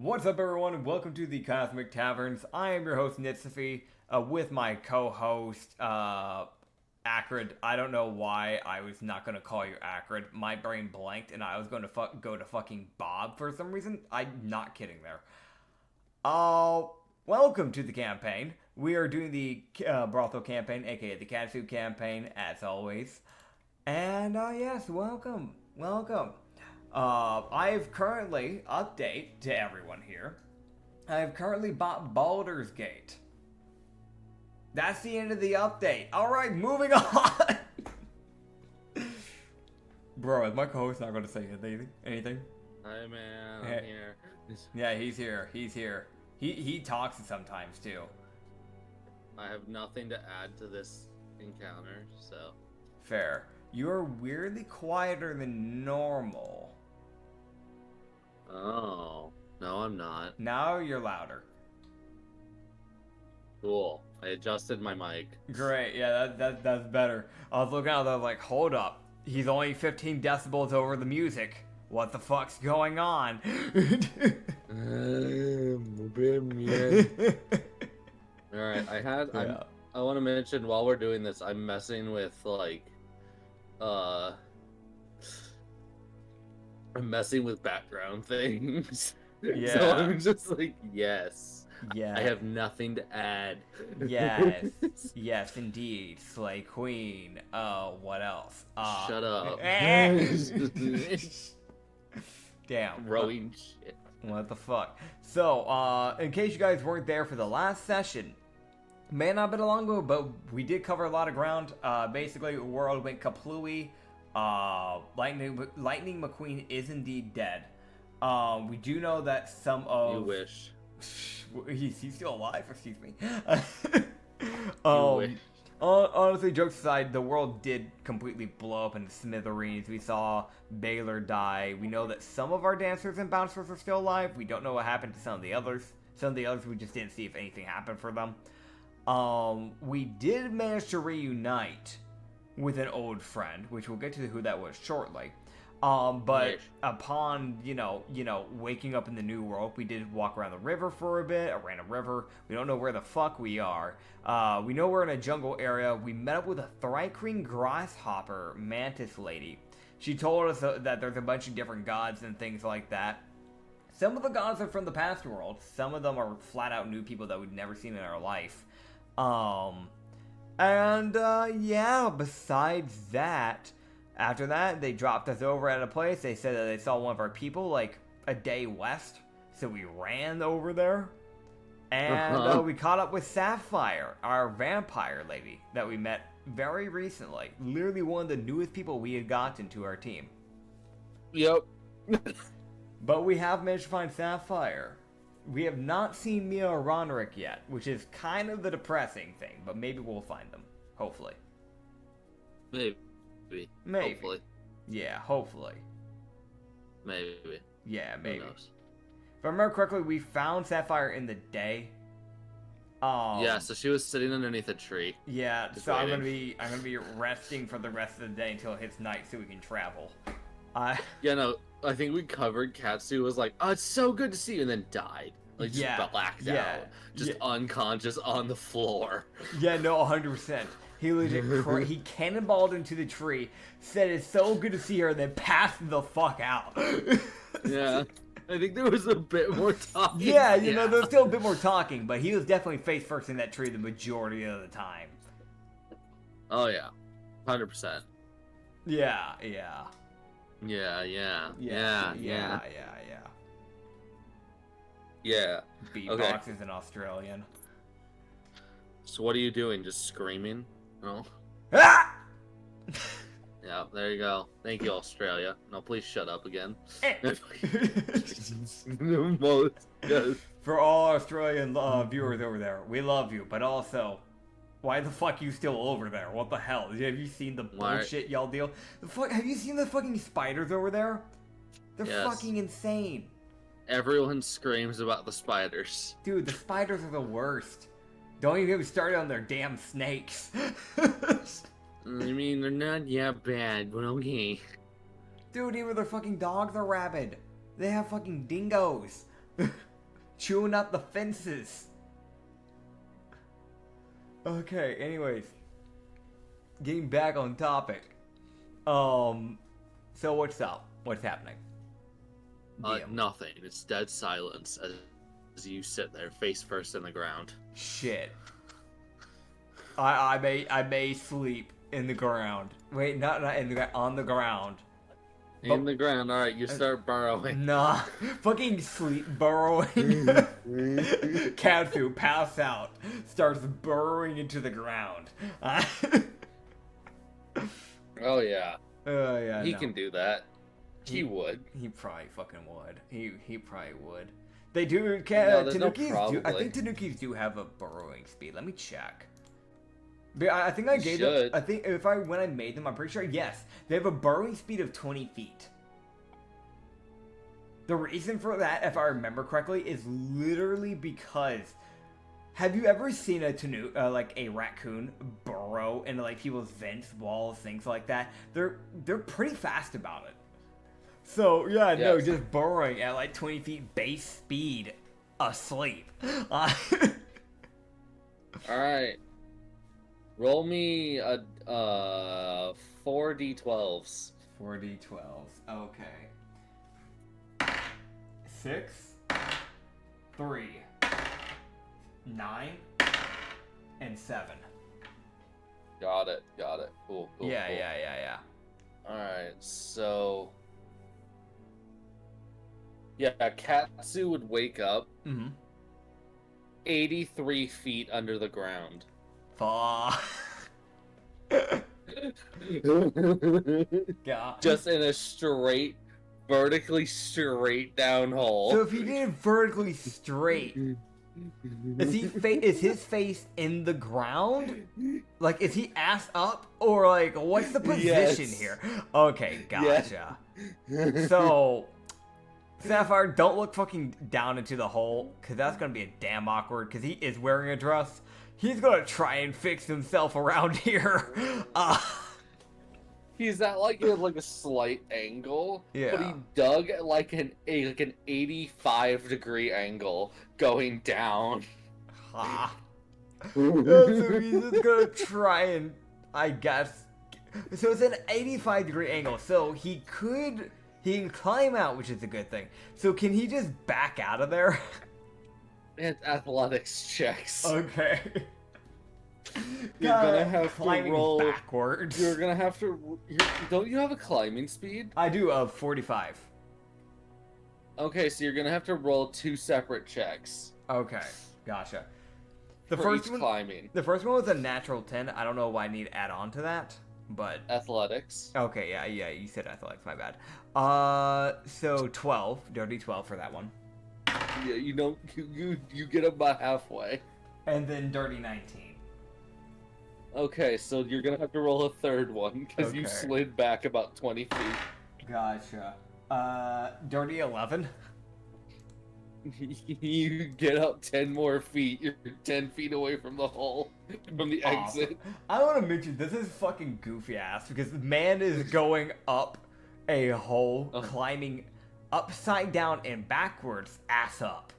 What's up, everyone, and welcome to the Cosmic Taverns. I am your host, Nitsify, with my co-host, Acrid. I don't know why I was not going to call you Acrid. My brain blanked, and I was going to go to fucking Bob for some reason. I'm not kidding there. Welcome to the campaign. We are doing the Brothel campaign, aka the Katsu campaign, as always. And, yes, welcome. I've currently, update to everyone here, I've currently bought Baldur's Gate. That's the end of the update. Alright, moving on! Bro, is my co-host not going to say anything? Hi, man, I'm here. Yeah, he's here. He talks sometimes, too. I have nothing to add to this encounter, so... Fair. You're weirdly quieter than normal. Oh, no, I'm not. Now you're louder. Cool. I adjusted my mic. Great, yeah, that's better. I was looking out there like, hold up. He's only 15 decibels over the music. What the fuck's going on? Alright, I Yeah. want to mention while we're doing this, I'm messing with, like, I'm messing with background things. Yeah. So I'm just like, yes. Yeah. I have nothing to add. Yes. Yes, indeed. Slay Queen. What else? Shut up. Damn. Throwing shit. What the fuck? So, in case you guys weren't there for the last session, may not have been long ago, but we did cover a lot of ground. Basically, the world went kaplooey. Lightning McQueen is indeed dead. We do know that some of... You wish. He's still alive, excuse me. You wish. Honestly, jokes aside, the world did completely blow up in smithereens. We saw Baylor die. We know that some of our dancers and bouncers are still alive. We don't know what happened to some of the others. Some of the others, we just didn't see if anything happened for them. We did manage to reunite with an old friend, which we'll get to who that was shortly. But Yes. upon, waking up in the new world, we did walk around the river for a bit, a random river. We don't know where the fuck we are. We know we're in a jungle area. We met up with a thrycreen grasshopper mantis lady. She told us that there's a bunch of different gods and things like that. Some of the gods are from the past world. Some of them are flat out new people that we'd never seen in our life. Besides that, after that, they dropped us over at a place. They said that they saw one of our people, like, a day west. So we ran over there. And we caught up with Sapphire, our vampire lady that we met very recently. Literally one of the newest people we had gotten to our team. Yep. But we have managed to find Sapphire. We have not seen Mia or Roderick yet, which is kind of the depressing thing, but maybe we'll find them. Hopefully. Maybe. Hopefully. Yeah, hopefully. Maybe. Yeah, maybe. Who knows? If I remember correctly, we found Sapphire in the day. Yeah, so she was sitting underneath a tree. Yeah, Just so waiting. I'm gonna be resting for the rest of the day until it hits night so we can travel. Yeah, no, I think we covered Katsu was like, oh, it's so good to see you, and then died. Like, just blacked out. Just unconscious on the floor. Yeah, no, 100%. He legit he cannonballed into the tree, said it's so good to see her, and then passed the fuck out. Yeah. I think there was a bit more talking. Yeah, you know, there's still a bit more talking, but he was definitely face first in that tree the majority of the time. Oh, yeah. 100%. Yeah. Yeah. Beatbox is an Australian. So what are you doing? Just screaming? No? Ah! Yeah, there you go. Thank you, Australia. No, please shut up again. For all Australian viewers over there, we love you, but also, why the fuck you still over there? What the hell? Have you seen the bullshit y'all deal? Have you seen the fucking spiders over there? They're fucking insane. Everyone screams about the spiders. Dude, the spiders are the worst. Don't even get me started on their damn snakes. I mean, they're not bad, but okay. Dude, even their fucking dogs are rabid. They have fucking dingoes. chewing up the fences. Okay, anyways. Getting back on topic. So what's up? What's happening? Nothing. It's dead silence as you sit there, face first in the ground. Shit. I may sleep in the ground. Wait, not in the ground, on the ground. In the ground, alright, you start burrowing. Nah, fucking sleep burrowing. Katsu, pass out, starts burrowing into the ground. Oh yeah. Yeah. He can do that. He would. He probably fucking would. He probably would. They do. No, Tanukis do. I think Tanukis do have a burrowing speed. Let me check. But I think I gave them. I think when I made them, I'm pretty sure. Yes, they have a burrowing speed of 20 feet. The reason for that, if I remember correctly, is literally because. Have you ever seen like a raccoon burrow into like people's vents, walls, things like that? They're pretty fast about it. So yeah, yes. No, just burrowing at like 20 feet base speed, asleep. All right, roll me a 4d12s. 4d12s. Okay. 6, 3, 9, and 7. Got it. Cool. Yeah. Alright, so... Yeah, Katsu would wake up 83 feet under the ground. Fuck. God. Just in a vertically straight down hole. So if he did it vertically straight... Is his face in the ground? Like, is he ass up? Or, like, what's the position here? Okay, gotcha. Yeah. So, Sapphire, don't look fucking down into the hole, because that's going to be a damn awkward, because he is wearing a dress. He's going to try and fix himself around here. He's at like a slight angle, but he dug at like an 85-degree angle going down. So he's just gonna try and, I guess. So it's an 85-degree angle. So he can climb out, which is a good thing. So can he just back out of there? It's athletics checks. Okay. You're gonna have to roll backwards. You're gonna have to. Don't you have a climbing speed? I do, of 45. Okay, so you're gonna have to roll 2 separate checks. Okay, gotcha. The first one, climbing. The first one was a natural 10. I don't know why I need to add on to that, but athletics. Okay, yeah. You said athletics. My bad. So 12, dirty 12 for that one. Yeah, you get about halfway. And then dirty 19. Okay, so you're gonna have to roll a third one, because you slid back about 20 feet. Gotcha. Dirty 11. You get up 10 more feet, you're 10 feet away from the hole, from the exit. I want to mention, this is fucking goofy ass, because the man is going up a hole, climbing upside down and backwards, ass up.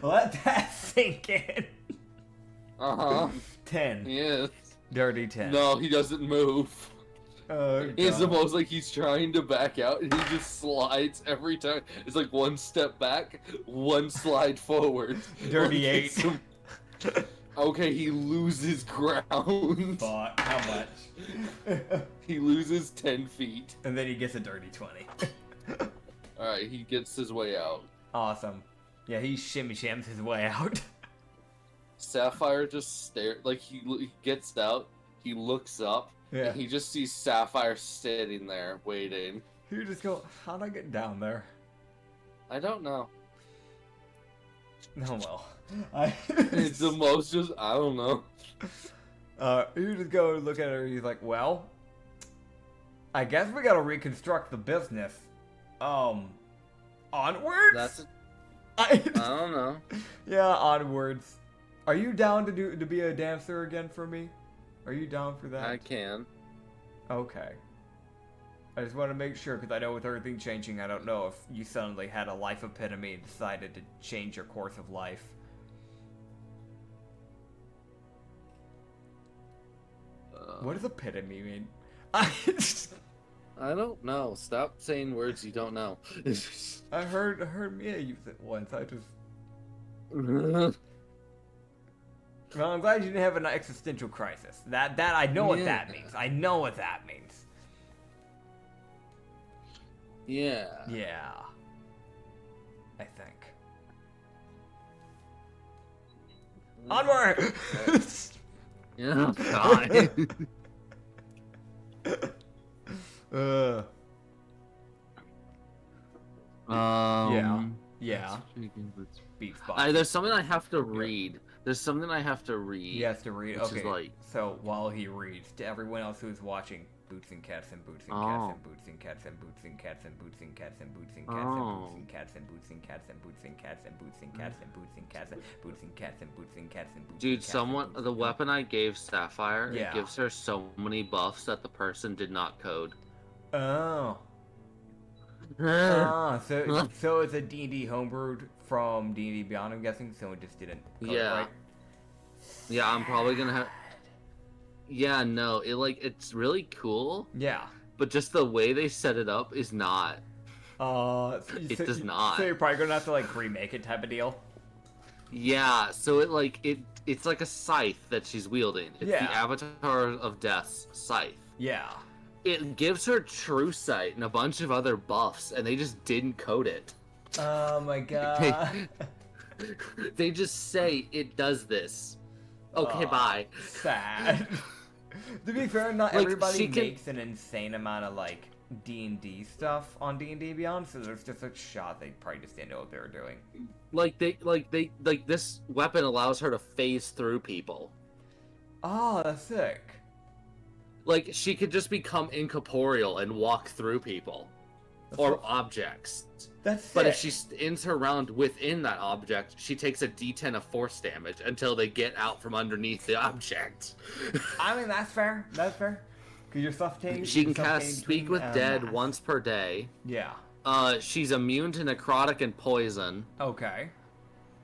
Let that sink in. 10. Yes. Dirty 10. No, he doesn't move. It's almost like he's trying to back out, and he just slides every time. It's like one step back, one slide forward. Dirty 8. Okay, he loses ground. Fuck, how much? He loses 10 feet. And then he gets a dirty 20. Alright, he gets his way out. Awesome. Yeah, he shimmy-shams his way out. Sapphire just stares, like he gets out, he looks up, and he just sees Sapphire sitting there, waiting. You just go, how'd I get down there? I don't know. Oh well. It's the most just, I don't know. You just go look at her, he's like, well, I guess we gotta reconstruct the business. Onwards? I don't know. Yeah, onwards. Are you down to be a dancer again for me? Are you down for that? I can. Okay. I just want to make sure, because I know with everything changing, I don't know if you suddenly had a life epitome and decided to change your course of life. What does epitome mean? I don't know. Stop saying words you don't know. I heard Mia use it once. I just... Well, I'm glad you didn't have an existential crisis. That I know what that means. I know what that means. Yeah. Yeah. I think. Onward! Yeah, God. Yeah. Beef there's something I have to read. There's something I have to read. He has to read. Which Okay. Is like... So while he reads, to everyone else who's watching, boots and cats and boots and cats and boots and cats and boots and cats and boots and cats and boots and cats and boots and cats and boots and cats and boots and cats and boots and cats and boots and cats and boots and cats and boots and cats and boots. Dude, the weapon I gave Sapphire, it gives her so many buffs that the person did not code. Oh. So it's a D&D homebrewed from D&D Beyond, I'm guessing. Someone just didn't code it right. Yeah, I'm probably gonna have... Yeah, no, it's really cool. Yeah. But just the way they set it up is not. It does not. So you're probably gonna have to like remake it type of deal. Yeah, so it's like a scythe that she's wielding. It's the Avatar of Death's scythe. Yeah. It gives her true sight and a bunch of other buffs, and they just didn't code it. Oh my god. They just say it does this. Okay, bye. Sad. To be fair, not everybody makes an insane amount of like D&D stuff on D&D Beyond, so there's just a shot they probably just didn't know what they were doing. This weapon allows her to phase through people. Oh, that's sick. Like, she could just become incorporeal and walk through people. Or objects. That's sick. But if she ends her round within that object, she takes a d10 of force damage until they get out from underneath the object. I mean, that's fair. That's fair. Because you're suffocating. She can cast Speak with Dead once per day. Yeah. She's immune to necrotic and poison. Okay.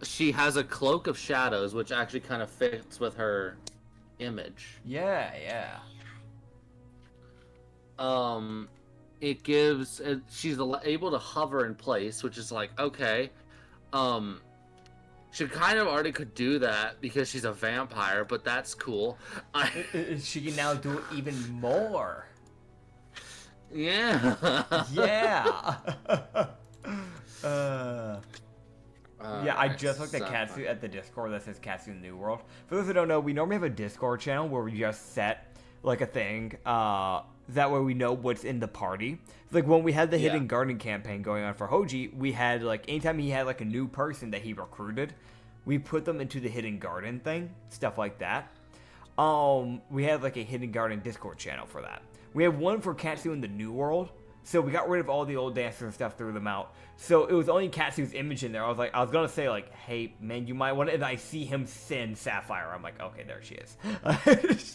She has a Cloak of Shadows, which actually kind of fits with her image. Yeah, yeah. It gives... she's able to hover in place, which is like, okay. She kind of already could do that because she's a vampire, but that's cool. She can now do it even more. Yeah. Yeah. Yeah, I just looked at Katsu at the Discord that says Katsu in the New World. For those who don't know, we normally have a Discord channel where we just set like a thing. That way we know what's in the party. Like when we had the Hidden Garden campaign going on for Hoji, we had like anytime he had like a new person that he recruited, we put them into the Hidden Garden thing, stuff like that. We had like a Hidden Garden Discord channel for that. We have one for Katsu in the New World. So we got rid of all the old dancers and stuff, threw them out. So it was only Katsu's image in there. I was gonna say like, hey man, you might want to. And I see him send Sapphire. I'm like, okay, there she is.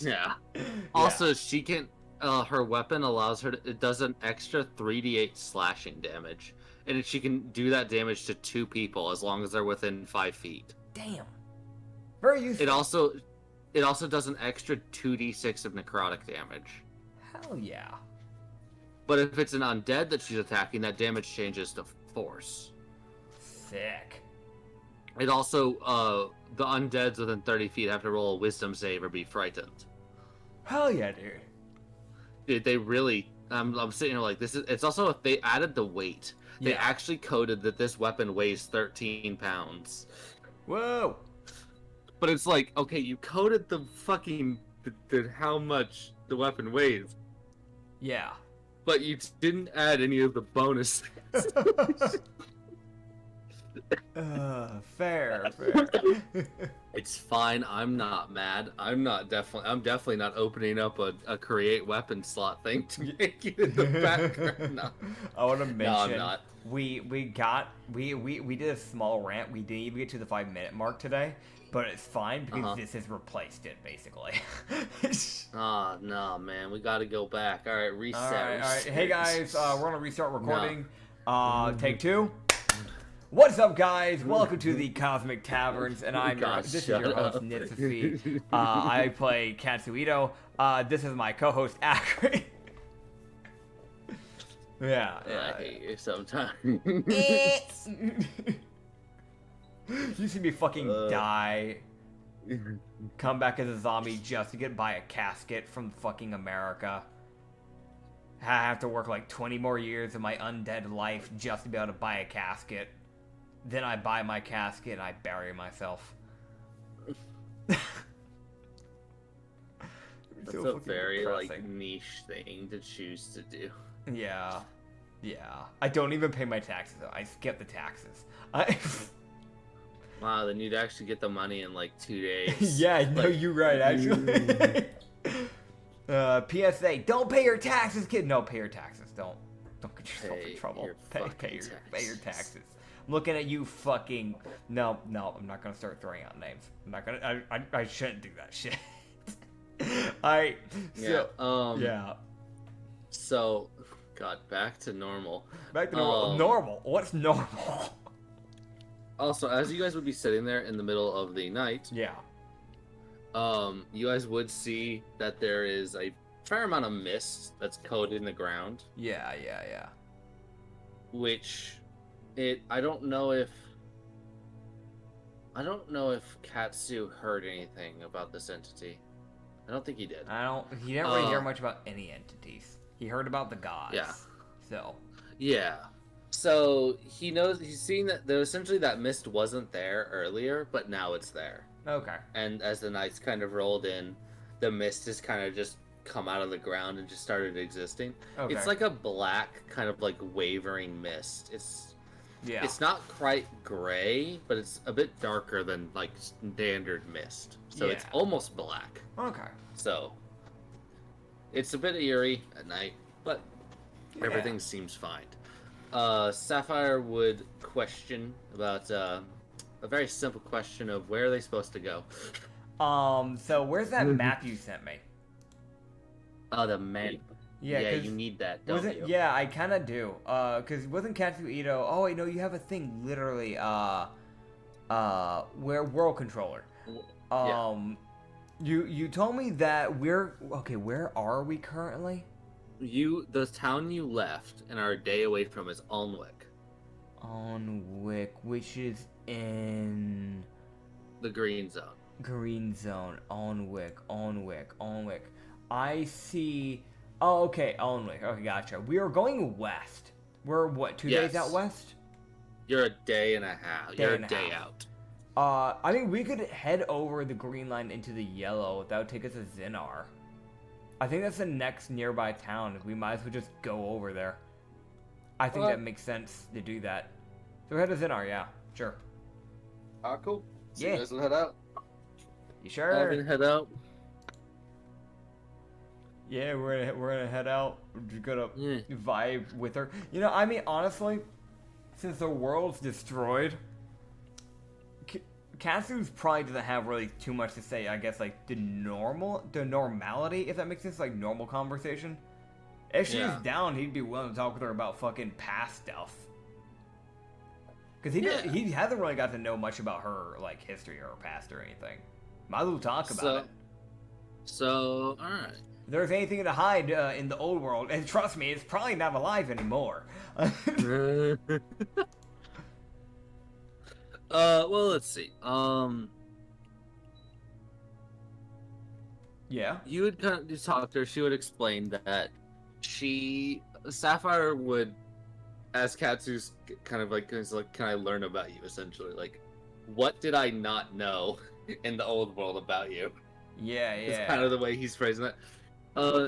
Yeah. Also, she can. Her weapon allows her to, it does an extra 3d8 slashing damage, and she can do that damage to 2 people as long as they're within 5 feet. Damn. Very useful. It also does an extra 2d6 of necrotic damage. Hell yeah. But if it's an undead that she's attacking, that damage changes to force. Sick. It also, the undeads within 30 feet have to roll a wisdom save or be frightened. Hell yeah, dude. Dude, they really... I'm sitting here like, this is... It's also... They added the weight. They actually coded that this weapon weighs 13 pounds. Whoa! But it's like, okay, you coded the fucking... how much the weapon weighs. Yeah. But you didn't add any of the bonus. Fair. It's fine. I'm not mad. I'm definitely not opening up a create weapon slot thing to make it in the background. No. I want to mention. No, I'm not. We did a small rant. We didn't even get to the 5-minute mark today, but it's fine because this has replaced it basically. Oh no, man, we got to go back. All right, reset. All right. Hey guys, we're gonna restart recording. No. Take 2. What's up, guys? Welcome to the Cosmic Taverns, and this is your host, Nitsify. I play Katsu. This is my co-host, Acrid. Yeah. I hate you sometimes. You see me fucking die, come back as a zombie just to get by a casket from fucking America. I have to work like 20 more years of my undead life just to be able to buy a casket. Then I buy my casket and I bury myself. That's a very depressing. Niche thing to choose to do. Yeah. I don't even pay my taxes though. I skip the taxes. Wow, then you'd actually get the money in like 2 days. Yeah, no, you're right, actually. PSA: don't pay your taxes, kid. No, pay your taxes. Don't get yourself in trouble. Pay your taxes. I'm looking at you, fucking. No, I'm not gonna start throwing out names. I'm not gonna. I shouldn't do that shit. Yeah. So, God, back to normal. Back to normal. Normal. What's normal? Also, as you guys would be sitting there in the middle of the night, yeah. You guys would see that there is a fair amount of mist that's coated in the ground. Yeah. Which, I don't know if Katsu heard anything about this entity. I don't think he did. He didn't really hear much about any entities. He heard about the gods. Yeah. So. Yeah. So he's seen that essentially that mist wasn't there earlier, but now it's there. Okay. And as the nights kind of rolled in, the mist has kind of just come out of the ground and just started existing. Okay. It's like a black kind of like wavering mist. It's not quite gray, but it's a bit darker than like standard mist. So it's almost black. Okay. So it's a bit eerie at night, but everything seems fine. Sapphire would question about a very simple question of where are they supposed to go. So where's that map you sent me? Oh, the map. Yeah, you need that, don't you? Yeah, I kind of do. Because wasn't Katsu Ito... Oh, wait, no, you have a thing, literally, where World Controller. You told me that we're... Okay, where are we currently? The town you left and are a day away from is Alnwick. Alnwick, which is in... The green zone. Green zone. Alnwick. I see... Oh, okay, Alnwick. Okay, gotcha. We are going west. We're, what, 2 days out west? You're a day and a half. You're a day out. I think we could head over the green line into the yellow. That would take us to Zinar. I think that's the next nearby town. We might as well just go over there. I think that makes sense to do that. So head to Zinar, yeah. Sure. Cool. So yeah. you guys will head out? You sure? I'm gonna head out. Yeah, we're gonna head out. We're just gonna vibe with her. You know, I mean, honestly, since the world's destroyed, Katsu's probably doesn't have really too much to say. I guess like the normality, if that makes sense, like normal conversation. If she's down, he'd be willing to talk with her about fucking past stuff. Because he hasn't really got to know much about her like history or her past or anything. Might as well talk about it. So, all right. If there's anything to hide in the old world, and trust me, it's probably not alive anymore. Well, let's see. Yeah. You would kind of talk to her. She would explain that Sapphire would, as Katsu's kind of like, can I learn about you? Essentially, like, what did I not know in the old world about you? Yeah. It's kind of the way he's phrasing that.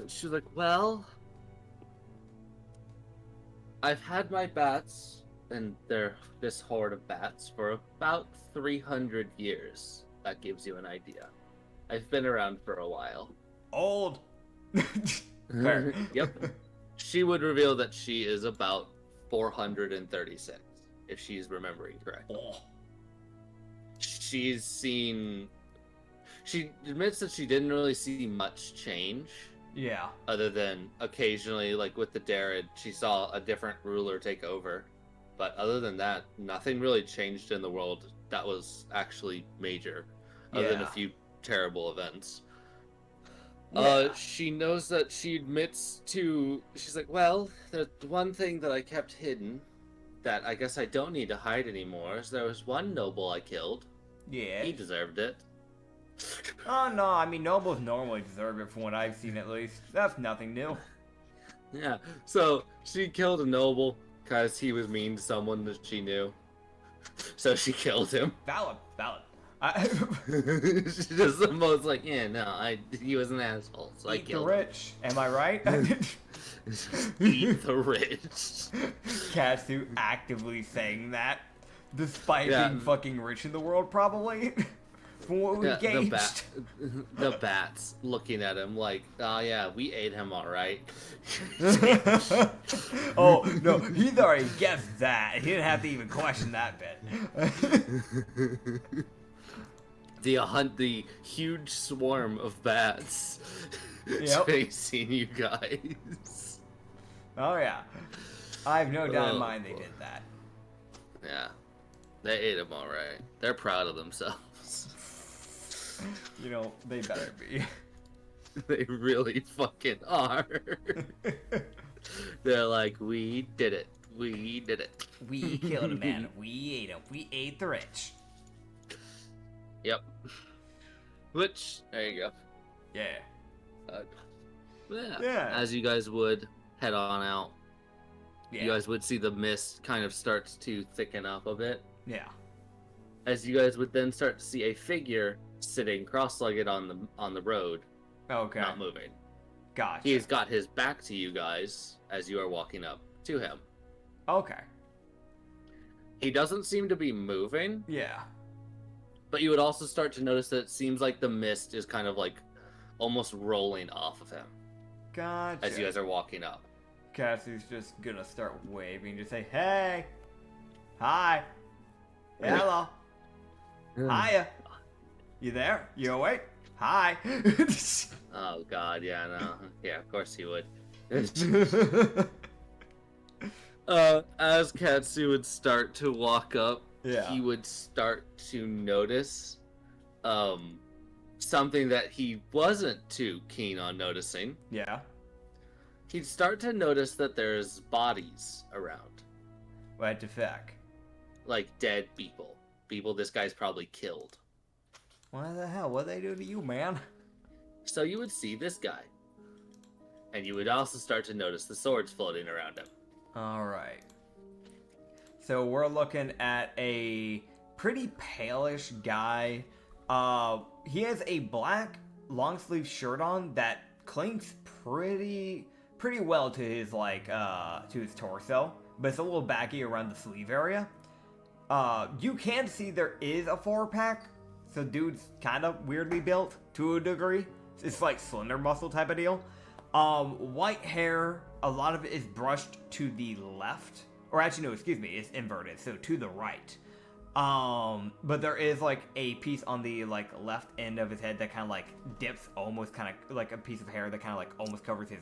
She was like, well, I've had my bats in this horde of bats for about 300 years. That gives you an idea. I've been around for a while. Old. Fair. Yep. She would reveal that she is about 436, if she's remembering correctly. Oh. She admits that she didn't really see much change. Yeah. Other than occasionally, like with the Darad, she saw a different ruler take over. But other than that, nothing really changed in the world that was actually major. Other than a few terrible events. Yeah. She knows that she admits to... She's like, well, the one thing that I kept hidden that I guess I don't need to hide anymore is there was one noble I killed. Yeah. He deserved it. Oh, no, I mean, nobles normally deserve it from what I've seen, at least. That's nothing new. Yeah, so she killed a noble because he was mean to someone that she knew. So she killed him. Valid. She's just the most like, yeah, no, he was an asshole, so I Eat the killed him. rich. Am I right? Eat the rich. Katsu actively saying that, despite being fucking rich in the world, probably. From what we gauged. The bats looking at him like, oh yeah, we ate him alright. Oh, no, he'd already guessed that. He didn't have to even question that bit. The huge swarm of bats chasing you guys. Oh yeah. I have no doubt in mind they did that. Yeah. They ate him alright. They're proud of themselves. You know, they better be. They really fucking are. They're like, we did it. We did it. We killed a man. We ate him. We ate the rich. Yep. Which, there you go. Yeah. Yeah. As you guys would head on out, Yeah. you guys would see the mist kind of starts to thicken up a bit. Yeah. As you guys would then start to see a figure sitting cross-legged on the road, Okay. not moving. Gotcha. He's got his back to you guys as you are walking up to him. Okay. He doesn't seem to be moving, Yeah. but you would also start to notice that it seems like the mist is kind of like almost rolling off of him Gotcha. as you guys are walking up. Katsu's just gonna start waving to say, hey! Hi! Hello! Hiya! You there? You awake? Hi! Oh god, yeah, no. Yeah, of course he would. As Katsu would start to walk up, he would start to notice something that he wasn't too keen on noticing. Yeah. He'd start to notice that there's bodies around. What the fuck? Like dead people. People this guy's probably killed. What the hell? What'd they do to you, man? So you would see this guy. And you would also start to notice the swords floating around him. Alright. So we're looking at a pretty palish guy. He has a black long sleeve shirt on that clings pretty well to his to his torso, but it's a little baggy around the sleeve area. You can see there is a 4-pack, so dude's kind of weirdly built to a degree. It's like slender muscle type of deal. White hair, a lot of it is brushed to the left. Or actually, no, excuse me, it's inverted, so to the right. But there is like a piece on the left end of his head that kind of like dips, almost kind of like a piece of hair that kind of like almost covers his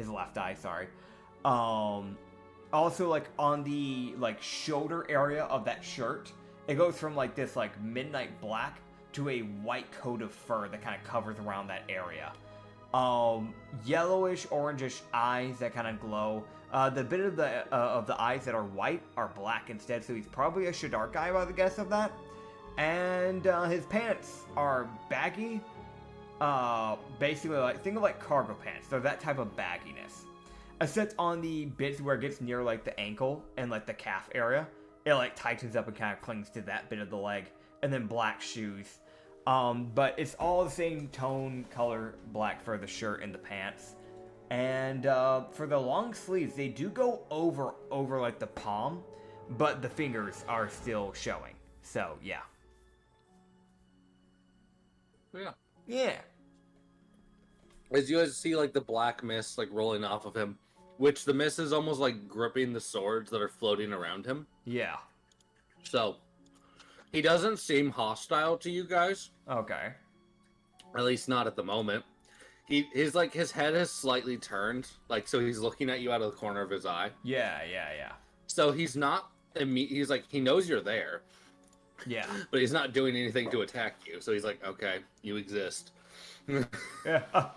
left eye, sorry. Also like on the shoulder area of that shirt, it goes from like this like midnight black to a white coat of fur that kind of covers around that area. Yellowish, orangish eyes that kind of glow. The bit of the eyes that are white are black instead, so he's probably a Shadar guy by the guess of that. And his pants are baggy. Basically, like think of like cargo pants. They're that type of bagginess. Except on the bits where it gets near like the ankle and like the calf area, it like tightens up and kind of clings to that bit of the leg. And then black shoes. But it's all the same tone, color, black for the shirt and the pants. And for the long sleeves, they do go over like the palm, but the fingers are still showing. So yeah. Yeah. Yeah. As you guys see, like, the black mist, like, rolling off of him, which the mist is almost, like, gripping the swords that are floating around him. Yeah. So, he doesn't seem hostile to you guys. Okay. At least not at the moment. His head has slightly turned, like, so he's looking at you out of the corner of his eye. Yeah. So he's not, he's like, he knows you're there. Yeah. But he's not doing anything to attack you. So he's like, okay, you exist. Yeah.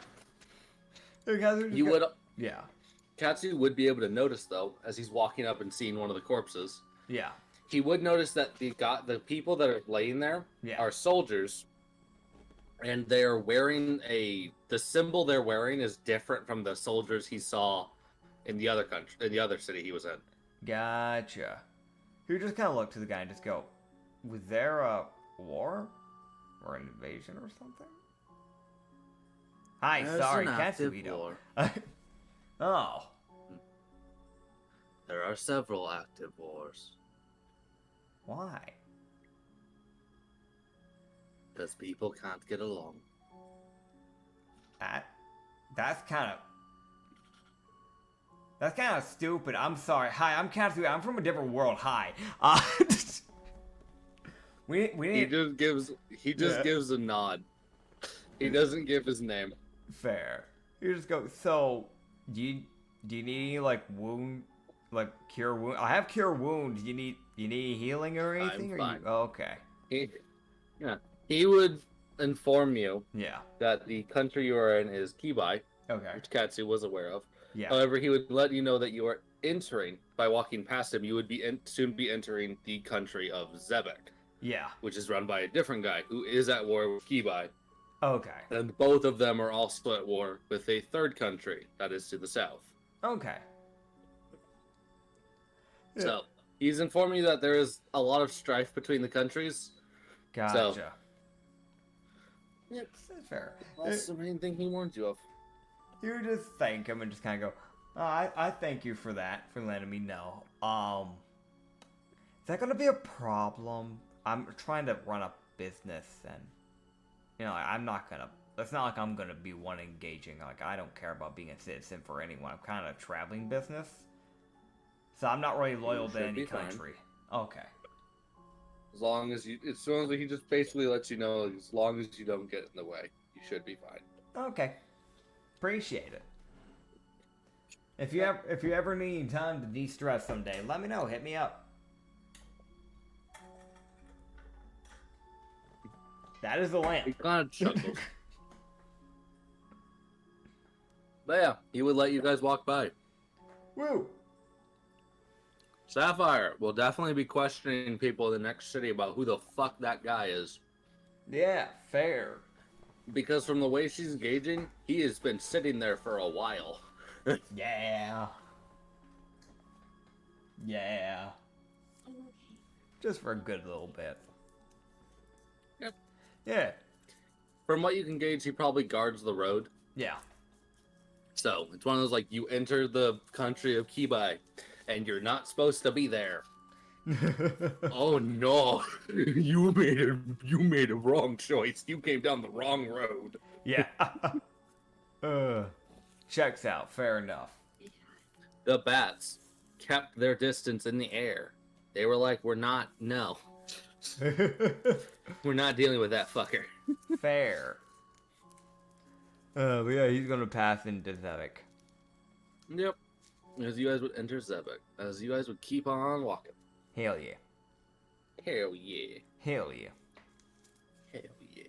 You would... Yeah. Katsu would be able to notice, though, as he's walking up and seeing one of the corpses. Yeah. He would notice that the people that are laying there are soldiers, and they're wearing the symbol they're wearing is different from the soldiers he saw in the other country, in the other city he was in. Gotcha. He just kind of look to the guy and just go, was there a war? Or an invasion or something? Hi, There's sorry, an active Katsu. war. Oh. There are several active wars. Why? Because people can't get along. That's kind of stupid. I'm sorry. Hi, I'm Katsu. I'm from a different world. Hi. We He just gives a nod. He doesn't give his name. Fair. You just go. So, do you need any, like, cure wound? I have cure wound. Do you need healing or anything? I'm fine. Okay. He would inform you Yeah. that the country you are in is Kibai, Okay. which Katsu was aware of. Yeah. However, he would let you know that you are entering, by walking past him, you would soon be entering the country of Zebek, Yeah. which is run by a different guy who is at war with Kibai. Okay. And both of them are also at war with a third country that is to the south. Okay. Yeah. So, he's informing you that there is a lot of strife between the countries. Gotcha. Yeah, That's fair. that's the main thing he warned you of. You just thank him and just kind of go, oh, I thank you for that, for letting me know. Is that going to be a problem? I'm trying to run a business and, I'm not going to, it's not like I'm going to be one engaging. Like, I don't care about being a citizen for anyone. I'm kind of a traveling business. So I'm not really loyal to any country. Okay. As long as he just basically lets you know, as long as you don't get in the way, you should be fine. Okay. Appreciate it. If you ever need time to de-stress someday, let me know. Hit me up. That is the lamp. He kind of chuckles. But yeah, he would let you guys walk by. Woo! Sapphire will definitely be questioning people in the next city about who the fuck that guy is. Yeah, fair. Because from the way she's engaging, he has been sitting there for a while. Yeah. Yeah. Just for a good little bit. Yep. Yeah. From what you can gauge, he probably guards the road. Yeah. So, it's one of those, like, you enter the country of Kibai, and you're not supposed to be there. Oh no, you made a wrong choice. You came down the wrong road. Yeah. Checks out. Fair enough. The bats kept their distance in the air. They were like, we're not dealing with that fucker. Fair. But yeah, he's gonna pass into Zebek. Yep. As you guys would enter Zebek. As you guys would keep on walking. Hell yeah. Hell yeah. Hell yeah. Hell yeah.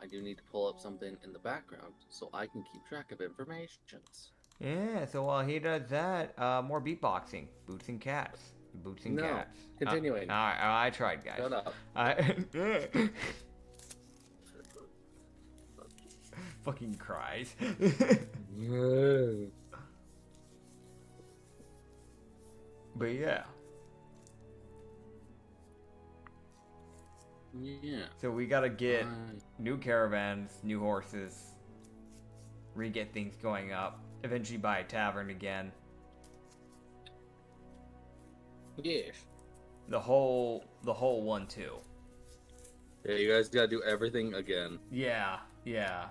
I do need to pull up something in the background so I can keep track of informations. Yeah, so while he does that, more beatboxing. Boots and cats. Boots and cats. Continuing. Alright, I tried, guys. Shut up. Fucking cries. But yeah. Yeah. So we gotta get new caravans, new horses, re-get things going up, eventually buy a tavern again. Yes. The whole one too. Yeah, you guys gotta do everything again. Yeah, yeah.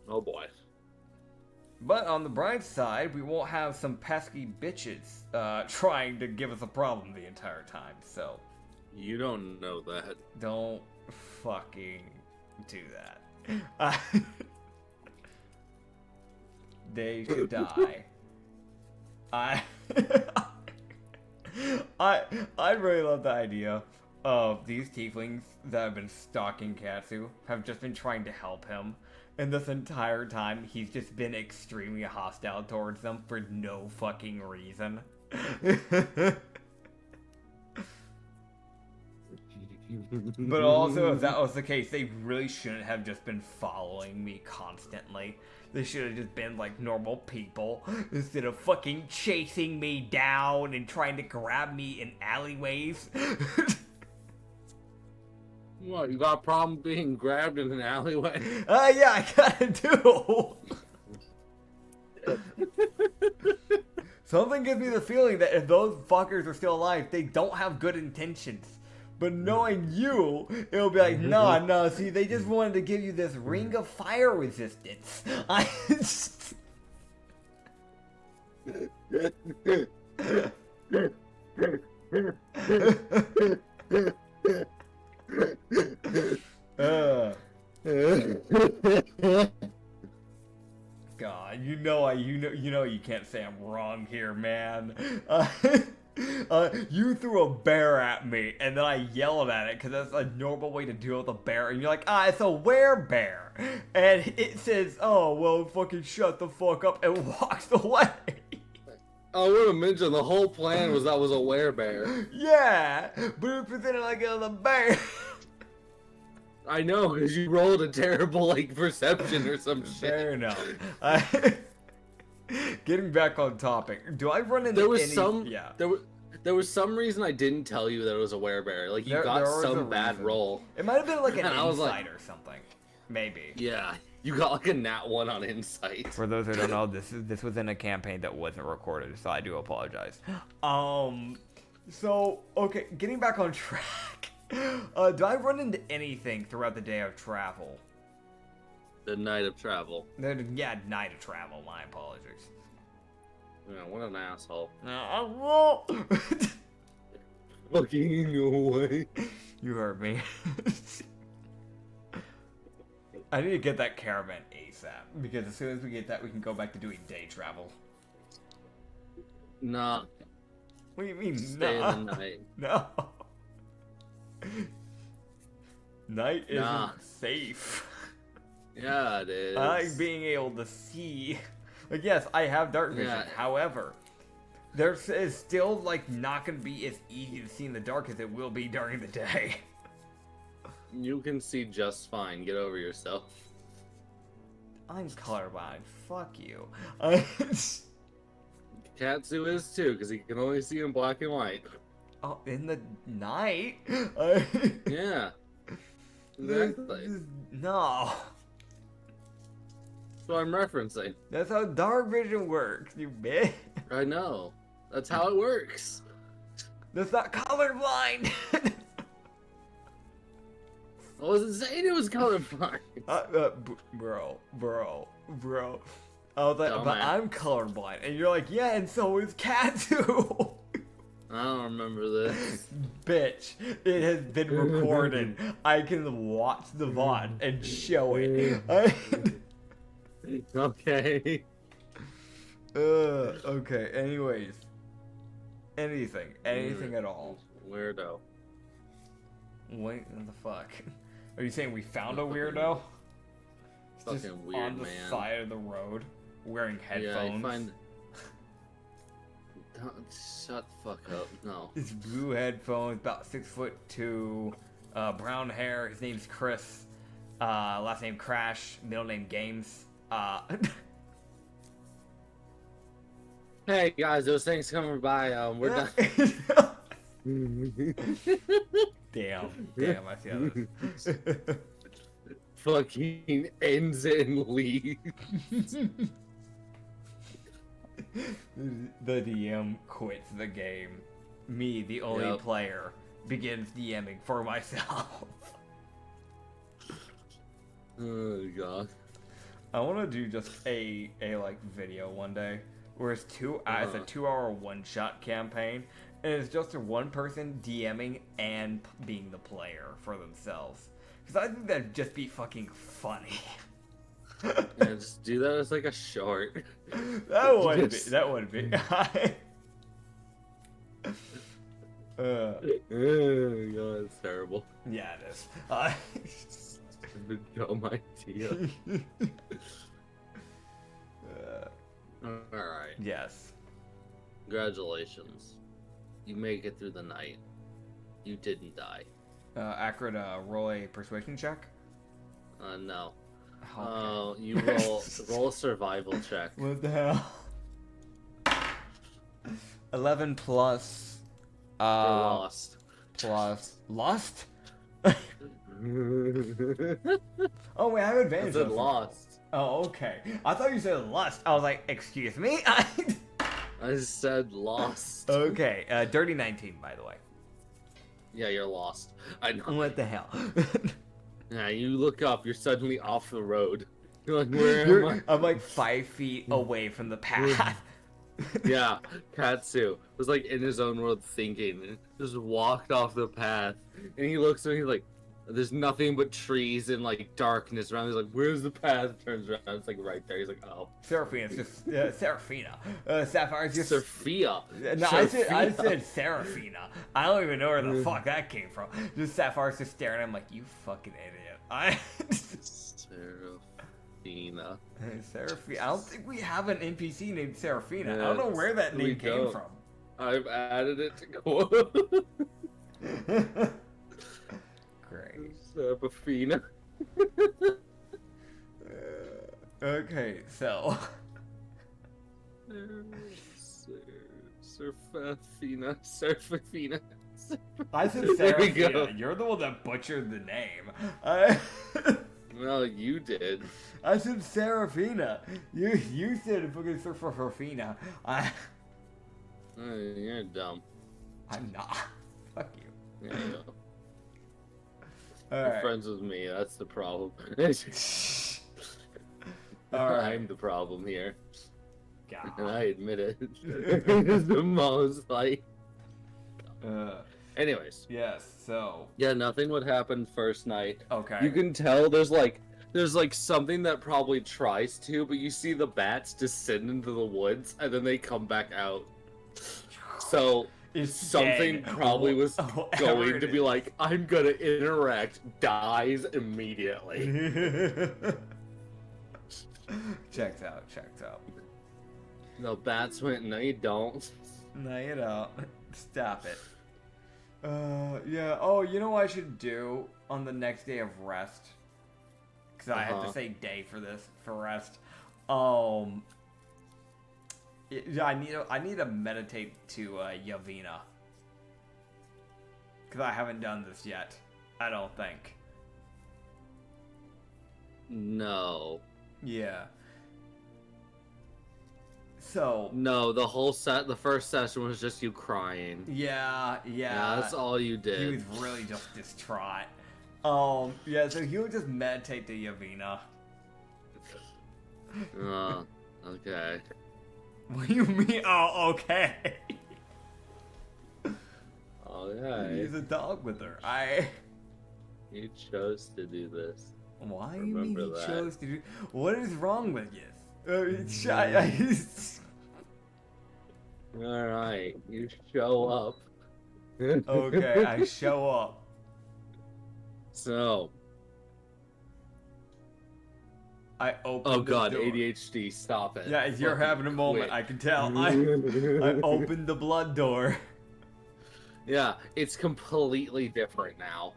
Oh boy. But on the bright side, we won't have some pesky bitches trying to give us a problem the entire time, so... You don't know that. Don't fucking do that. They should die. I really love the idea of these tieflings that have been stalking Katsu have just been trying to help him. And this entire time, he's just been extremely hostile towards them for no fucking reason. But also, if that was the case, they really shouldn't have just been following me constantly. They should have just been like normal people instead of fucking chasing me down and trying to grab me in alleyways. What, you got a problem being grabbed in an alleyway? Yeah, I kinda do. Something gives me the feeling that if those fuckers are still alive, they don't have good intentions. But knowing you, it'll be like, no, see, they just wanted to give you this ring of fire resistance. God, you know you can't say I'm wrong here, man. You threw a bear at me, and then I yelled at it because that's a normal way to deal with a bear. And you're like, it's a werebear, and it says, oh well, fucking shut the fuck up, and walks away. I would have mentioned the whole plan was that was a werebear. Yeah, but it presented like it was a bear. I know, because you rolled a terrible, like, perception or some shit. Fair enough. Getting back on topic, do I run into there was any... some... Yeah. There was some reason I didn't tell you that it was a werebear. Like, you got some bad roll. It might have been like an and insight or something. Maybe. Yeah, you got like a nat 1 on insight. For those who don't know, this was in a campaign that wasn't recorded, so I do apologize. So, okay, getting back on track. Do I run into anything throughout the day of travel? The night of travel. Yeah, night of travel, my apologies. Yeah, what an asshole. I won't. Fucking away. You heard me. I need to get that caravan ASAP, because as soon as we get that, we can go back to doing day travel. Nah. What do you mean, Stay nah? in the night. No. Night isn't safe. Yeah, it is. I like being able to see. Like, yes, I have dark vision. Yeah. However, there is still, like, not going to be as easy to see in the dark as it will be during the day. You can see just fine. Get over yourself. I'm colorblind. Fuck you. Katsu is too, because he can only see in black and white. Oh, in the night? Yeah. Exactly. No. That's what I'm referencing. That's how dark vision works, you bitch. I know. That's how it works. That's not colorblind. I wasn't saying it was colorblind. Bro. I was like, but I'm colorblind. And you're like, yeah, and so is Katsu. I don't remember this. Bitch, it has been recorded. I can watch the VOD and show it. Okay. Okay, anyways. Anything at all. Weirdo. Wait, what the fuck? Are you saying we found a weirdo? Just Fucking weird, on the man. side of the road, wearing headphones. Yeah, you find... Shut the fuck up. No. His blue headphones, about 6'2", brown hair. His name's Chris. Last name Crash. Middle name Games. Hey guys, those things coming by. We're done. Damn, I see how this. Fucking ends and leaves. The DM quits the game. Me, the only player, begins DMing for myself. Oh god. I want to do just a like video one day where it's it's a 2-hour one-shot campaign, and it's just one person DMing and being the player for themselves. Because I think that'd just be fucking funny. Yeah, just do that as like a short. That would be. That would be. Oh god, it's terrible. Yeah, it is. It's a dumb idea. Alright. Yes. Congratulations. You make it through the night. You didn't die. Acrid, roll a persuasion check. No. Okay. You roll a survival check. What the hell? 11 plus. You're lost. Plus lost. Oh wait, I have advantage. I said lost. Oh, okay. I thought you said lust. I was like, excuse me. I said lost. Okay, dirty 19, by the way. Yeah, you're lost. I know. What the hell? Yeah, you look up, you're suddenly off the road. You're like, where am I? I'm like 5 feet away from the path. Yeah, Katsu was like in his own world thinking, and just walked off the path, and he looks and he's like, there's nothing but trees and like darkness around. He's like, where's the path? Turns around, it's like right there. He's like, oh. Seraphina's just Seraphina. Sapphire's just Sophia. No, I said Seraphina. I don't even know where the fuck that came from. Just Sapphire's just staring at him like, you fucking idiot. Seraphina. Seraphina. I don't think we have an NPC named Seraphina. I don't know where that name came from. I've added it to quote. Great. Seraphina. Okay, so. Seraphina. Seraphina. I said There we go. Seraphina. You're the one that butchered the name. Well, you did. I said Seraphina. You said fucking Seraphina. You're dumb. I'm not. Fuck you. Yeah, you know. All You're right. friends with me. That's the problem. All right. I'm the problem here, God. and I admit it. It's the most like. Anyways. Yes. So. Yeah, nothing would happen first night. Okay. You can tell there's like something that probably tries to, but you see the bats descend into the woods and then they come back out. So It's something dead. probably was Whatever going it to be is. like, I'm gonna interact, dies immediately. Checks out. Checks out. The bats went, no you don't. No, you don't. Stop it. Yeah. Oh, you know what I should do on the next day of rest? Because I have to say day for this, for rest. Yeah, I need to meditate to Yavina. Because I haven't done this yet. I don't think. No. Yeah. So. No, the first session was just you crying. Yeah. Yeah, that's all you did. He was really just distraught. Yeah, so he would just meditate to Yavina. Okay. What do you mean? Oh, okay. Okay. He's a dog with her. You chose to do this. Why do you mean Remember he that. chose to do? What is wrong with you? Alright, you show up. Okay, I show up. So. I open. Oh god, the door. ADHD, stop it. Yeah, you're Fucking having a moment. quit. I can tell. I opened the blood door. Yeah, it's completely different now.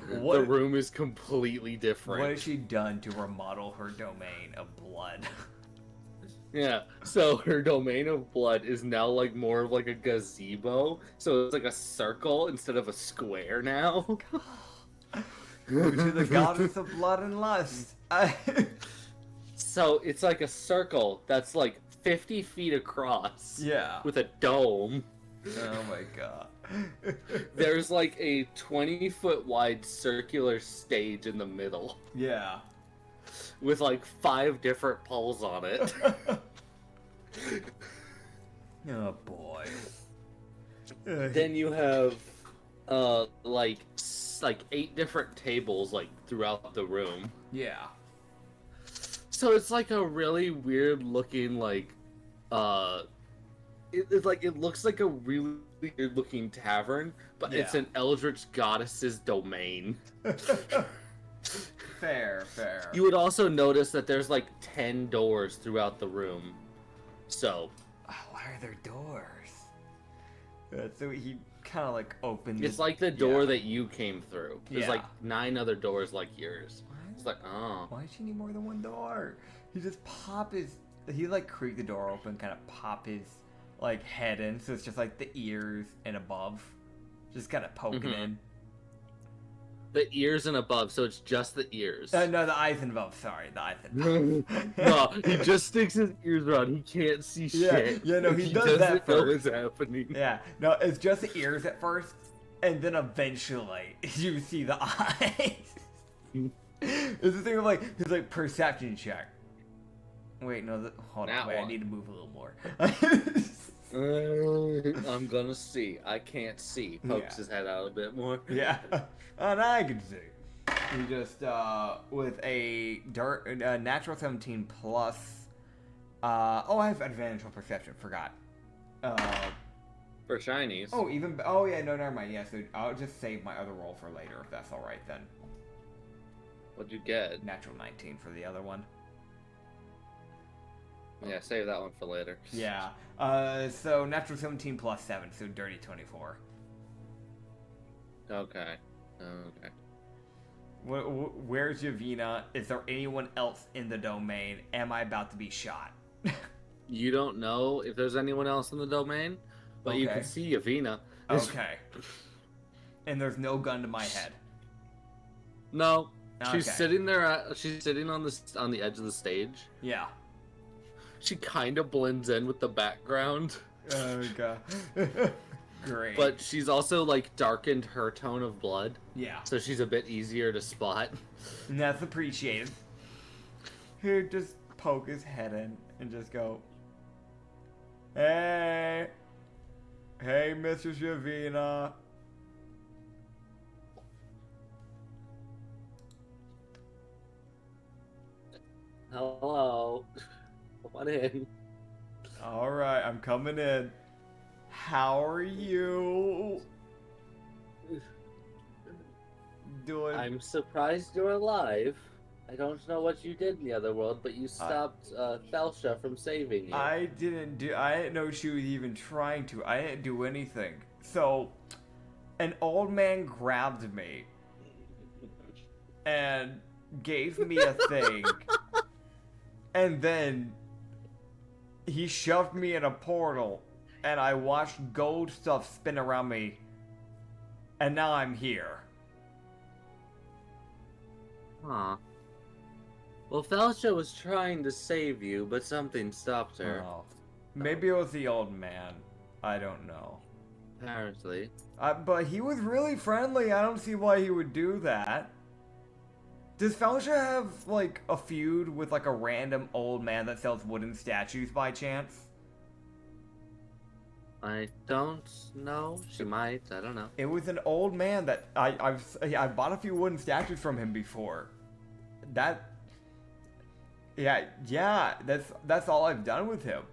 What? The room is completely different. What has she done to remodel her domain of blood? Yeah, so her domain of blood is now like more of like a gazebo, so it's like a circle instead of a square now. To the goddess of blood and lust. So it's like a circle that's like 50 feet across. Yeah. With a dome. Oh my god. There's like a 20-foot wide circular stage in the middle. Yeah. With like 5 different poles on it. Oh boy. Then you have like 8 different tables like throughout the room. Yeah. So it's like a really weird looking like it looks like a really weird looking tavern, but it's an eldritch goddess's domain. Fair. You would also notice that there's like 10 doors throughout the room. So why are there doors? So he kind of like opened. It's like the door that you came through. There's like 9 other doors like yours. It's like, oh. Why does he need more than one door? He just he like creak the door open, kind of pop his like head in, so it's just like the ears and above, just kind of poking in. The ears and above, so it's just the ears. No, the eyes and above. Sorry, the eyes and above. No, he just sticks his ears around. He can't see shit. Yeah, no, he does that know first. what's happening. Yeah, no, it's just the ears at first, and then eventually you see the eyes. It's the thing of like his like perception check. Wait, no, hold on, wait, I need to move a little more. I'm gonna see. I can't see. Pokes his head out a bit more. Yeah, and I can see. He just with a natural 17 plus. I have advantage on perception. Forgot. For shinies. Oh, yeah, no, never mind. Yeah, so I'll just save my other roll for later if that's all right then. What'd you get? Natural 19 for the other one. Yeah, save that one for later. Yeah. So natural 17 plus 7, so dirty 24. Okay. Where's Yavina? Is there anyone else in the domain? Am I about to be shot? You don't know if there's anyone else in the domain, but you can see Yavina. Okay. And there's no gun to my head. No. She's sitting there. She's sitting on the edge of the stage. Yeah. She kind of blends in with the background. Oh god. Great. But she's also like darkened her tone of blood. Yeah. So she's a bit easier to spot. And that's appreciated. Here, just poke his head in and just go, Hey, Mrs. Yavina. Hello. Come on in. Alright, I'm coming in. How are you doing? I'm surprised you're alive. I don't know what you did in the other world, but you stopped Thelsha from saving you. I didn't know she was even trying to. I didn't do anything. So, an old man grabbed me and gave me a thing. And then he shoved me in a portal, and I watched gold stuff spin around me, and now I'm here. Huh. Well, Thelsha was trying to save you, but something stopped her. Oh. Maybe it was the old man. I don't know. Apparently. But he was really friendly. I don't see why he would do that. Does Felicia have, like, a feud with, like, a random old man that sells wooden statues by chance? I don't know. She might. I don't know. It was an old man that I bought a few wooden statues from him before. Yeah, that's all I've done with him.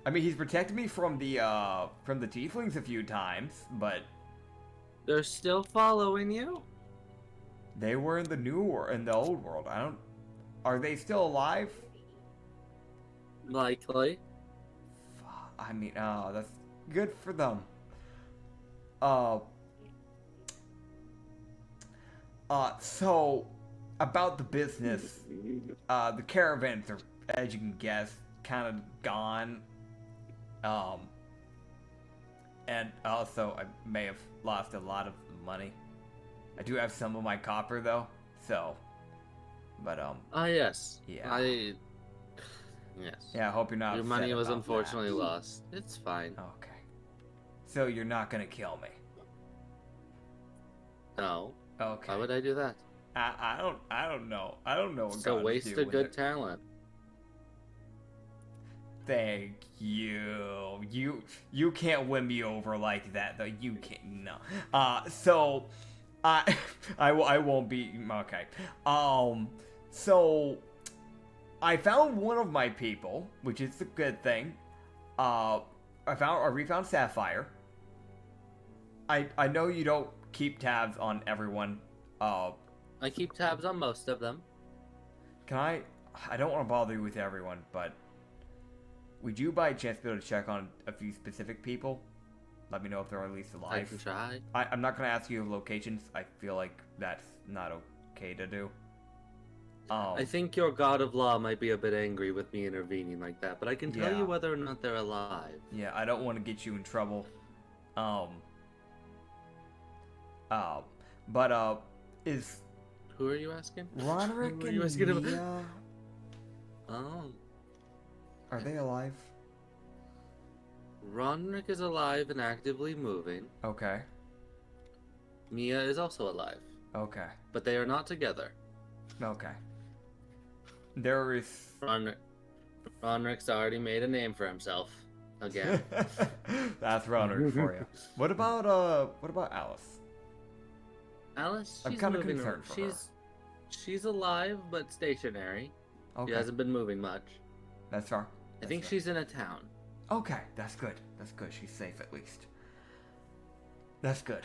I mean, he's protected me from the tieflings a few times, but they're still following you? They were in the old world. Are they still alive? Likely. I mean, that's good for them. So about the business, the caravans are, as you can guess, kind of gone. And also I may have lost a lot of money. I do have some of my copper though, so. But yes. Yeah. Yes. Yeah, I hope you're not Your upset money was about unfortunately lost. It's fine. that. Okay. So you're not gonna kill me. No. Okay. Why would I do that? I don't know. I don't know what It's a God's waste doing of good it. talent. Thank you. You can't win me over like that though. You can't. No. So I won't be okay. So I found one of my people, which is a good thing. I refound Sapphire. I know you don't keep tabs on everyone. I keep tabs on most of them. Can I don't want to bother you with everyone, but would you by chance be able to check on a few specific people? Let me know if they're at least alive. I can try. I'm not going to ask you locations. I feel like that's not okay to do. I think your god of law might be a bit angry with me intervening like that, but I can tell you whether or not they're alive. Yeah, I don't want to get you in trouble. Is Who are you asking? Roderick Who are you and asking about? Mia, Oh. are they alive? Roderick is alive and actively moving. Okay. Mia is also alive, Okay. but they are not together. Okay. There is. Roderick's already made a name for himself. Again. That's Roderick for you. What about Alice? Alice, I'm she's kinda moving concerned around. for her. She's alive but stationary. Okay. She hasn't been moving much. That's fair. I think she's in a town. Okay, that's good. That's good. She's safe at least. That's good.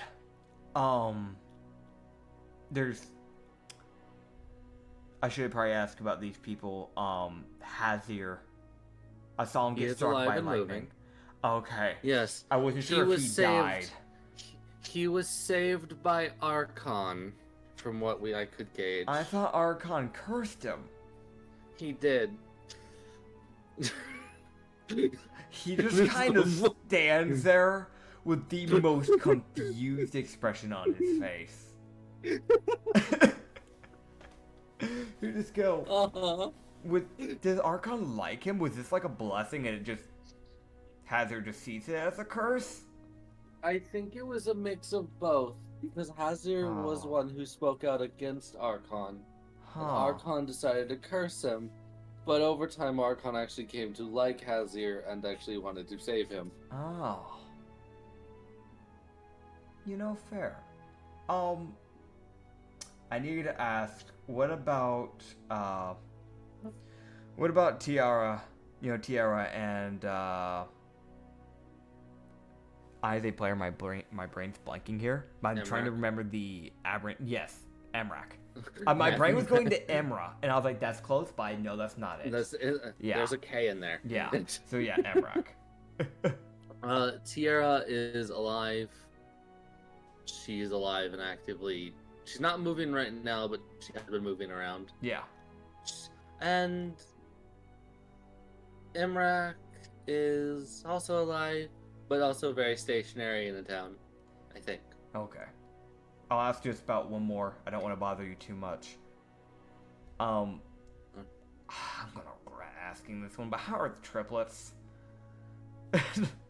There's. I should probably ask about these people. Hazir. I saw him He get is struck alive by and lightning. moving. Okay. Yes. I wasn't sure if he died. He was saved by Archon, from what I could gauge. I thought Archon cursed him. He did. He just kind of stands there with the most confused expression on his face. You just go. Does Archon like him? Was this like a blessing and it just Hazard just sees it as a curse? I think it was a mix of both, because Hazir was one who spoke out against Archon. And Archon decided to curse him, but over time Archon actually came to like Hazir and actually wanted to save him. Oh. You know, fair. I need to ask, what about Tiara? You know, Tiara and they player. My brain's blanking here. I'm trying to remember the aberrant. Yes, Emrak. My brain was going to Emra, and I was like, "That's close," but I know that's not it. Yeah. There's a K in there. Yeah. So yeah, Emrak. Tiara is alive. She's alive and actively. She's not moving right now, but she has been moving around. Yeah. And Emrak is also alive, but also very stationary in the town, I think. Okay. I'll ask just about one more. I don't want to bother you too much. I'm gonna regret asking this one, but how are the triplets?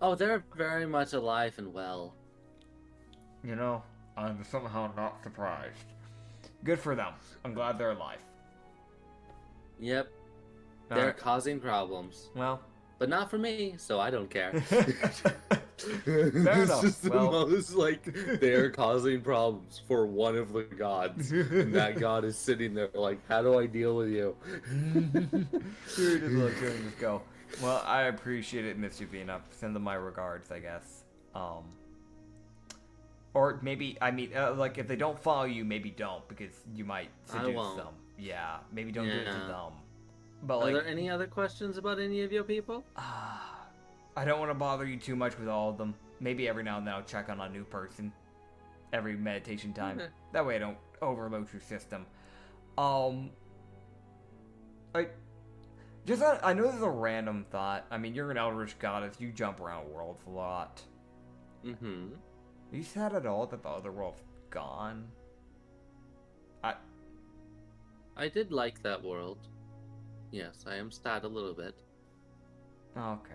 Oh, they're very much alive and well. You know, I'm somehow not surprised. Good for them. I'm glad they're alive. Yep. All They're right. causing problems. Well. But not for me, so I don't care. Fair enough. Just Well, most like they're causing problems for one of the gods, and that god is sitting there like, "How do I deal with you?" You're just looking, just go. Well, I appreciate it, Mischievina. Send them my regards, I guess. Or maybe, I mean, like if they don't follow you, maybe don't, because you might seduce them. Yeah, maybe don't do it to them. But Are like, there any other questions about any of your people? I don't want to bother you too much with all of them. Maybe every now and then I'll check on a new person. Every meditation time. Okay. That way I don't overload your system. I know this is a random thought. I mean, you're an Eldritch goddess. You jump around worlds a lot. Mm-hmm. Are you sad at all that the other world's gone? I did like that world. Yes, I am sad a little bit. Okay.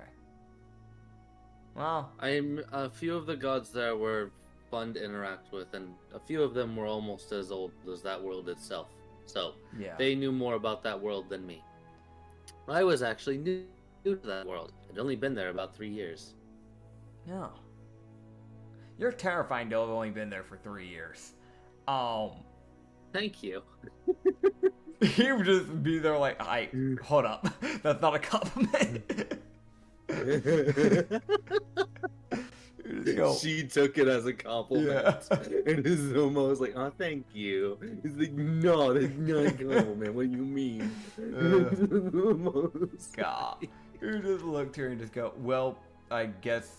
Well, A few of the gods there were fun to interact with, and a few of them were almost as old as that world itself. So yeah. they knew more about that world than me. I was actually new to that world. I'd only been there about 3 years. No. You're terrifying to have only been there for 3 years. Thank you. He would just be there like, hold up. That's not a compliment. She took it as a compliment. Yeah. And his almost like, oh, thank you. He's like, no, that's not a compliment. What do you mean? God. You just look to her and just go, well, I guess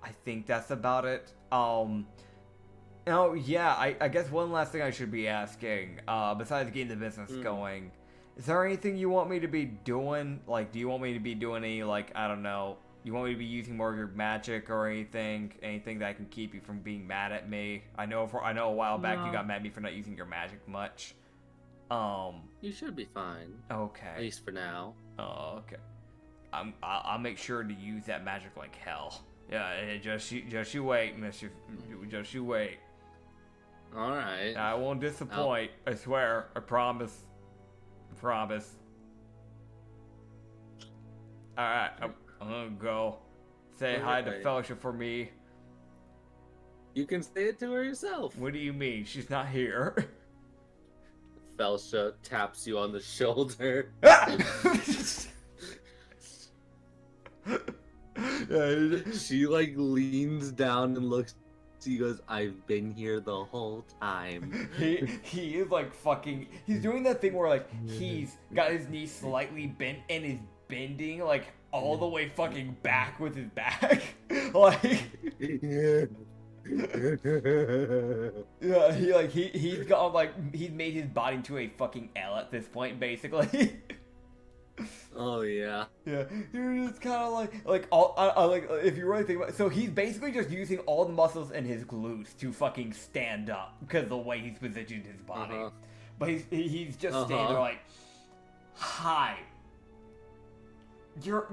I think that's about it. Oh, yeah, I guess one last thing I should be asking, besides getting the business going, is there anything you want me to be doing? Like, do you want me to be doing any, like, I don't know, you want me to be using more of your magic or anything? Anything that can keep you from being mad at me? I know a while back you got mad at me for not using your magic much. You should be fine. Okay. At least for now. Oh, okay. I'll make sure to use that magic like hell. Yeah, just you wait, mister. Just you wait. All right. I won't disappoint. I swear. I promise. I promise. All right, I'm gonna go. Say hi to Felicia for me. You can say it to her yourself. What do you mean? She's not here. Felicia taps you on the shoulder. She like leans down and looks. She goes, I've been here the whole time. He is like fucking. He's doing that thing where like he's got his knee slightly bent and is bending like all the way fucking back with his back. Like. Yeah, he's got like he's made his body into a fucking L at this point, basically. Oh yeah. Yeah, you're just kind of like all like if you really think about it, so he's basically just using all the muscles in his glutes to fucking stand up because of the way he's positioned his body. But he's just standing there like, hi. You're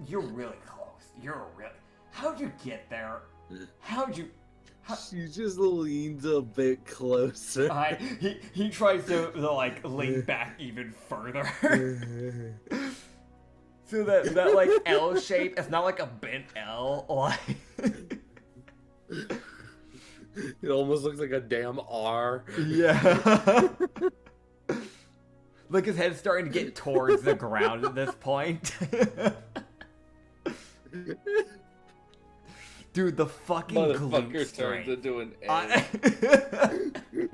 really close. How'd you get there? She just leans a bit closer. He tries to like lean back even further. So that like L shape, it's not like a bent L. Like it almost looks like a damn R. Yeah. Like his head's starting to get towards the ground at this point. Dude, the fucking motherfucker turns into an N.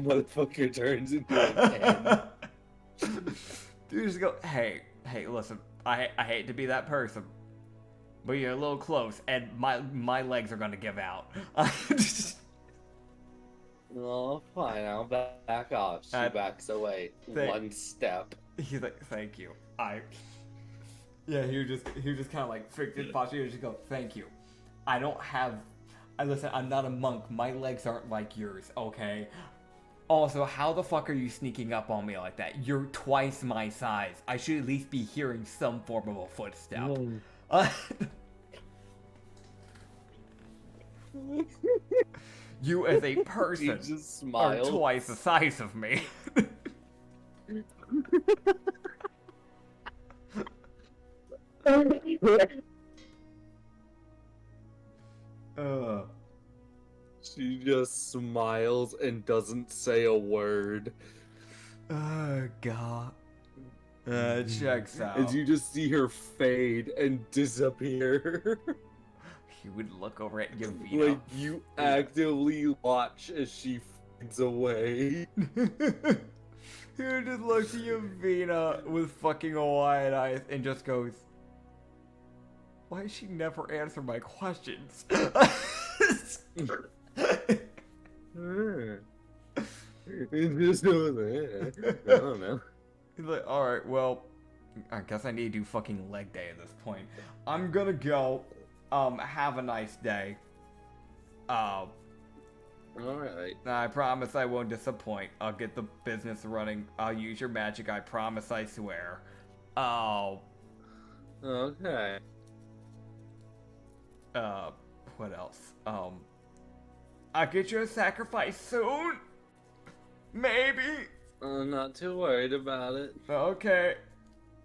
Motherfucker turns into an N. Dude, just go, hey, listen, I hate to be that person, but you're a little close, and my legs are gonna give out. Oh, fine, I'll back off. She backs away one step. He's like, thank you. Yeah, he was just kind of like fixed his posture. He just go, thank you. Listen, I'm not a monk. My legs aren't like yours, okay? Also, how the fuck are you sneaking up on me like that? You're twice my size. I should at least be hearing some form of a footstep. You as a person are twice the size of me. She just smiles and doesn't say a word. Oh, God. Checks out. And you just see her fade and disappear. You would look over at Yavina. Like, you actively watch as she fades away. You just looks at Yavina with fucking wide eyes and just goes, why does she never answer my questions? It just goes, I don't know. He's like, alright, well, I guess I need to do fucking leg day at this point. I'm gonna go. Have a nice day. Alright. I promise I won't disappoint. I'll get the business running. I'll use your magic. I promise, I swear. Oh. Okay. What else? I'll get you a sacrifice soon. Maybe. I'm not too worried about it. Okay,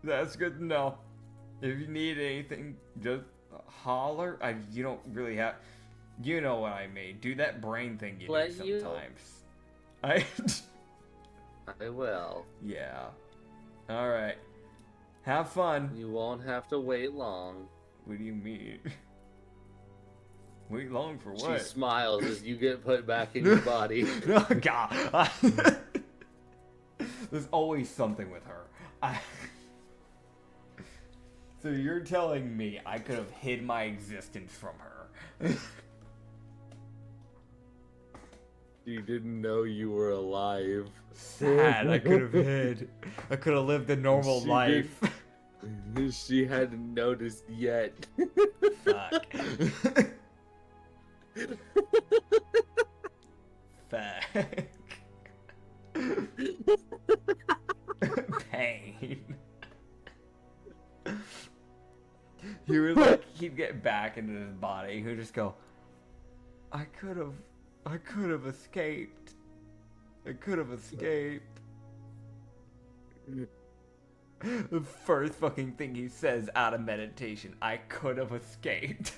that's good to know. If you need anything, just holler. You don't really have. You know what I mean. Do that brain thing you do sometimes. I will. Yeah. All right. Have fun. You won't have to wait long. What do you mean? Wait long for what? She smiles as you get put back in your body. Oh, God. There's always something with her. So you're telling me I could have hid my existence from her? She didn't know you were alive. Sad. I could have hid. I could have lived a normal life. She hadn't noticed yet. Fuck. Fuck. Pain. He was like, he'd get back into his body. He'd just go, I could have escaped. I could have escaped. The first fucking thing he says out of meditation, I could have escaped.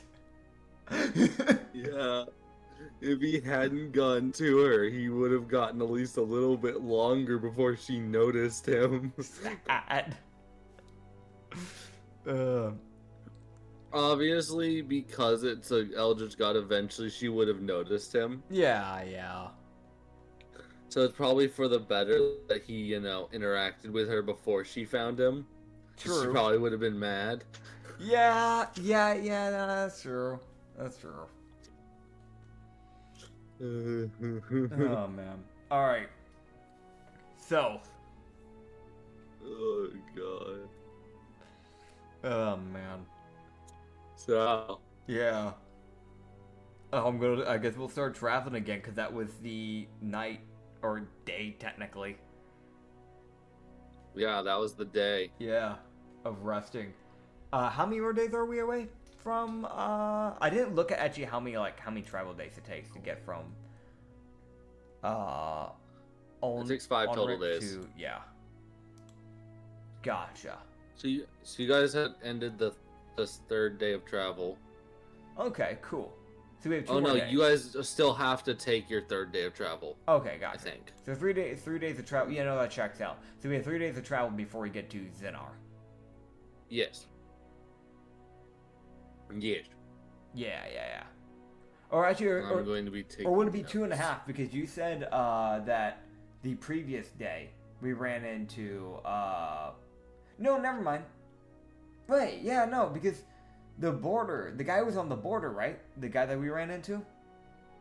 Yeah. If he hadn't gone to her, he would have gotten at least a little bit longer before she noticed him. Sad. Obviously, because it's an Eldritch God, eventually she would have noticed him. Yeah. So it's probably for the better that he, interacted with her before she found him. True. She probably would have been mad. Yeah, that's true. That's true. Oh, man. Alright. So. Oh, God. Oh, man. So. Yeah. I guess we'll start traveling again, because that was the night, or day, technically. Yeah, that was the day. Yeah. Of resting. How many more days are we away from, I didn't look at actually how many travel days it takes to get from, it takes 5 total days. Yeah. Gotcha. So you guys had ended this third day of travel. Okay, cool. So we have 2 Oh more no, days. you guys still have to take your third day of travel. Okay, gotcha. I think. So 3 days of travel. Yeah, no, that checks out. So we have 3 days of travel before we get to Xenar. Yes. Yes. Yeah. Or actually, I'm going to be taking. or would it be 2.5? Because you said that the previous day we ran into. No, never mind. Wait, yeah, no, because the guy was on the border, right? The guy that we ran into.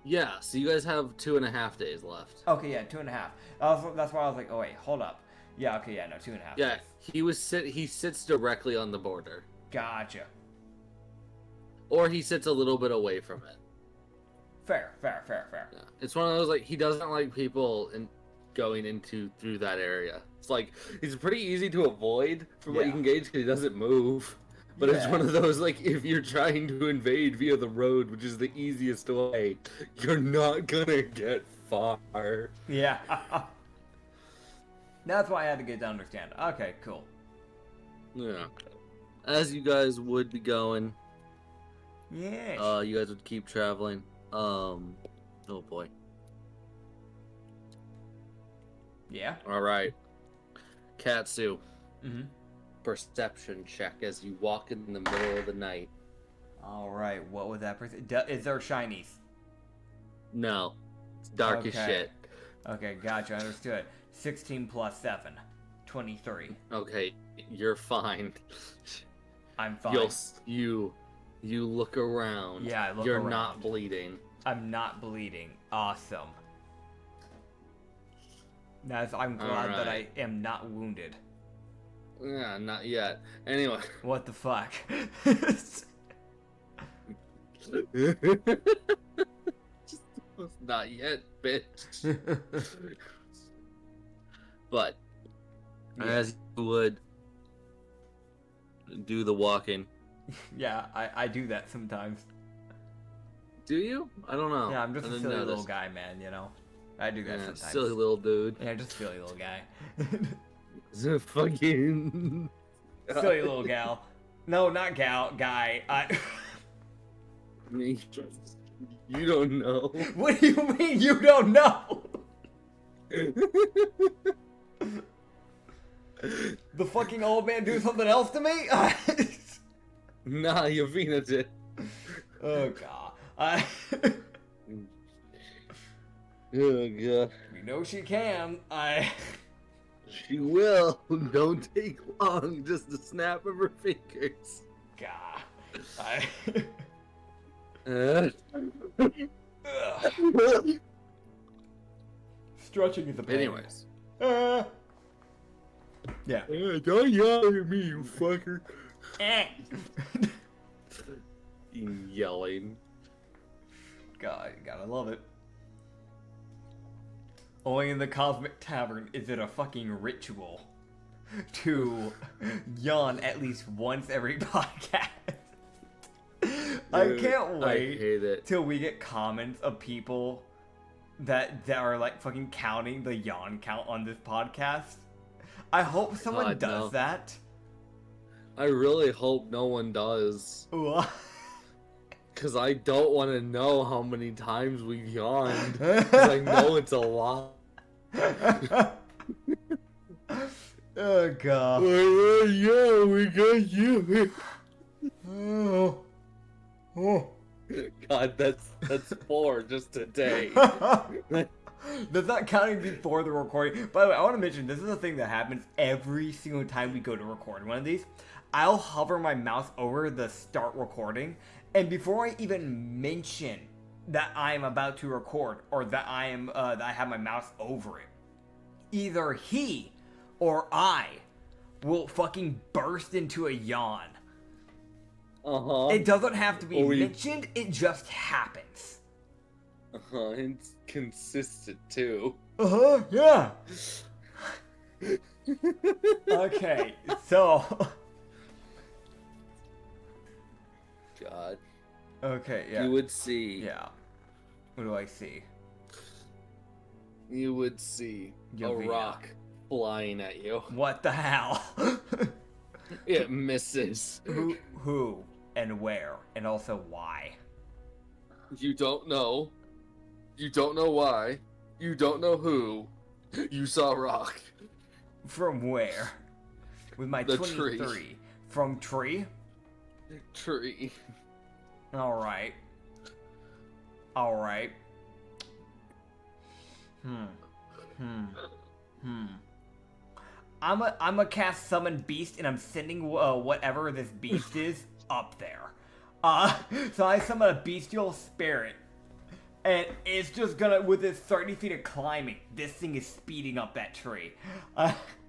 Yeah. So you guys have 2.5 days left. Okay, yeah, 2.5. That's why I was like, oh wait, hold up. Yeah, okay, yeah, no, 2.5. Yeah, days. he sits directly on the border. Gotcha. Or he sits a little bit away from it. Fair. Yeah. It's one of those, like, he doesn't like people going through that area. It's like, it's pretty easy to avoid from what you can gauge because he doesn't move. But it's one of those, like, if you're trying to invade via the road, which is the easiest way, you're not gonna get far. Yeah. That's why I had to get to understand. Okay, cool. Yeah. As you guys would be going, yes. you guys would keep traveling. Oh boy. Yeah. All right. Katsu. Mm-hmm. Perception check as you walk in the middle of the night. All right. What was that? Is there shinies? No. It's dark as shit. Okay, gotcha. Understood. 16 plus 7. 23. Okay, you're fine. I'm fine. You look around. Yeah, I look You're around. not bleeding. I'm not bleeding. Awesome. I'm glad that I am not wounded. Yeah, not yet. Anyway. What the fuck? Not yet, bitch. But as you would, do the walking. Yeah, I do that sometimes. Do you? I don't know. Yeah, I'm just I a didn't silly notice. little guy, man, you know? I do that sometimes. Silly little dude. Yeah, just silly little guy. Fucking Silly little gal. No, not gal, guy. You don't know. What do you mean you don't know? The fucking old man do something else to me? Nah, Yavina did. Oh god. Oh god. We know she can. She will. Don't take long. Just a snap of her fingers. God. Stretching is a pain. Anyways. Yeah. Don't yell at me, you fucker. Yelling. God, you gotta love it. Only in the Cosmic Tavern is it a fucking ritual to yawn at least once every podcast. I can't wait I hate it. till we get comments of people that are like fucking counting the yawn count on this podcast. I hope someone God, does no. that. I really hope no one does. Because I don't want to know how many times we yawned. Because I know it's a lot. Oh god. Yeah, we got you. Oh. God, that's 4 just today. That's not counting before the recording. By the way, I want to mention this is a thing that happens every single time we go to record one of these. I'll hover my mouse over the start recording, and before I even mention that I am about to record or that I have my mouse over it, either he or I will fucking burst into a yawn. It doesn't have to be mentioned, it just happens. It's consistent too. Yeah. Okay, so. God. Okay, yeah. You would see. Yeah. What do I see? You would see Yavina. a rock flying at you. What the hell? It misses. Who and where and also why? You don't know. You don't know why. You don't know who. You saw a rock. From where? With my The 23. tree. From tree? Tree. Alright. Alright. I'm a cast summon beast and I'm sending whatever this beast is up there. So I summon a bestial spirit. And it's just gonna, with its 30 feet of climbing, this thing is speeding up that tree.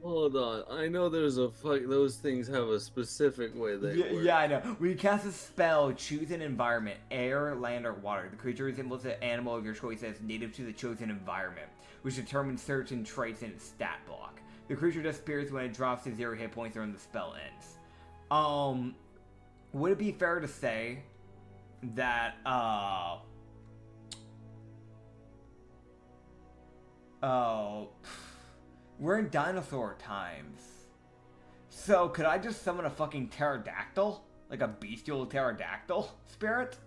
Hold on. I know there's those things have a specific way they work. Yeah, I know. When you cast a spell, choose an environment, air, land, or water. The creature resembles an animal of your choice as native to the chosen environment, which determines certain traits in its stat block. The creature disappears when it drops to 0 hit points or when the spell ends. Would it be fair to say that, we're in dinosaur times. So, could I just summon a fucking pterodactyl? Like a bestial pterodactyl spirit?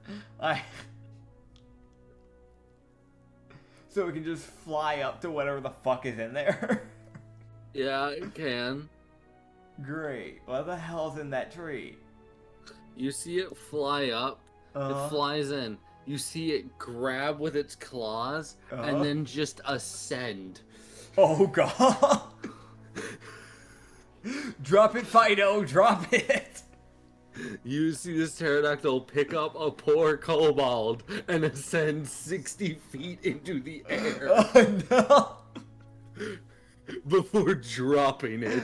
So we can just fly up to whatever the fuck is in there? Yeah, it can. Great. What the hell's in that tree? You see it fly up. It flies in. You see it grab with its claws and then just ascend. Oh god. Drop it, Fido. Drop it. You see this pterodactyl pick up a poor kobold and ascend 60 feet into the air. Oh no. Before dropping it.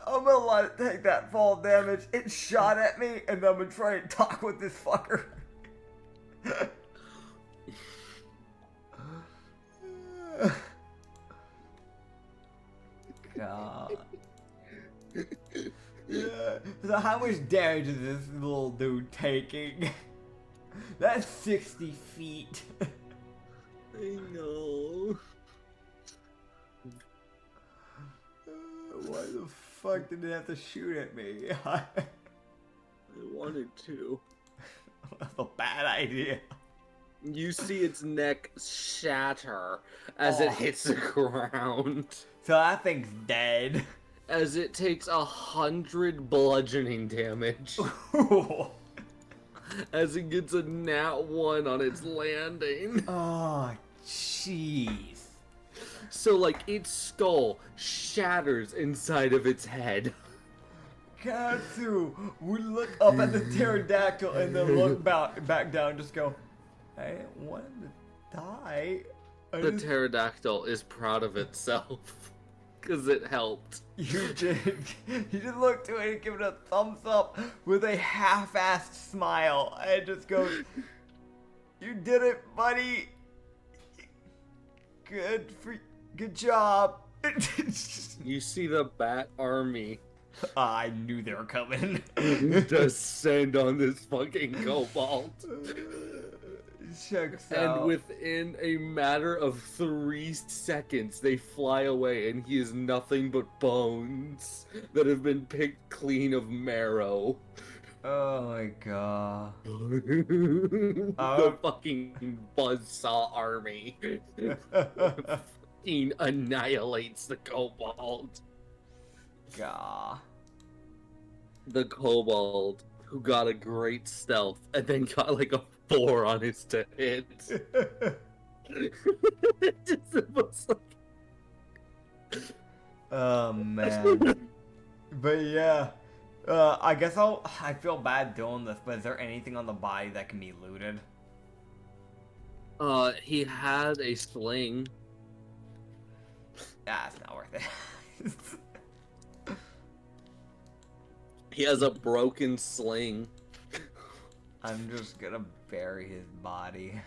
I'm gonna let it take that fall damage. It shot at me, and I'm gonna try and talk with this fucker. God. So how much damage is this little dude taking? That's 60 feet. I know. Why the fuck did it have to shoot at me? I wanted to. That's a bad idea. You see its neck shatter as it hits the ground. So that thing's dead. As it takes 100 bludgeoning damage. As it gets a nat 1 on its landing. Oh, jeez. So, like, its skull shatters inside of its head. Katsu, we look up at the pterodactyl and then look back down and just go, I didn't want him to die. The pterodactyl is proud of itself. Because it helped. You just look to it and give it a thumbs up with a half-assed smile and just goes, you did it, buddy. Good job. You see the bat army I knew they were coming. descend on this fucking kobold. Checks And out. within a matter of 3 seconds, they fly away, and he is nothing but bones that have been picked clean of marrow. Oh my god. The fucking buzzsaw army fucking annihilates the kobold. Gah. The kobold who got a great stealth and then got like a 4 on his to hit. Just was like... Oh man. But yeah. I guess I feel bad doing this, but is there anything on the body that can be looted? He had a sling. Ah, it's not worth it. He has a broken sling. I'm just gonna bury his body.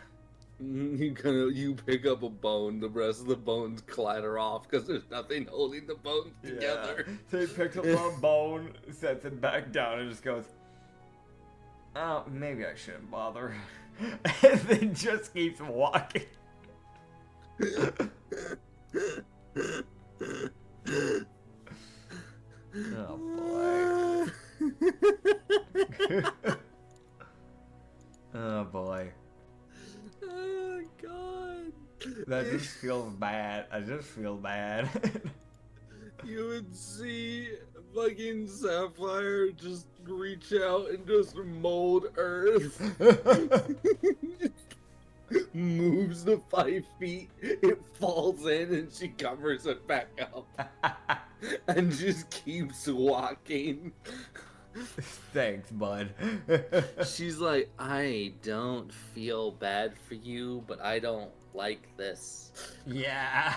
You pick up a bone, the rest of the bones clatter off because there's nothing holding the bones together. Yeah. So he picks up a bone, sets it back down, and just goes, oh, maybe I shouldn't bother. And then just keeps walking. Oh boy. Oh boy. Oh god. That just feels bad. I just feel bad. You would see fucking Sapphire just reach out and just mold Earth. Moves the 5 feet, it falls in, and she covers it back up. And just keeps walking. Thanks, bud. She's like, I don't feel bad for you, but I don't like this. Yeah.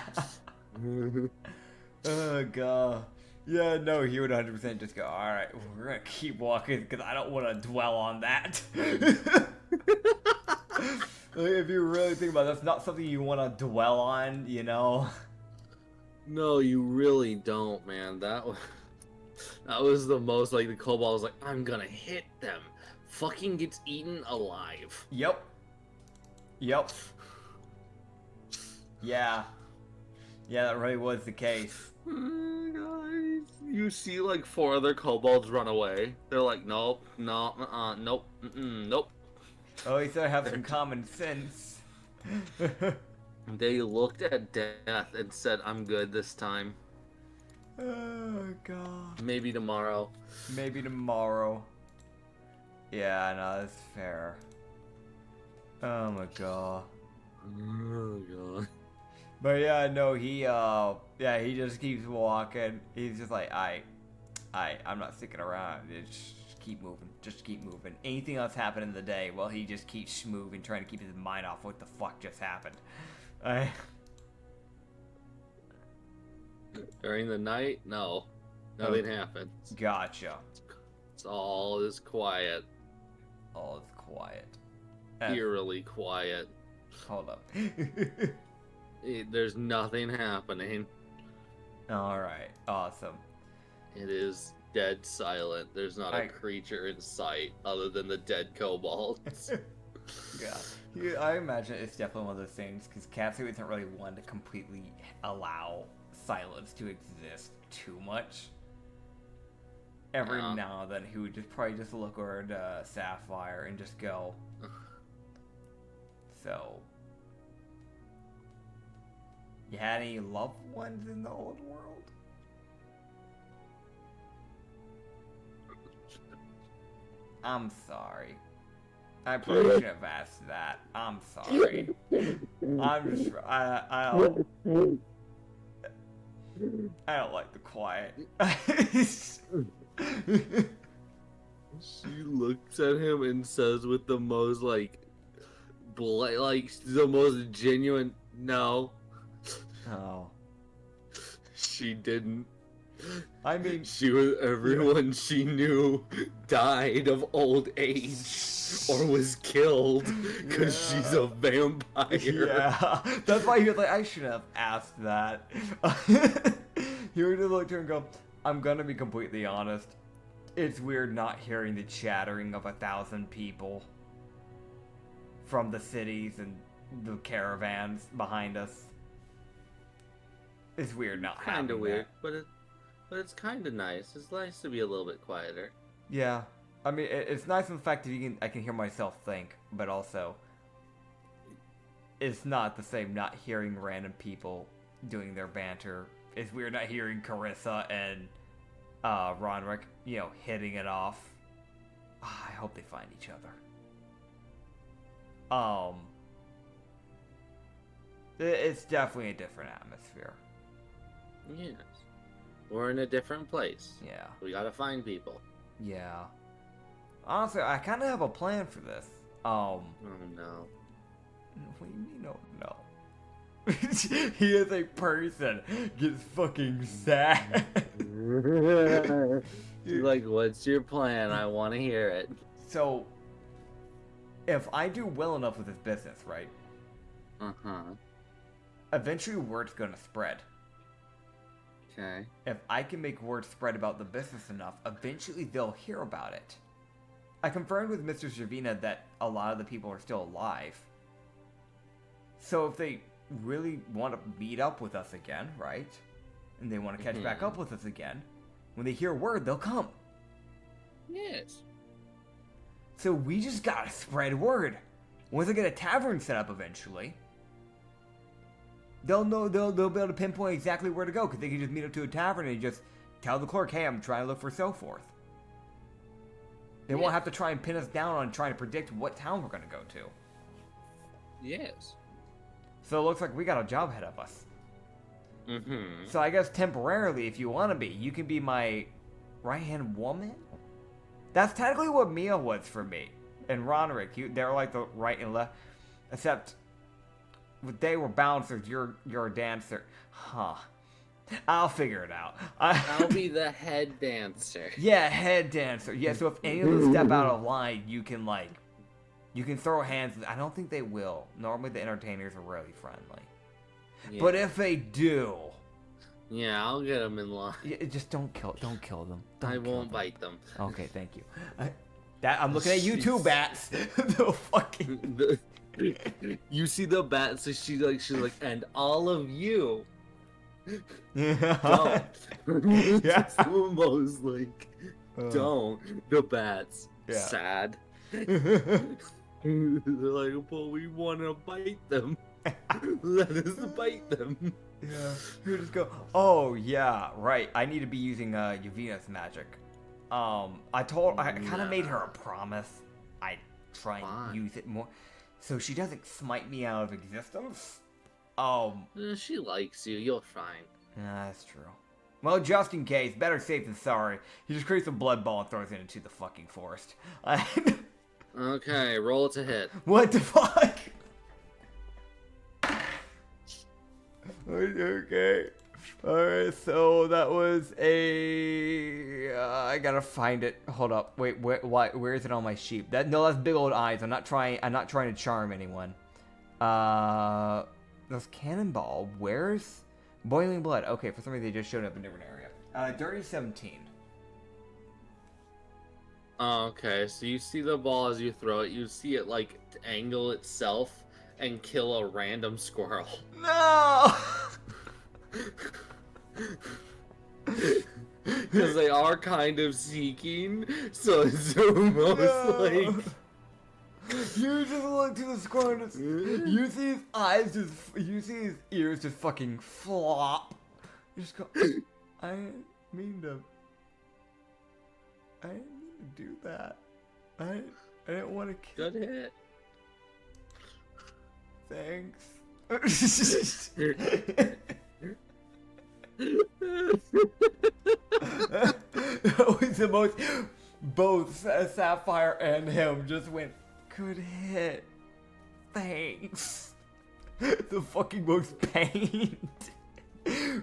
Oh god. Yeah, no, he would 100% just go, alright, we're gonna keep walking because I don't want to dwell on that. Like, if you really think about it, that's not something you want to dwell on, you know? No, you really don't, man. That was the most, like, the kobold was like, I'm gonna hit them. Fucking gets eaten alive. Yep. Yep. Yeah. Yeah, that really was the case. Guys, you see, like, 4 other kobolds run away. They're like, nope, no, nope, nope. Oh, at least I have some common sense. They looked at death and said, I'm good this time. Oh, God. Maybe tomorrow. Maybe tomorrow. Yeah, no, that's fair. Oh, my God. Oh, God. But yeah, no, he just keeps walking. He's just like, I'm not sticking around. Just keep moving. Just keep moving. Anything else happen in the day, well, he just keeps moving, trying to keep his mind off what the fuck just happened. During the night, no. Nothing happens. Gotcha. It's all is quiet. All is quiet. Eerily quiet. Hold up. There's nothing happening. Alright, awesome. It is dead silent. There's not a I- creature in sight other than the dead kobolds. Yeah, I imagine it's definitely one of those things, because Katsu isn't really one to completely allow silence to exist too much. Every Yeah. now and then, he would probably just look over to Sapphire and just go. So, you had any loved ones in the old world? I'm sorry. I probably should have asked that. I'm sorry. I'm just. I don't like the quiet. She looks at him and says with the most like the most genuine no. Oh. She didn't. I mean, Everyone she knew died of old age or was killed because she's a vampire. yeah. That's why he was like, I should have asked that. He would just look at her and go, I'm gonna be completely honest. It's weird not hearing the chattering of 1,000 people from the cities and the caravans behind us. It's weird not having Kind of weird, that. but it's kind of nice. It's nice to be a little bit quieter. Yeah. I mean, it's nice in the fact that I can hear myself think, but also it's not the same not hearing random people doing their banter. It's weird not hearing Carissa and Ronrick, hitting it off. I hope they find each other. It's definitely a different atmosphere. Yes. We're in a different place. Yeah. We gotta find people. Yeah. Honestly, I kind of have a plan for this. Oh no. What do you mean, no? He is a person. Gets fucking sad. You're like, what's your plan? I want to hear it. So, if I do well enough with this business, right? Eventually, word's gonna spread. Okay. If I can make word spread about the business enough, eventually they'll hear about it. I confirmed with Mr. Javina that a lot of the people are still alive. So if they really want to meet up with us again, right? And they want to catch back up with us again, when they hear word, they'll come. Yes. So we just gotta spread word. Once I get a tavern set up eventually, they'll know, they'll be able to pinpoint exactly where to go, because they can just meet up to a tavern and just tell the clerk, hey, I'm trying to look for so forth. They won't have to try and pin us down on trying to predict what town we're going to go to. Yes. So it looks like we got a job ahead of us. So I guess temporarily, if you want to be, you can be my right-hand woman? That's technically what Mia was for me. And Ronrick, they're like the right and left. Except, they were bouncers, you're a dancer. Huh. I'll figure it out. I'll be the head dancer. Yeah, head dancer. Yeah, so if any of them step out of line, you can throw hands. I don't think they will. Normally the entertainers are really friendly. Yeah. But if they do... Yeah, I'll get them in line. Yeah, just don't kill them. I won't bite them. Okay, thank you. I'm looking at you too, Bats. The fucking... You see the Bats, so she's like, and all of you... Yeah. Don't. Yeah. Almost like don't. The Bats. Yeah. Sad. They're like, but we want to bite them. Let us bite them. Yeah. You just go, oh yeah, right. I need to be using Yavina's magic. I kind of made her a promise. I'd try and use it more, so she doesn't smite me out of existence. She likes you. You're fine. Yeah, that's true. Well, just in case, better safe than sorry. He just creates a blood ball and throws it into the fucking forest. Okay, roll it to hit. What the fuck? Okay. Alright, so that was a... I gotta find it. Hold up. Wait, where is it on my sheep? That's big old eyes. I'm not trying to charm anyone. That's Cannonball. Where's Boiling Blood? Okay, for some reason they just showed up in a different area. Dirty 17. Oh, okay, so you see the ball as you throw it. You see it like angle itself and kill a random squirrel. No! Because they are kind of seeking, so it's almost like you just look to the squirrel and you see his eyes just, you see his ears just fucking flop. You just go, I didn't mean to do that. I didn't want to kill. good hit. Thanks. That was the most, both Sapphire and him just went, good hit. Thanks. The fucking most pained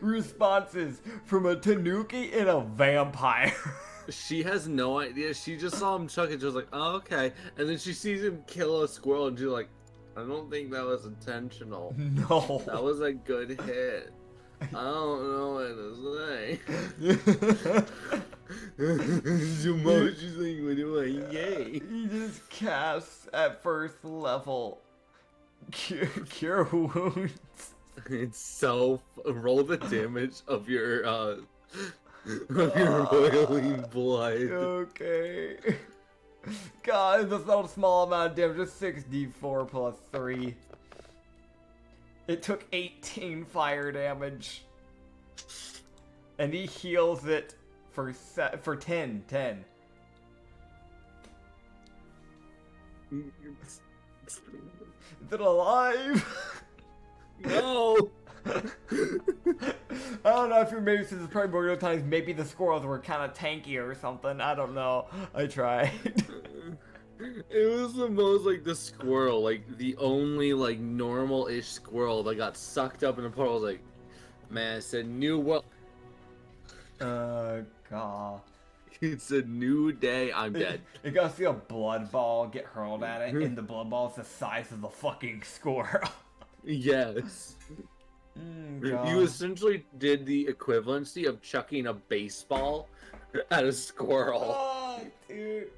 responses from a Tanuki and a vampire. She has no idea. She just saw him chuck it. She was like, oh, okay. And then she sees him kill a squirrel and she's like, I don't think that was intentional. No. That was a good hit. I don't know what to say. She's like, what do I yay? He just casts at first level. Cure wounds. It's so roll the damage of your boiling blood. Okay. God, that's not a small amount of damage. Just 6d4 plus 3. It took 18 fire damage. And he heals it for 10. 10. Is it alive? No. I don't know if you're maybe since it's primordial times, maybe the squirrels were kind of tanky or something. I don't know. I tried. It was the most like the squirrel, like the only like normal-ish squirrel that got sucked up in a portal. I was like, man, it's a new world. God. It's a new day. I'm dead. You gotta see a blood ball get hurled at it, and the blood ball's the size of the fucking squirrel. Yes. God. You essentially did the equivalency of chucking a baseball at a squirrel. Oh, dude.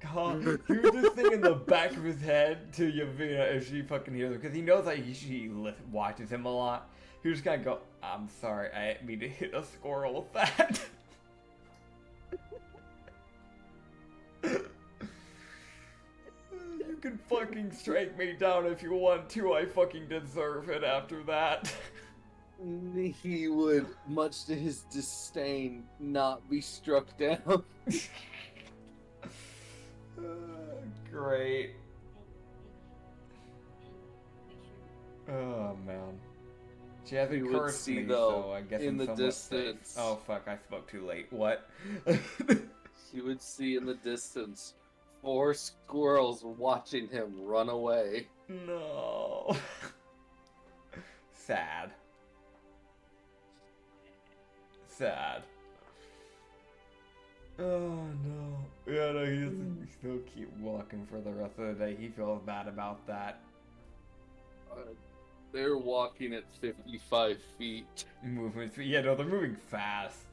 God. He was just thinking in the back of his head to Yavina if she fucking hears him, because he knows that she watches him a lot. He just gotta go, I'm sorry, I didn't mean to hit a squirrel with that. You can fucking strike me down if you want to. I fucking deserve it after that. He would, much to his disdain, not be struck down. Great. Oh man. She hasn't cursed me, so I guess in I'm the somewhat distance. safe. Oh fuck, I spoke too late. What? You would see in the distance 4 squirrels watching him run away. No. Sad. Sad. Oh no. Yeah, no, he still keep walking for the rest of the day. He feels bad about that. They're walking at 55 feet. Movement speed. Yeah, no, they're moving fast.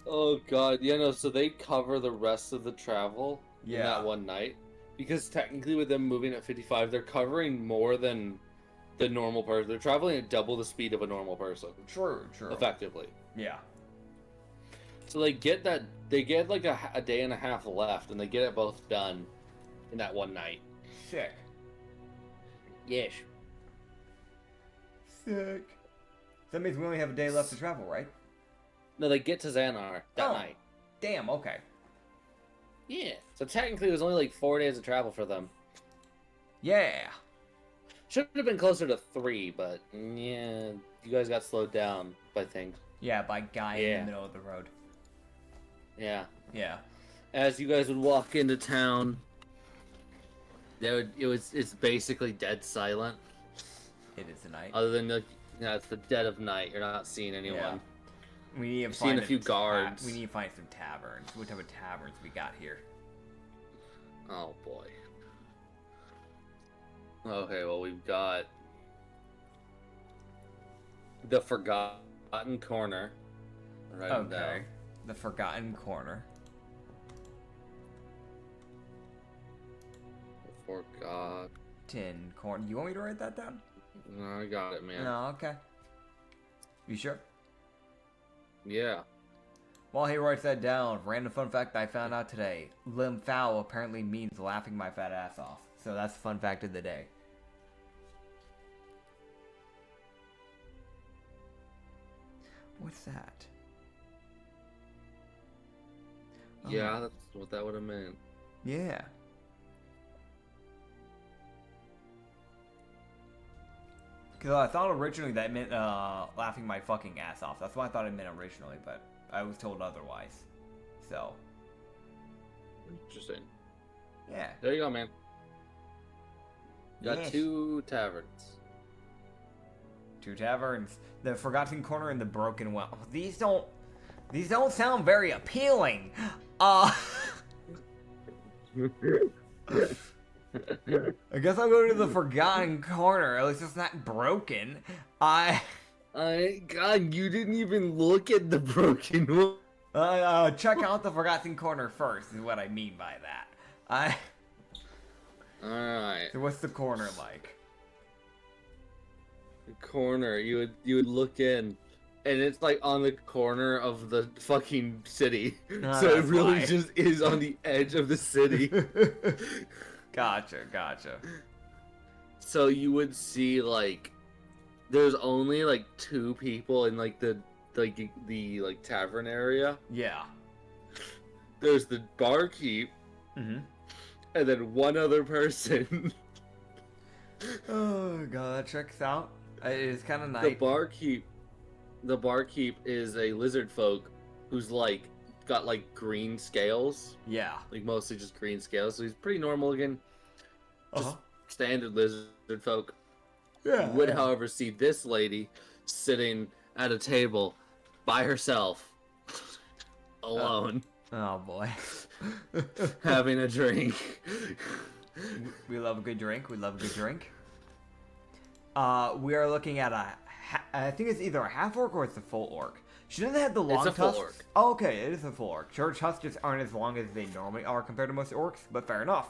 Oh god, yeah, no, so they cover the rest of the travel in that one night. Because technically with them moving at 55, they're covering more than the normal person. They're traveling at double the speed of a normal person. True. Effectively. Yeah. So they get like a day and a half left, and they get it both done in that one night. Sick. Yes. Sick. That means we only have a day left to travel, right? No, they get to Xanar that night. Damn, okay. Yeah. So technically it was only like 4 days of travel for them. Yeah. Should have been closer to 3, but yeah, you guys got slowed down by things. Yeah, by guy in the middle of the road. Yeah. Yeah. As you guys would walk into town, it's basically dead silent. It is the night. Other than it's the dead of night. You're not seeing anyone. Yeah. We need to find a few guards. We need to find some taverns. What type of taverns we got here? Oh boy. Okay, well we've got the Forgotten Corner. Right. Okay. The Forgotten Corner. Forgot. Corner. You want me to write that down? No, I got it, man. No, okay. You sure? Yeah. While he writes that down, random fun fact I found out today. Lim Fao apparently means laughing my fat ass off. So that's the fun fact of the day. What's that? Yeah, that's what that would have meant. Yeah. Because I thought originally that meant laughing my fucking ass off. That's what I thought it meant originally, but I was told otherwise. So. Interesting. Yeah. There you go, man. Got Yes. 2 taverns. 2 taverns. The Forgotten Corner and the Broken Well. These don't sound very appealing. I guess I'll go to the Forgotten Corner. At least it's not broken. God, you didn't even look at the broken one. Check out the Forgotten Corner first, is what I mean by that. Alright. So what's the corner like? The corner, you would look in, and it's like on the corner of the fucking city. So it really just is on the edge of the city. Gotcha. So you would see like there's only like 2 people in like the tavern area. Yeah. There's the barkeep, Mm-hmm. and then one other person. Oh god, that checks out. It's kind of nice. The barkeep is a lizard folk who's like got like green scales, Yeah. like mostly just green scales. So he's pretty normal again, just Uh-huh. standard lizard folk. Yeah. You would, however, see this lady sitting at a table by herself, alone, Oh boy. having a drink. We love a good drink. We are looking at I think it's either a half orc or it's a full orc. She doesn't have the long It's a full tusks. orc. Oh, okay, it is a full orc. Her tusks just aren't as long as they normally are compared to most orcs, but fair enough.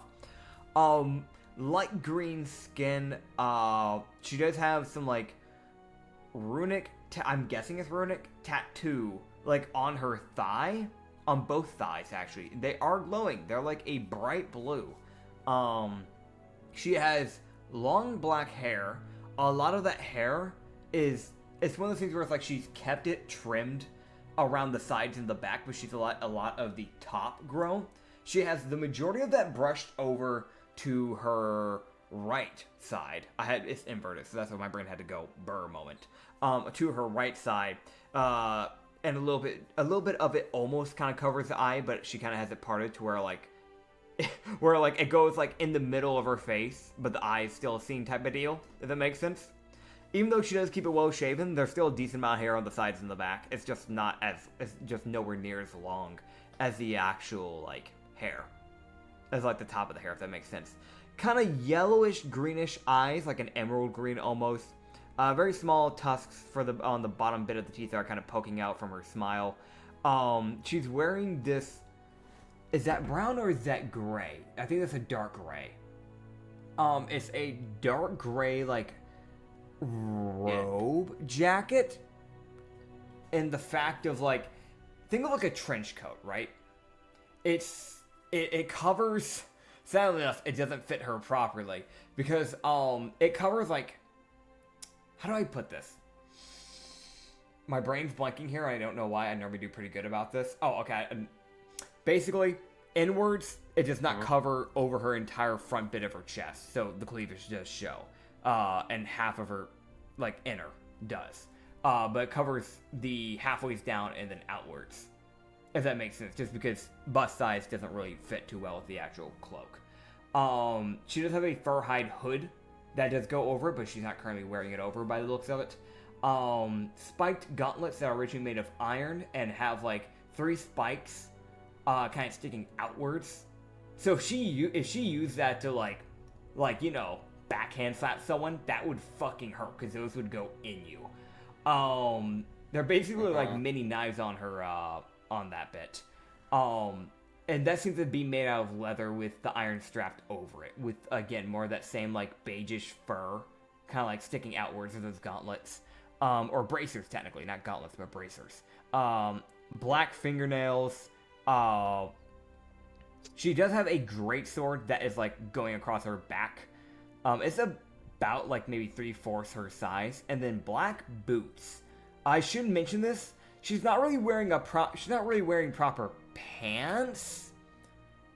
Light green skin. She does have some like runic. I'm guessing it's runic tattoo, like on her thigh, on both thighs actually. They are glowing. They're like a bright blue. She has long black hair. A lot of that hair it's one of those things where it's like she's kept it trimmed around the sides and the back, but she's a lot of the top grown. She has the majority of that brushed over to her right side. It's inverted, so that's why my brain had to go burr moment. To her right side, and a little bit of it almost kind of covers the eye, but she kind of has it parted to where like it goes like in the middle of her face, but the eye is still seen type of deal, if that makes sense. Even though she does keep it well shaven, there's still a decent amount of hair on the sides and the back. It's just nowhere near as long as the actual like hair, as like the top of the hair, if that makes sense. Kind of yellowish greenish eyes, like an emerald green almost. Very small tusks on the bottom bit of the teeth that are kind of poking out from her smile. She's wearing this. Is that brown or is that gray? I think that's a dark gray. It's a dark gray, like, robe jacket. And the fact of, like, think of like a trench coat, right? It covers, sadly enough, it doesn't fit her properly. Because, it covers, like, how do I put this? My brain's blanking here. I don't know why. I normally do pretty good about this. Oh, okay. Basically, inwards, it does not cover over her entire front bit of her chest, so the cleavage does show. And half of her, like, inner does. But it covers the halfways down and then outwards, if that makes sense, just because bust size doesn't really fit too well with the actual cloak. She does have a fur hide hood that does go over it, but she's not currently wearing it over by the looks of it. Spiked gauntlets that are originally made of iron and have, like, 3 spikes kind of sticking outwards. So if she used that to like you know, backhand slap someone, that would fucking hurt because those would go in you. They're basically like mini knives on her on that bit. And that seems to be made out of leather with the iron strapped over it. With, again, more of that same, like, beigeish fur. Kind of like sticking outwards of those gauntlets. Or bracers, technically. Not gauntlets, but bracers. Black fingernails. She does have a greatsword that is, like, going across her back. It's about, like, maybe 3/4 her size. And then black boots. I should mention this. She's not really wearing proper pants.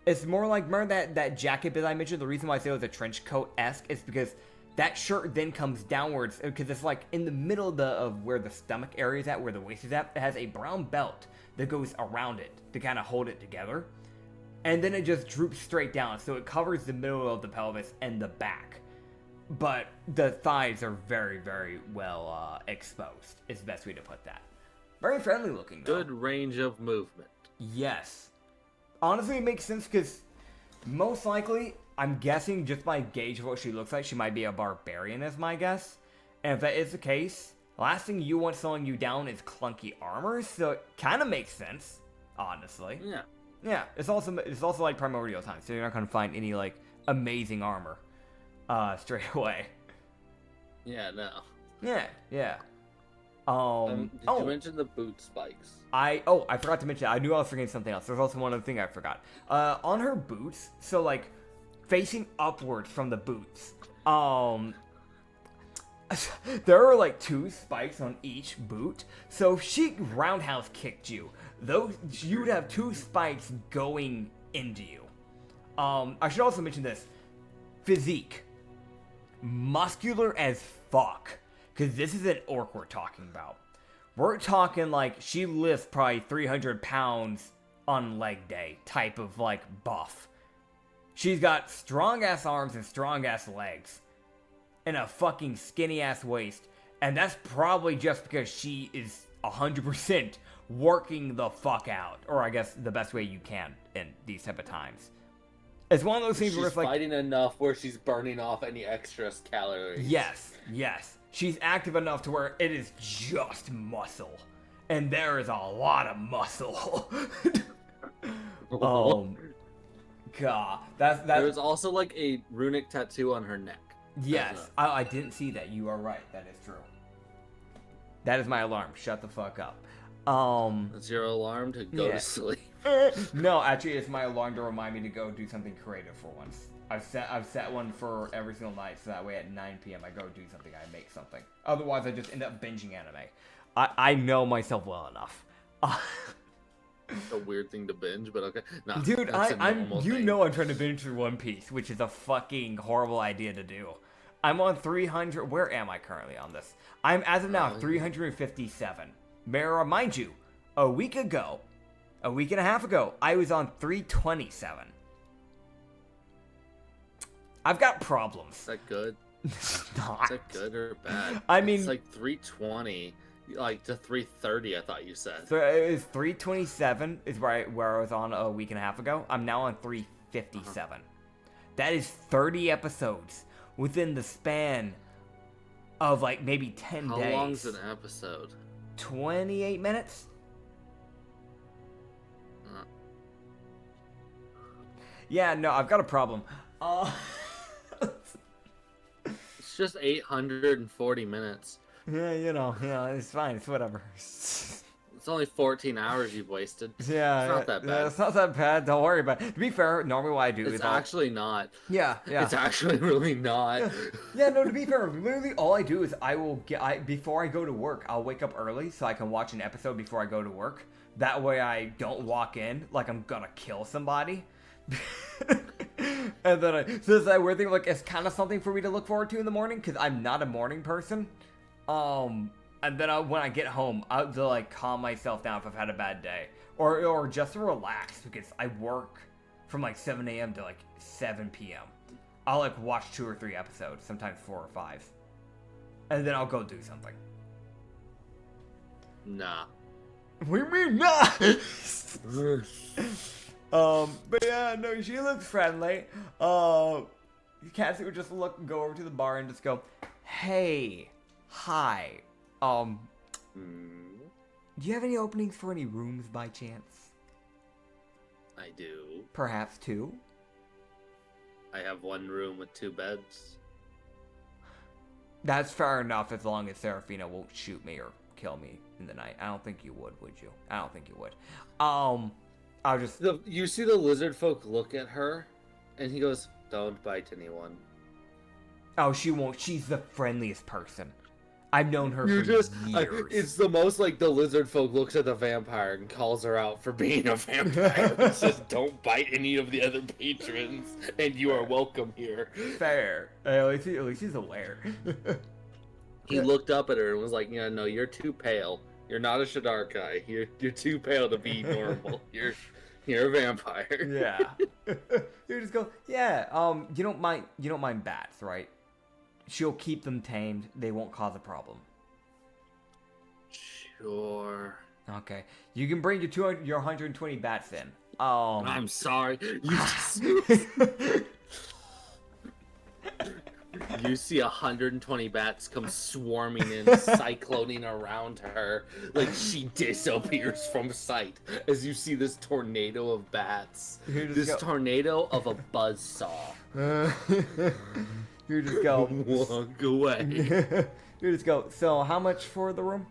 It's more like, remember that jacket that I mentioned? The reason why I say it was a trench coat-esque is because that shirt then comes downwards, because it's like in the middle of where the stomach area is at, where the waist is at. It has a brown belt that goes around it to kind of hold it together. And then it just droops straight down, so it covers the middle of the pelvis and the back. But the thighs are very, very well exposed, is the best way to put that. Very friendly looking, though. Good range of movement. Yes. Honestly, it makes sense because most likely, I'm guessing just by gauge of what she looks like, she might be a barbarian is my guess. And if that is the case, the last thing you want slowing you down is clunky armor, so it kind of makes sense, honestly. Yeah. Yeah, it's also like primordial time, so you're not going to find any, like, amazing armor straight away. Yeah, no. Yeah. Did you mention the boot spikes? I forgot to mention that. I knew I was forgetting something else. There's also one other thing I forgot. On her boots, so like facing upwards from the boots, there are like 2 spikes on each boot. So if she roundhouse kicked you, you would have 2 spikes going into you. I should also mention this. Physique. Muscular as fuck. Because this is an orc we're talking about. We're talking like she lifts probably 300 pounds on leg day type of like buff. She's got strong ass arms and strong ass legs. And a fucking skinny ass waist. And that's probably just because she is 100% working the fuck out. Or I guess the best way you can in these type of times. It's one of those things where it's like... She's fighting enough where she's burning off any extra calories. Yes. She's active enough to where it is just muscle. And there is a lot of muscle. God. That's... There's also like a runic tattoo on her neck. Yes. I didn't see that. You are right. That is true. That is my alarm. Shut the fuck up. That's your alarm to go to sleep. No, actually, it's my alarm to remind me to go do something creative for once. I've set one for every single night, so that way at 9 p.m. I go do something, I make something. Otherwise, I just end up binging anime. I know myself well enough. A weird thing to binge, but okay. No, dude, I'm trying to binge through One Piece, which is a fucking horrible idea to do. I'm on 300. Where am I currently on this? I'm as of now 357. May I remind you, a week and a half ago, I was on 327. I've got problems. Is that good? Not. Is that good or bad? I mean, it's like 320, like to 330. I thought you said. So it was 327 is where I was on a week and a half ago. I'm now on 357. That is 30 episodes within the span of like maybe 10 days. How long's an episode? 28 minutes. Yeah, no, I've got a problem. It's just 840 minutes. Yeah, it's fine. It's whatever. It's only 14 hours you've wasted. Yeah, it's not that bad. It's not that bad. Don't worry about it. To be fair, normally what I do is actually not. Yeah. It's actually really not. Yeah, no, to be fair, literally all I do is before I go to work, I'll wake up early so I can watch an episode before I go to work. That way I don't walk in like I'm gonna kill somebody. And then so it's that weird thing, like it's kind of something for me to look forward to in the morning because I'm not a morning person. And then when I get home, I'll have to like calm myself down if I've had a bad day, or just to relax because I work from like 7 a.m. to like 7 p.m. I'll like watch 2 or 3 episodes, sometimes 4 or 5, and then I'll go do something. Nah. We mean nah. But yeah, no, she looks friendly. Katsu would just go over to the bar and just go, "Hey, hi. Do you have any openings for any rooms by chance?" I do. Perhaps 2? I have 1 room with 2 beds. That's fair enough as long as Serafina won't shoot me or kill me in the night. I don't think you would you? I don't think you would. I'll just... You see the lizard folk look at her, and he goes, "Don't bite anyone." Oh, she won't. She's the friendliest person. I've known her for Years. It's the most like the lizard folk looks at the vampire and calls her out for being a vampire. It says, "Don't bite any of the other patrons, and you are welcome here." Fair. At least he's aware. He looked up at her and was like, "Yeah, no, you're too pale. You're not a Shadarkai. You're too pale to be normal. You're a vampire." Yeah. You just go, yeah. You don't mind bats, right? She'll keep them tamed. They won't cause a problem. Sure. Okay. You can bring your 120 bats in. I'm sorry. You see 120 bats come swarming in, cycloning around her, like she disappears from sight. As you see this tornado of bats, tornado of a buzzsaw. You just go. Walk away. You just go. So, how much for the room?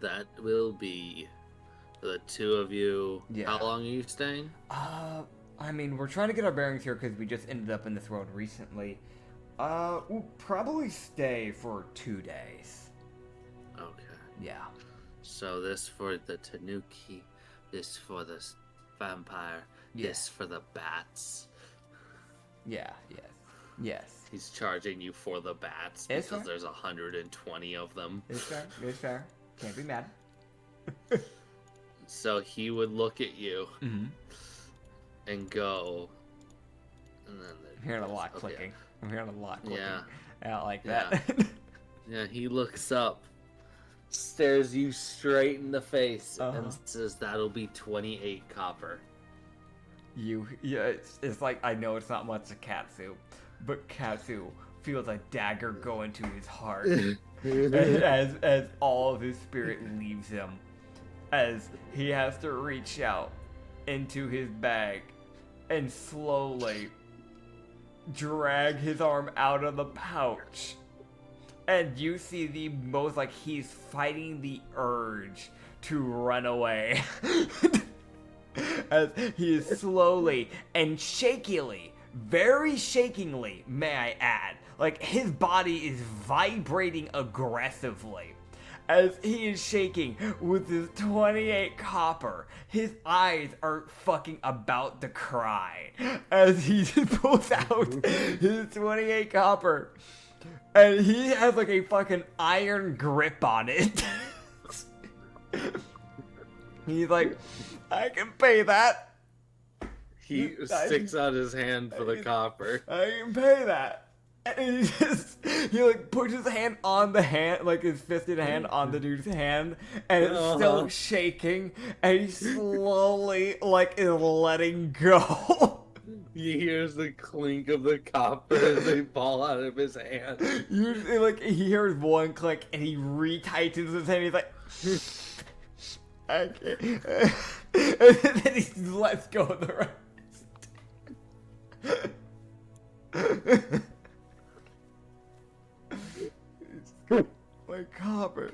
That will be the 2 of you. Yeah. How long are you staying? I mean, we're trying to get our bearings here because we just ended up in this world recently. We'll probably stay for 2 days. Okay. Yeah. So this for the Tanuki, this for the vampire, this for the bats. Yeah, yes. He's charging you for the bats because there's 120 of them. It's fair. Can't be mad. So he would look at you and go, and then I'm hearing a lot clicking. I'm hearing a lot clicking. Yeah. I don't like that. Yeah, he looks up, stares you straight in the face, and says, "That'll be 28 copper." It's like, I know it's not much to Katsu, but Katsu feels a dagger go into his heart as all of his spirit leaves him, as he has to reach out into his bag and slowly drag his arm out of the pouch. And you see the most like he's fighting the urge to run away. As he is slowly and shakily, very shakingly, may I add, like his body is vibrating aggressively. As he is shaking with his 28 copper, his eyes are fucking about to cry. As he pulls out his 28 copper, and he has like a fucking iron grip on it. He's like, "I can pay that." He sticks out his hand for the copper. "I can pay that." And he like puts his hand on the hand, like his fisted hand on the dude's hand, and it's still shaking, and he slowly like is letting go. He hears the clink of the copper as they fall out of his hand. Usually, like he hears one click, and he retightens his hand. He's like, "I can't," and then he lets go of the rest. "My copper,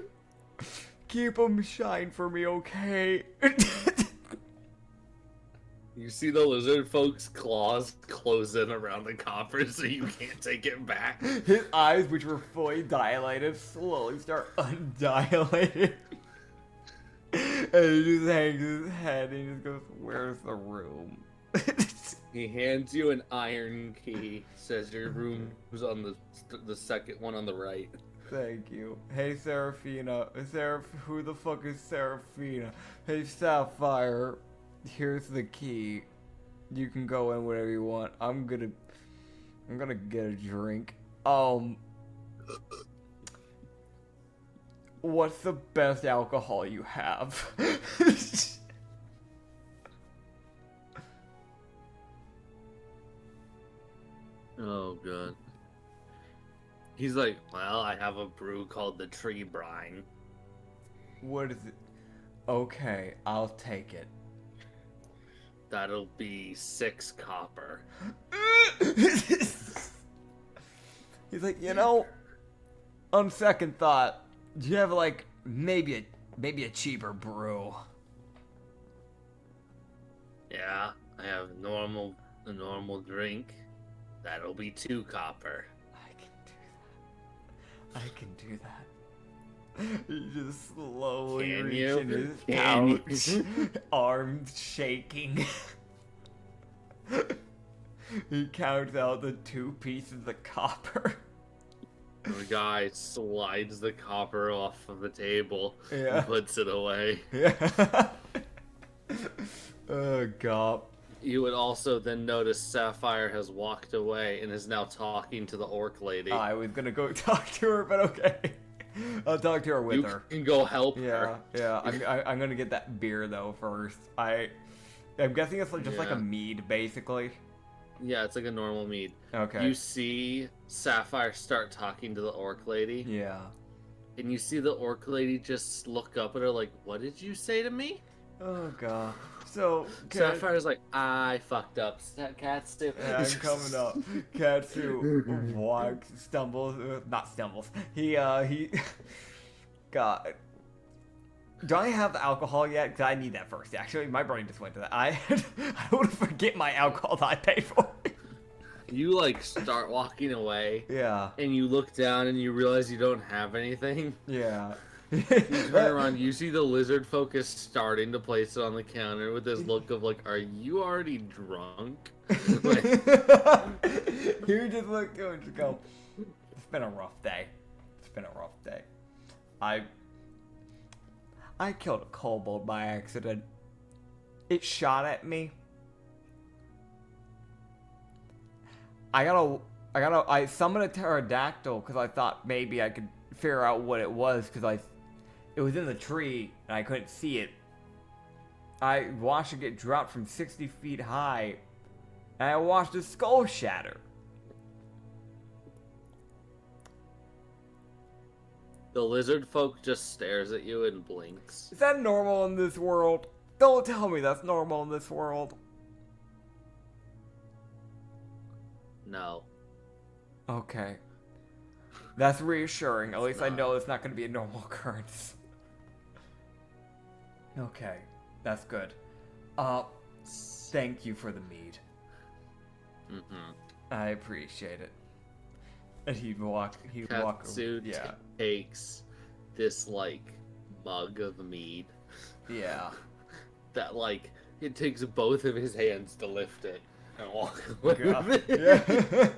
keep them shine for me, okay?" You see the lizard folk's claws close in around the copper so you can't take it back. His eyes, which were fully dilated, slowly start undilating. And he just hangs his head and he just goes, "Where's the room?" He hands you an iron key, says your room was on the second one on the right. Thank you. Hey, Serafina. Who the fuck is Serafina? Hey, Sapphire. Here's the key. You can go in whenever you want. I'm gonna get a drink. What's the best alcohol you have? Oh, God. He's like, "Well, I have a brew called the Tree Brine." What is it? Okay, I'll take it. That'll be 6 copper. He's like, on second thought, do you have like maybe a cheaper brew? Yeah, I have a normal drink. That'll be 2 copper. I can do that. He just slowly Can reaching you? his Can couch, you? arms shaking. He counts out the 2 pieces of copper. The guy slides the copper off of the table Yeah. and puts it away. Yeah. Oh god. You would also then notice Sapphire has walked away and is now talking to the orc lady. I was gonna go talk to her, but okay. I'll talk to her with her. You can go help her. Yeah. I'm gonna get that beer though first. I'm guessing it's just like a mead, basically. Yeah, it's like a normal mead. Okay. You see Sapphire start talking to the orc lady. Yeah. And you see the orc lady just look up at her like, "What did you say to me?" Oh god. So Sapphire's like, "I fucked up, Katsu." Yeah, I'm coming up. Katsu not stumbles. He God. Do I have the alcohol yet? Because I need that first. Actually, my brain just went to that. I don't want to forget my alcohol that I paid for. You like start walking away. Yeah. And you look down and you realize you don't have anything. Yeah. You turn around, you see the lizard focus starting to place it on the counter with this look of like, "Are you already drunk?" Like, You just look and just go, "It's been a rough day. It's been a rough day. I killed a kobold by accident. It shot at me. I summoned a pterodactyl because I thought maybe I could figure out what it was because it was in the tree and I couldn't see it. I watched it get dropped from 60 feet high and I watched its skull shatter. the lizard folk just stares at you and blinks. Is that normal in this world? Don't tell me that's normal in this world. No. Okay. That's reassuring. At least I know it's not going to be a normal occurrence. Okay. That's good. Thank you for the mead. Mm-hmm. I appreciate it. And he'd walk. Katsu Yeah. takes this like mug of mead. Yeah. That like it takes both of his hands to lift it and walk away God. with it.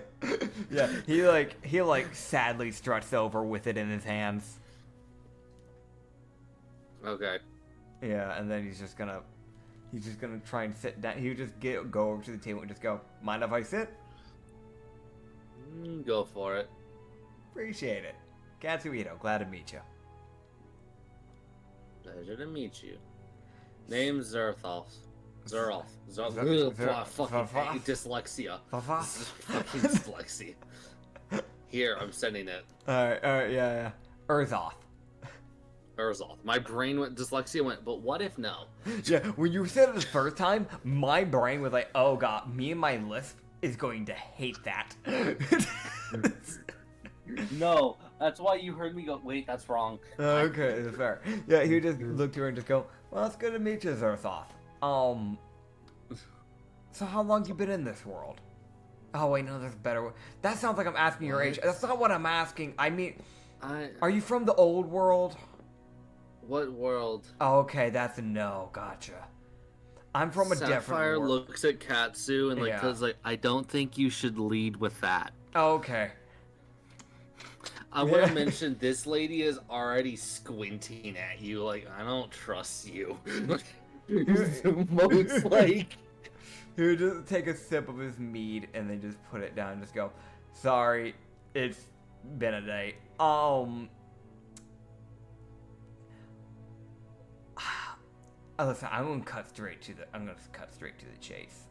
Yeah. Yeah. He sadly struts over with it in his hands. Okay. Yeah, and then he's just gonna try and sit down. He would just go over to the table and just go, "Mind if I sit?" Go for it. Appreciate it. Katsuhito, glad to meet you. Pleasure to meet you. Name's Zerthal. Fucking dyslexia. Fucking dyslexia. Here, I'm sending it. Alright, yeah. Urzoth. Urzoth. My brain went dyslexia went, but what if no? Yeah, when you said it the first time, my brain was like, oh god, me and my lisp is going to hate that. No, that's why you heard me go, wait, that's wrong. Okay, that's fair. Yeah, he would just look to her and just go, well, it's good to meet you, Zerthoth. So how long you been in this world? Oh, wait, no, there's a better one. That sounds like I'm asking your age. That's not what I'm asking. I mean, are you from the old world? What world? Oh, okay, that's a no. Gotcha. I'm from a different Sapphire world. looks at Katsu and Yeah. cause I don't think you should lead with that. Oh, okay. I want to mention this lady is already squinting at you like I don't trust you. Most like He would just take a sip of his mead and then just put it down and just go, sorry, it's been a day. Listen, I'm gonna cut straight to the chase,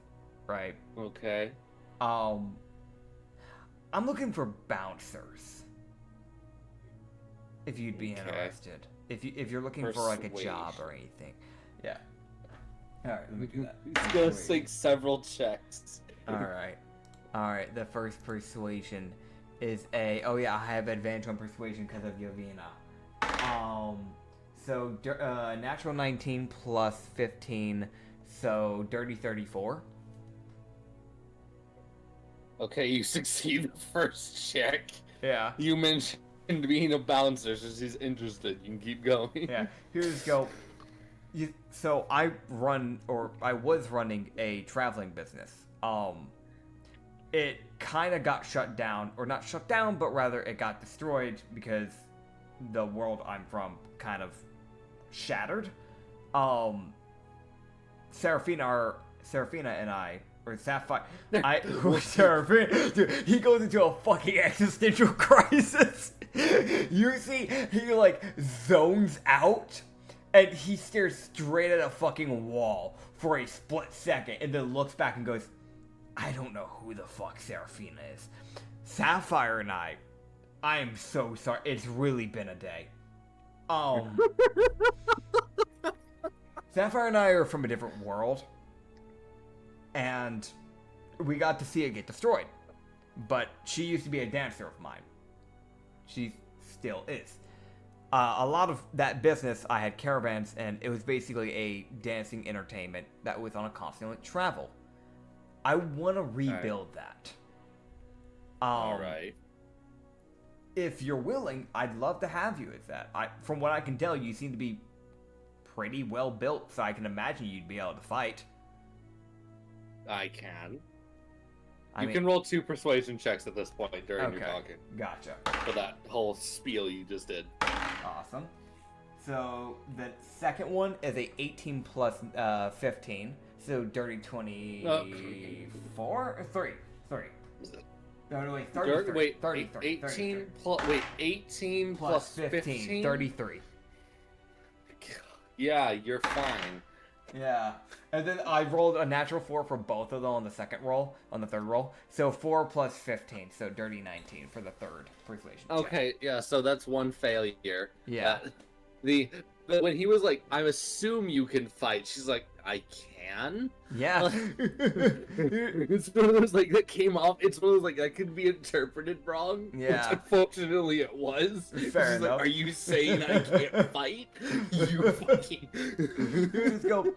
right? okay. I'm looking for bouncers. If you'd be interested, if you're looking for like a job Persuasion. or anything, yeah. Alright, let me do that. He's gonna sink several checks. Alright, the first persuasion is a... Oh yeah, I have advantage on persuasion because of Yovina. So, natural 19 plus 15, so dirty 34. Okay, you succeed the first check. Yeah. You mentioned being a bouncer, so she's interested. You can keep going. Yeah, here we go. So I was running a traveling business. It kind of got shut down, or not shut down, but rather it got destroyed because the world I'm from kind of shattered. Seraphina and I, or Sapphire, Seraphina, dude, he goes into a fucking existential crisis. You see, he like zones out, and he stares straight at a fucking wall for a split second, and then looks back and goes, I don't know who the fuck Seraphina is. Sapphire and I am so sorry. It's really been a day. Sapphire and I are from a different world, and we got to see it get destroyed. But she used to be a dancer of mine. She still is. A lot of that business, I had caravans, and it was basically a dancing entertainment that was on a constant travel. I want to rebuild that. Alright. If you're willing, I'd love to have you as that. From what I can tell, you seem to be pretty well built, so I can imagine you'd be able to fight. I can. You can roll 2 persuasion checks at this point during your Okay, talking. gotcha. For that whole spiel you just did. Awesome. So the second one is a 18 plus 15, so dirty 24 or 3. No, wait, 33. Wait, 33. 18 plus 15? 33. Yeah, you're fine. Yeah. And then I rolled a natural 4 for both of them on the third roll. So 4 plus 15, so dirty 19 for the third persuasion check. Okay, yeah, so that's one failure. Yeah. But when he was like, I assume you can fight, she's like, I can? Yeah. It's one of those, like, that came off, it's one of those, like, that could be interpreted wrong. Yeah. Which unfortunately it was. Fair She's enough. like, are you saying I can't fight? You fucking... Just go.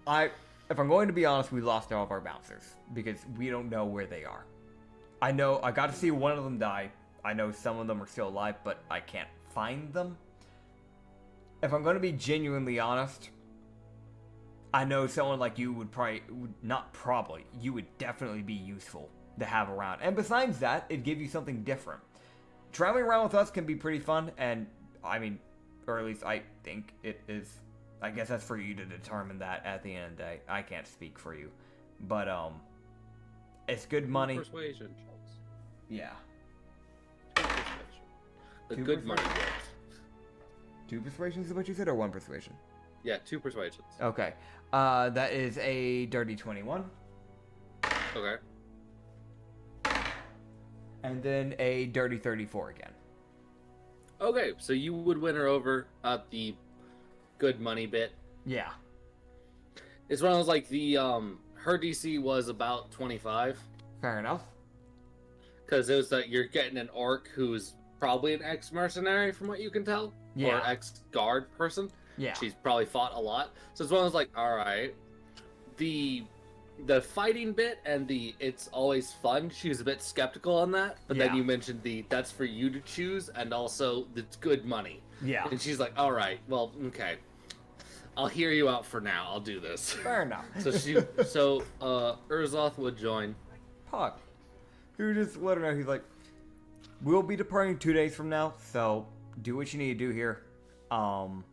If I'm going to be honest, we lost all of our bouncers because we don't know where they are. I know I got to see one of them die. I know some of them are still alive, but I can't find them. If I'm going to be genuinely honest, I know someone like you would you would definitely be useful to have around. And besides that, it'd give you something different. Traveling around with us can be pretty fun, and I mean, or at least I think it is. I guess that's for you to determine that at the end of the day. I can't speak for you. But, it's good money. Persuasion. Yeah. The Two good money persuasion? works. 2 persuasions is what you said, or 1 persuasion? Yeah, 2 persuasions. Okay. That is a dirty 21. Okay. And then a dirty 34 again. Okay, so you would win her over at the good money bit. Yeah. It's one of those, like, her DC was about 25. Fair enough. Because it was that you're getting an orc who's probably an ex-mercenary from what you can tell. Yeah. Or ex-guard person. Yeah. She's probably fought a lot. So it's one of those, like, alright. The fighting bit and it's always fun, she was a bit skeptical on that. But then Yeah. you mentioned that's for you to choose, and also it's good money. Yeah. And she's like, alright, well, okay. I'll hear you out for now. I'll do this. Fair enough. So Urzoth would join. Fuck. You just let her know. He's like, we'll be departing 2 days from now, so do what you need to do here. I'm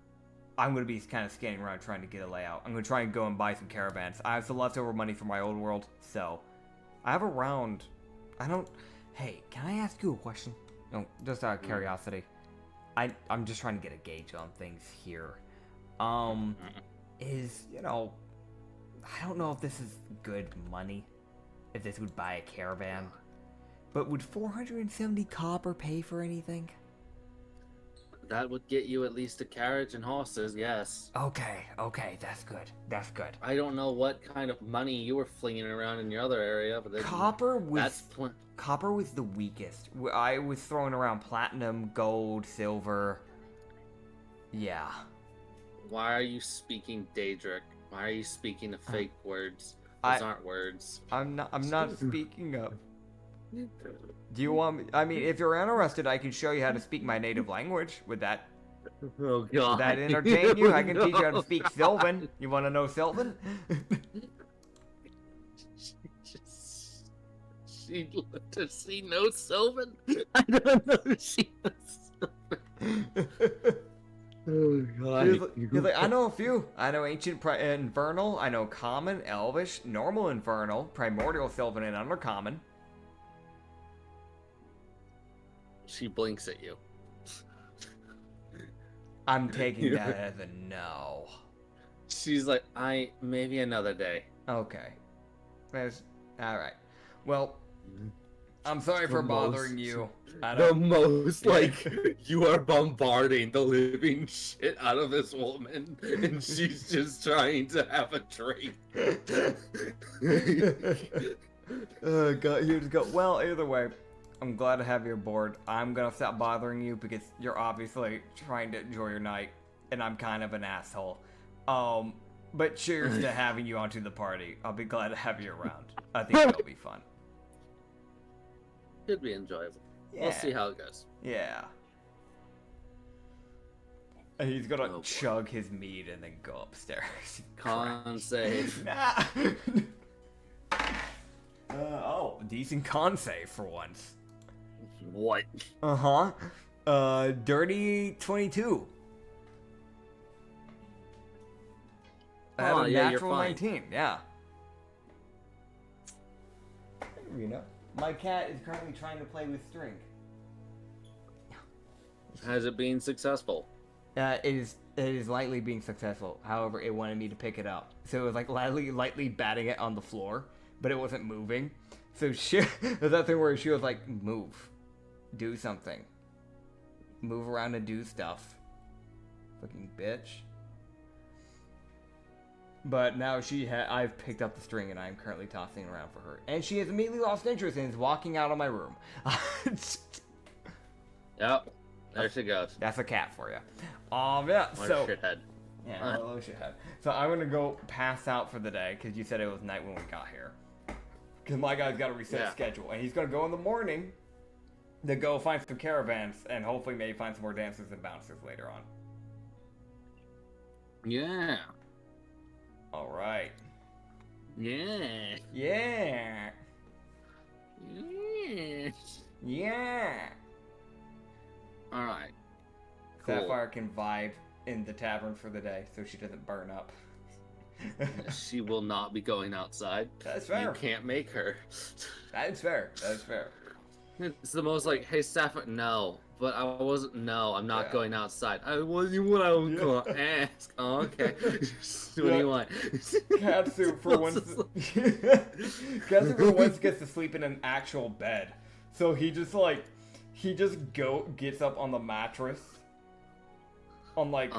gonna be kind of scanning around trying to get a layout. I'm gonna try and go and buy some caravans. I have some leftover money from my old world, so I have around. Hey, can I ask you a question? No, just out of curiosity. I'm just trying to get a gauge on things here. I don't know if this is good money, if this would buy a caravan, but would 470 copper pay for anything? That would get you at least a carriage and horses, yes. Okay, that's good. That's good. I don't know what kind of money you were flinging around in your other area, but Copper that's was copper was the weakest. I was throwing around platinum, gold, silver. Yeah. Why are you speaking Daedric? Why are you speaking of fake words? Those aren't words. I'm not speaking up. Do you want me? I mean, if you're interested, I can show you how to speak my native language. Would that God. entertain you? I can teach you how to speak Sylvan. You want to know Sylvan? Does she know Sylvan? I don't know if she knows Sylvan. Oh God. He's like, I know a few. I know Ancient Infernal. I know Common, Elvish, Normal Infernal, Primordial Sylvan, and Undercommon. She blinks at you. I'm taking that as a no. She's like, maybe another day. Okay. Alright. Well, I'm sorry for bothering you. The most, you are bombarding the living shit out of this woman, and she's just trying to have a drink. Oh, God, you just go, well, either way, I'm glad to have you aboard. I'm gonna stop bothering you because you're obviously trying to enjoy your night, and I'm kind of an asshole. But cheers to having you onto the party. I'll be glad to have you around. I think it'll be fun. Could be enjoyable. Yeah. We'll see how it goes. Yeah. And he's gonna chug his mead and then go upstairs. Con save. Nah. Decent con save for once. What? Dirty 22. Oh, yeah, you're natural fine. 19, yeah. You know, my cat is currently trying to play with string. Has it been successful? It is lightly being successful. However, it wanted me to pick it up, so it was like lightly batting it on the floor, but it wasn't moving. So there's that thing where she was like, "Move, do something, move around and do stuff." Fucking bitch. But now I've picked up the string and I'm currently tossing it around for her, and she has immediately lost interest and is walking out of my room. Yep. There she goes. That's a cat for you. Yeah. What So. a shithead. Yeah, a little shithead. So I'm gonna go pass out for the day because you said it was night when we got here. Because my guy's got to reset schedule, and he's gonna go in the morning to go find some caravans and hopefully maybe find some more dancers and bouncers later on. Yeah. All right. Yeah. Yeah. Yeah. Yeah. All right. Cool. Sapphire can vibe in the tavern for the day so she doesn't burn up. She will not be going outside. That's fair. You can't make her. That's fair. That's fair. It's the most like, hey, Sapphire, no. But I wasn't, no, I'm not Yeah. going outside. I wasn't what I was going to ask. Oh, okay. What do you want? Katsu for once Katsu for once gets to sleep in an actual bed. So he just gets up on the mattress. On like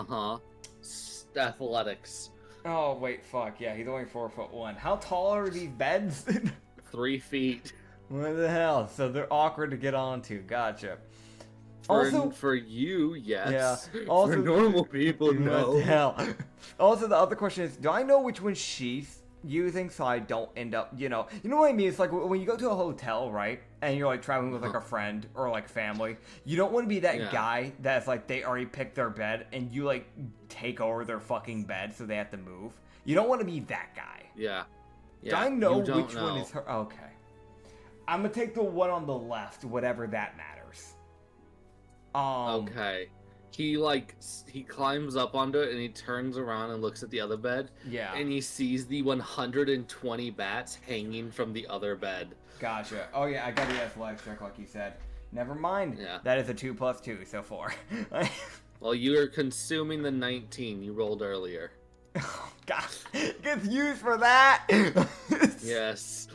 Athletics. Oh wait, fuck, yeah, he's only 4'1". How tall are these beds? 3 feet. What the hell? So they're awkward to get onto. Gotcha. Also, For you, yes. Yeah. Also, for normal people, what no. the hell? Also, the other question is, do I know which one she's using so I don't end up, you know what I mean? It's like when you go to a hotel, right? And you're like traveling with like a friend or like family. You don't want to be that guy that's like they already picked their bed and you like take over their fucking bed so they have to move. You don't want to be that guy. Yeah. Do I know which one is her? Okay. I'm gonna take the one on the left, whatever that matters. Okay. He climbs up onto it and he turns around and looks at the other bed. Yeah. And he sees the 120 bats hanging from the other bed. Gotcha. Oh yeah, I got the athletics check like you said. Never mind. Yeah. That is a 2 + 2, so 4. Well, you are consuming the 19 you rolled earlier. Oh, God. Gets used for that? Yes.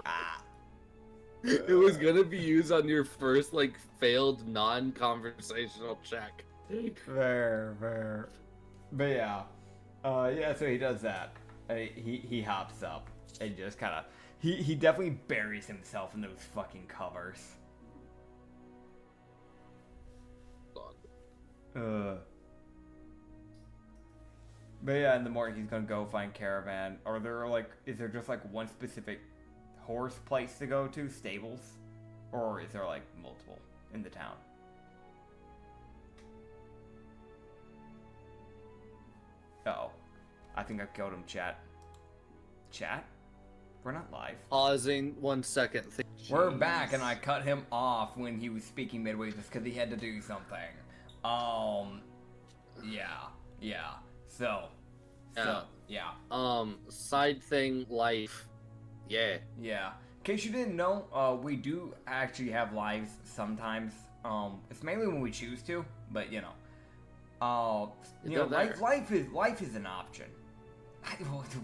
Ah. It was gonna be used on your first like failed non-conversational check. Fair. But yeah. Yeah, so he does that. He hops up and just kind of... He definitely buries himself in those fucking covers. But yeah, in the morning he's gonna go find Caravan. Is there just like one specific horse place to go to? Stables? Or is there like multiple in the town? Uh-oh. I think I killed him, chat. Chat? We're not live. Pausing 1 second. We're back, and I cut him off when he was speaking midway just because he had to do something. Yeah. So, yeah. Side thing, life. Yeah. Yeah. In case you didn't know, we do actually have lives sometimes. It's mainly when we choose to, but you know. Life is an option.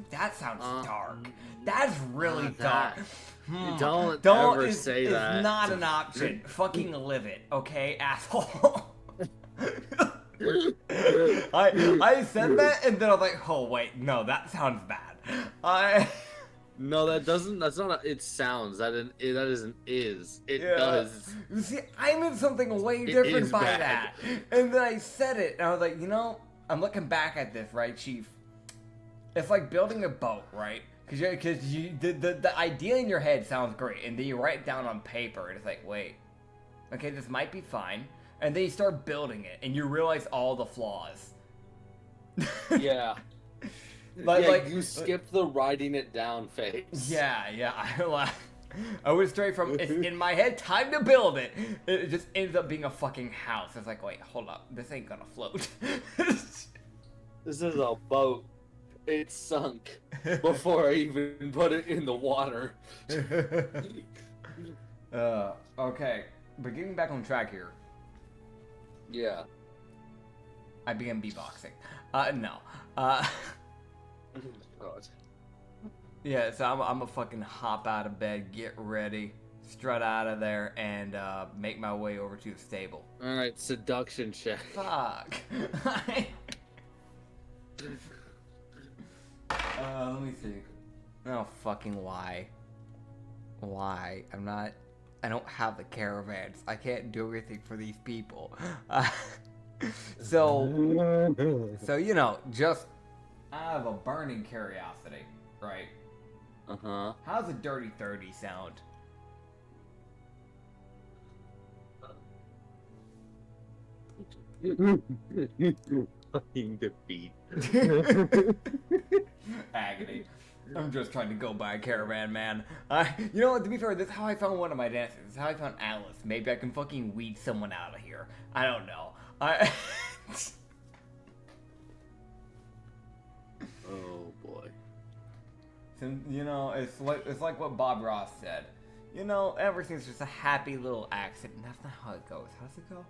That sounds dark. That's really dark. Don't ever say that. It's not an option. Fucking live it, okay, asshole. I said that and then I was like, oh wait, no, that sounds bad. No, that doesn't. That's not. It sounds. That is an is. It does. You see, I meant something way different by bad. that, and then I said it, and I was like, I'm looking back at this, right, Chief? It's like building a boat, right? Because the idea in your head sounds great, and then you write it down on paper, and it's like, wait, okay, this might be fine, and then you start building it, and you realize all the flaws. Yeah. Like you skipped the writing it down phase. Yeah. I went straight from it's in my head, time to build it. It just ends up being a fucking house. It's like, wait, hold up, this ain't gonna float. This is a boat. It sunk before I even put it in the water. Okay, but getting back on track here. Yeah. I began beatboxing. No. God. Yeah, so I'm gonna fucking hop out of bed, get ready, strut out of there, and make my way over to the stable. Alright, seduction check. Fuck. Let me see. Oh, fucking why? Why? I don't have the caravans. I can't do anything for these people. So, just out of a burning curiosity, right? Uh-huh. How's a dirty 30 sound? Fucking defeat. Agony. I'm just trying to go buy a caravan, man. You know what, to be fair, this is how I found one of my dancers. This is how I found Alice. Maybe I can fucking weed someone out of here. I don't know. Oh, boy. It's like what Bob Ross said. Everything's just a happy little accident. That's not how it goes. How's it go?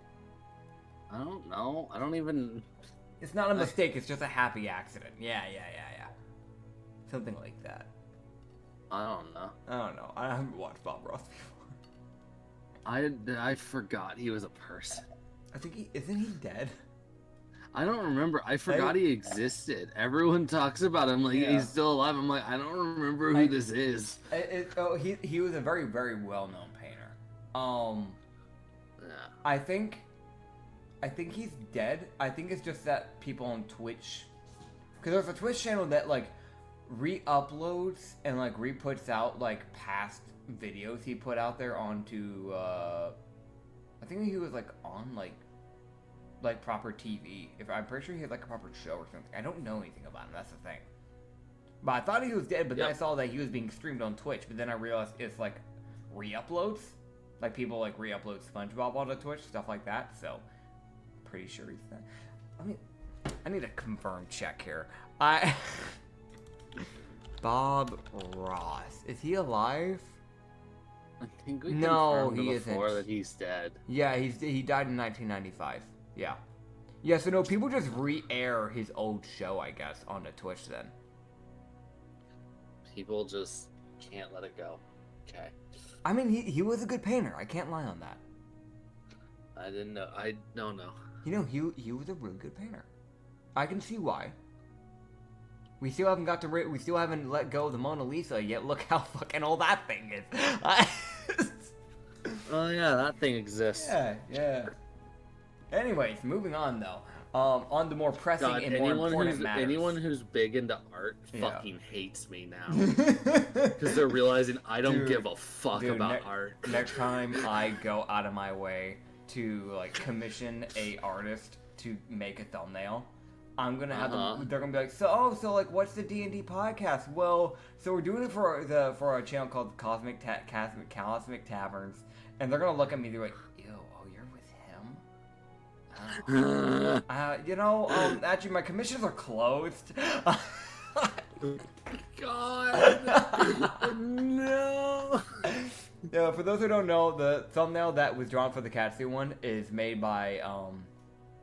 I don't know. I don't even... It's not a mistake, it's just a happy accident. Yeah. Something like that. I don't know. I haven't watched Bob Ross before. I forgot he was a person. I think isn't he dead? I don't remember. I forgot he existed. Everyone talks about him like he's still alive. I'm like, I don't remember who this is. He was a very, very well-known painter. Yeah. I think he's dead. I think it's just that people on Twitch, because there's a Twitch channel that like re-uploads and like re-puts out like past videos he put out there onto I think he was like on like proper TV. I'm pretty sure he had like a proper show or something. I don't know anything about him, that's the thing. But I thought he was dead, but then I saw that he was being streamed on Twitch, but then I realized it's like re-uploads. Like people like re-upload SpongeBob onto Twitch, stuff like that, so pretty sure he's dead. I need a confirm check here. Bob Ross. Is he alive? I think we No, confirmed he before isn't. that he's dead. Yeah, he died in 1995. Yeah. Yeah, so no, people just re-air his old show, I guess, onto Twitch then. People just can't let it go. Okay. I mean, he was a good painter. I can't lie on that. I didn't know. I don't know. You know, he was a really good painter. I can see why. We still haven't let go of the Mona Lisa yet. Look how fucking old that thing is. Oh yeah, that thing exists. Yeah. Anyways, moving on though. On the more pressing and more important matters. Anyone who's big into art Yeah. fucking hates me now. Because they're realizing I don't give a fuck about art. Next time I go out of my way to like commission a artist to make a thumbnail, I'm gonna have them. They're gonna be like, so like, what's the D&D podcast? Well, so we're doing it for a channel called Cosmic Taverns, and they're gonna look at me. They're like, ew, oh, you're with him? Actually, my commissions are closed. God, no. Yeah, for those who don't know, the thumbnail that was drawn for the Katsu one is made by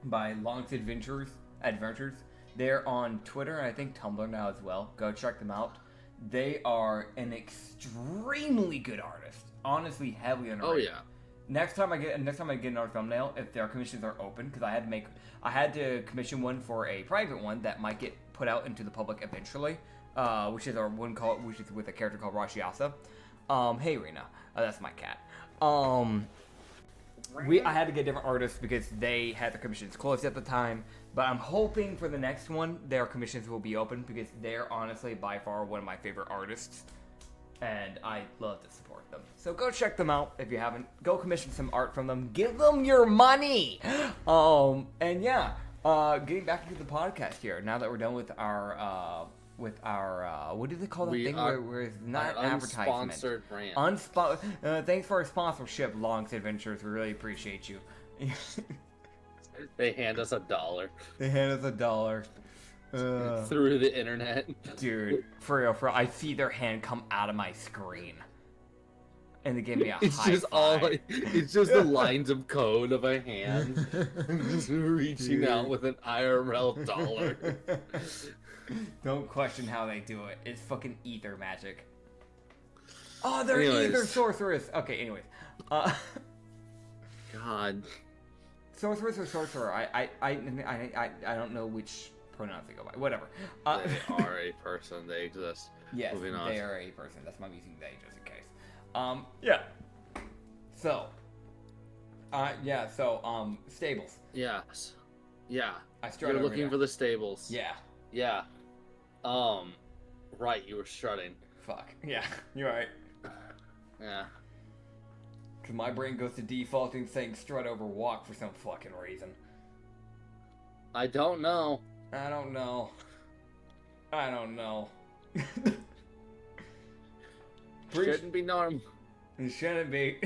Long's Adventures. They're on Twitter and I think Tumblr now as well. Go check them out. They are an extremely good artist. Honestly, heavily underrated. Oh yeah. Next time I get another thumbnail, if their commissions are open, because I had to commission one for a private one that might get put out into the public eventually, which is with a character called Rashiasa. Hey Rena, that's my cat. I had to get different artists because they had their commissions closed at the time. But I'm hoping for the next one, their commissions will be open because they're honestly by far one of my favorite artists. And I love to support them. So go check them out if you haven't. Go commission some art from them. Give them your money! And yeah, getting back into the podcast here. Now that we're done with our what do they call that thing where it's not an advertisement? Unsponsored brand. Thanks for our sponsorship, Long's Adventures. We really appreciate you. They hand us $1. They hand us $1. Through the internet. Dude, for real, I see their hand come out of my screen. And they give me a high five. It's just the lines of code of a hand just reaching out with an IRL dollar. Don't question how they do it. It's fucking ether magic. Oh, they're Anyways. ether sorceress. Okay, anyways. God. Sorceress or sorcerer? I don't know which pronouns they go by. Whatever. They are a person. They exist. Yes, Moving on. they are a person. That's why I'm using they just in case. Yeah. So. Stables. Yes. Yeah. I strut You're over looking there. for the stables. Yeah. Yeah. Right, you were strutting. Fuck. Yeah, you're right. Yeah. Because my brain goes to defaulting saying strut over walk for some fucking reason. I don't know. I don't know. Shouldn't be normal. It shouldn't be.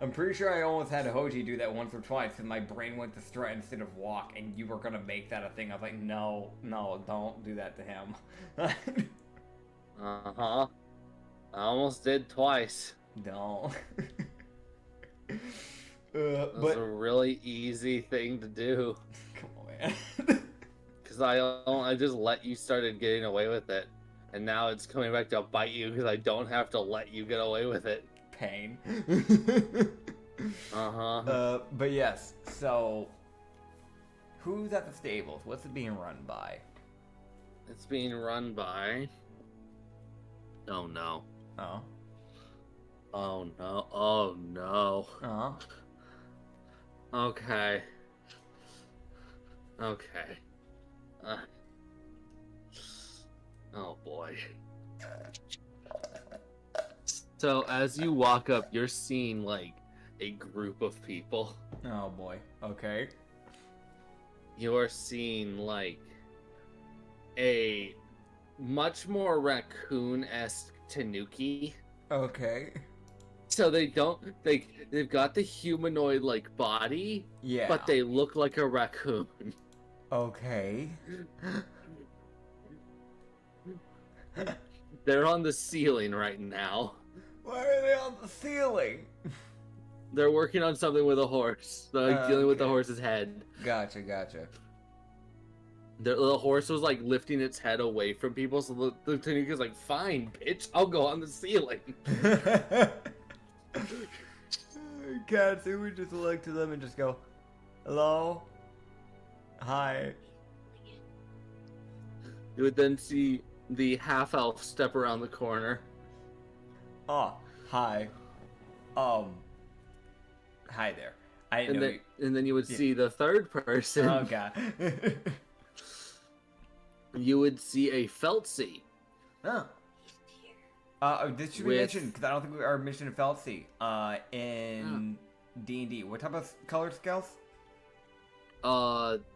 I'm pretty sure I almost had Hoji do that once or twice because my brain went to strut instead of walk, and you were going to make that a thing. I was like, no, don't do that to him. Uh-huh. I almost did twice. Don't. It was a really easy thing to do. Come on, man. Because I just let you started getting away with it. And now it's coming back to bite you because I don't have to let you get away with it. Pain. But yes, so who's at the stables? What's it being run by? It's being run by... Oh no. Oh. Oh no. Oh no. Uh-huh. Okay. Oh boy. So as you walk up, you're seeing like a group of people. Oh boy. Okay. You are seeing like a much more raccoon-esque tanuki. Okay. So they've got the humanoid like body, Yeah. but they look like a raccoon. Okay. They're on the ceiling right now. Why are they on the ceiling? They're working on something with a horse. They're like, dealing with the Okay. horse's head. Gotcha. The horse was like lifting its head away from people, so the Tanuki's like, fine, bitch, I'll go on the ceiling. Katsu would just look to them and just go, hello? Hi. You would then see the half-elf step around the corner. Oh, hi. Hi there. I didn't know you... And then you would see the third person. Oh, God. You would see a Feltzy. Oh. This should be mentioned, because I don't think we are mentioning Feltzy in D&D. What type of color scales?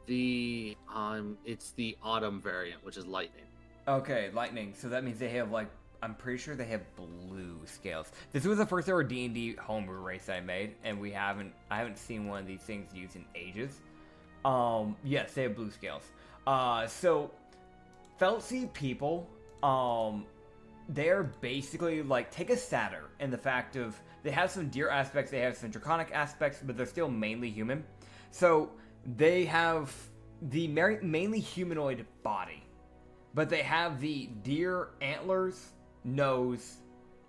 It's the autumn variant, which is lightning. Okay, lightning. So that means they have, like, I'm pretty sure they have blue scales. This was the first ever D&D homebrew race I made, and I haven't seen one of these things used in ages. Yes, they have blue scales. So, Feltzy people, they're basically, like, take a satyr in the fact of, they have some deer aspects, they have some draconic aspects, but they're still mainly human. So, they have the mainly humanoid body, but they have the deer antlers, nose,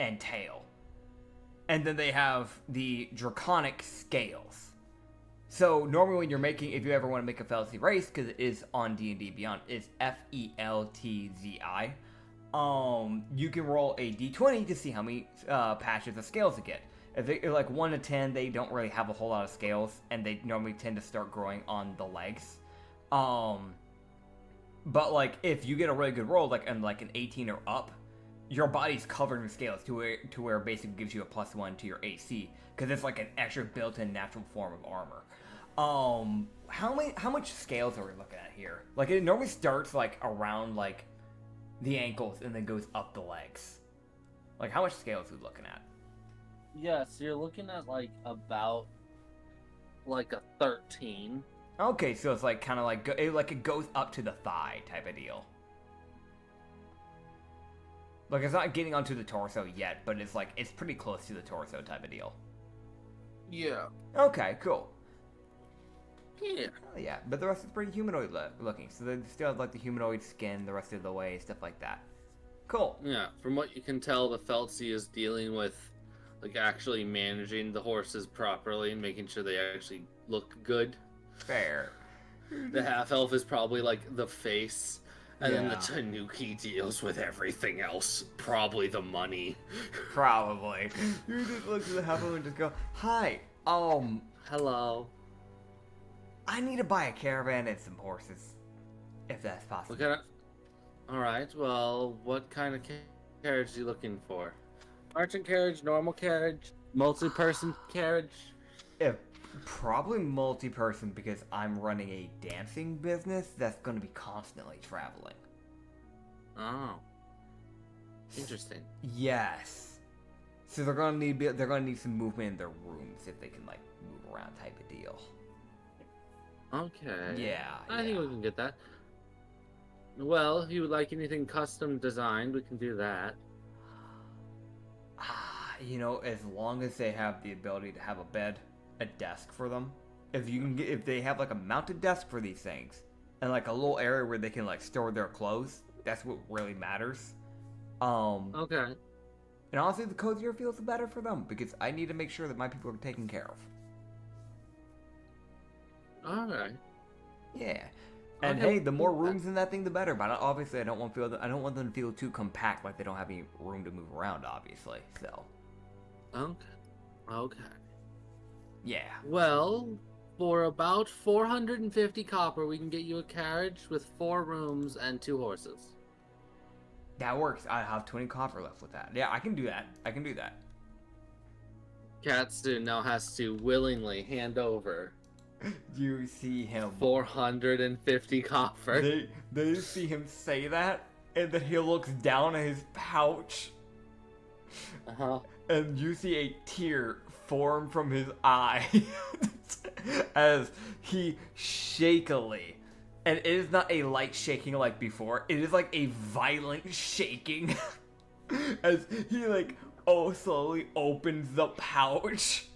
and tail. And then they have the draconic scales. So normally when you're making, if you ever want to make a Feltzy race, because it is on D&D Beyond, it's Feltzi. You can roll a d20 to see how many patches of scales you get. If they're like 1 to 10, they don't really have a whole lot of scales, and they normally tend to start growing on the legs. But like if you get a really good roll, like an 18 or up, your body's covered in scales to where it basically gives you a +1 to your AC, because it's like an extra built-in natural form of armor. How much scales are we looking at here? Like it normally starts like around like the ankles and then goes up the legs. Like how much scales are we looking at? Yeah, so you're looking at like about like a 13. Okay, so it's like kind of like it goes up to the thigh type of deal. Like it's not getting onto the torso yet, but it's like it's pretty close to the torso type of deal. Yeah. Okay, cool. Yeah. Oh, yeah, but the rest is pretty humanoid looking, so they still have like the humanoid skin the rest of the way, stuff like that. Cool. Yeah, from what you can tell, the Feltzy is dealing with like actually managing the horses properly and making sure they actually look good. Fair. The half-elf is probably like the face, and then the Yeah. Tanuki deals with everything else. Probably the money. Probably. You just look at the half-elf and just go, hi, Hello. I need to buy a caravan and some horses, if that's possible. What kind of... Alright, well, what kind of carriage are you looking for? Merchant carriage, normal carriage, multi-person carriage? Yeah, probably multi-person, because I'm running a dancing business that's going to be constantly traveling. Oh. Interesting. Yes. So they're going to need some movement in their rooms if they can like move around type of deal. Okay. Yeah. I think we can get that. Well, if you would like anything custom designed, we can do that. You know, as long as they have the ability to have a bed, a desk for them. If they have like a mounted desk for these things, and like a little area where they can like store their clothes, that's what really matters. Okay. And honestly, the cozier feels better for them, because I need to make sure that my people are taken care of. Alright. Yeah. And Okay. hey, the more rooms in that thing, the better. But obviously, I don't want them to feel too compact, like they don't have any room to move around. Obviously, so. Okay. Yeah. Well, for about 450 copper, we can get you a carriage with 4 rooms and 2 horses. That works. I have 20 copper left with that. Yeah, I can do that. Katsu now has to willingly hand over You see him. 450 copper. They see him say that, and then he looks down at his pouch, Uh-huh. and you see a tear form from his eye as he shakily, and it is not a light shaking like before, it is like a violent shaking as he like slowly opens the pouch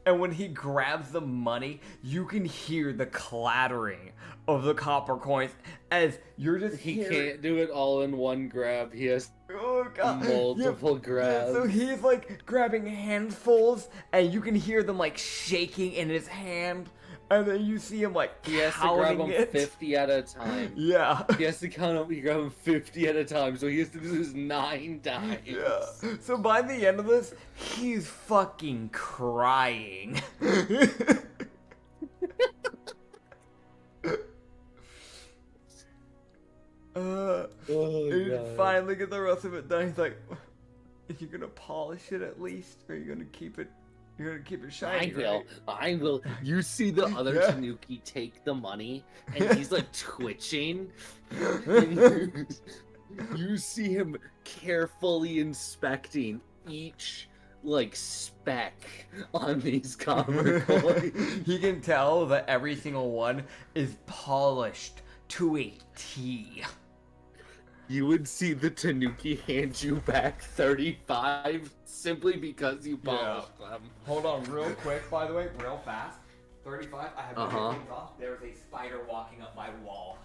And when he grabs the money, you can hear the clattering of the copper coins as you're just He hearing... can't do it all in one grab. He has Oh god. multiple grabs. So he's like grabbing handfuls and you can hear them like shaking in his hand. And then you see him like He has to grab counting them it. 50 at a time. Yeah. He has to count them. He grab them 50 at a time, so he has to do this 9 times. Yeah. So by the end of this, he's fucking crying. Oh, and you God. finally get the rest of it done. He's like, "Are you gonna polish it at least? Or are you gonna keep it? You're gonna keep it shiny, I will. right?" I will. You see the other Yeah. Tanuki take the money, and he's like twitching. And you see him carefully inspecting each like speck on these copper coins. He can tell that every single one is polished to a T. You would see the Tanuki hand you back 35 simply because you polished them. Hold on real quick, by the way, real fast. 35, I have Uh-huh. things off. There's a spider walking up my wall.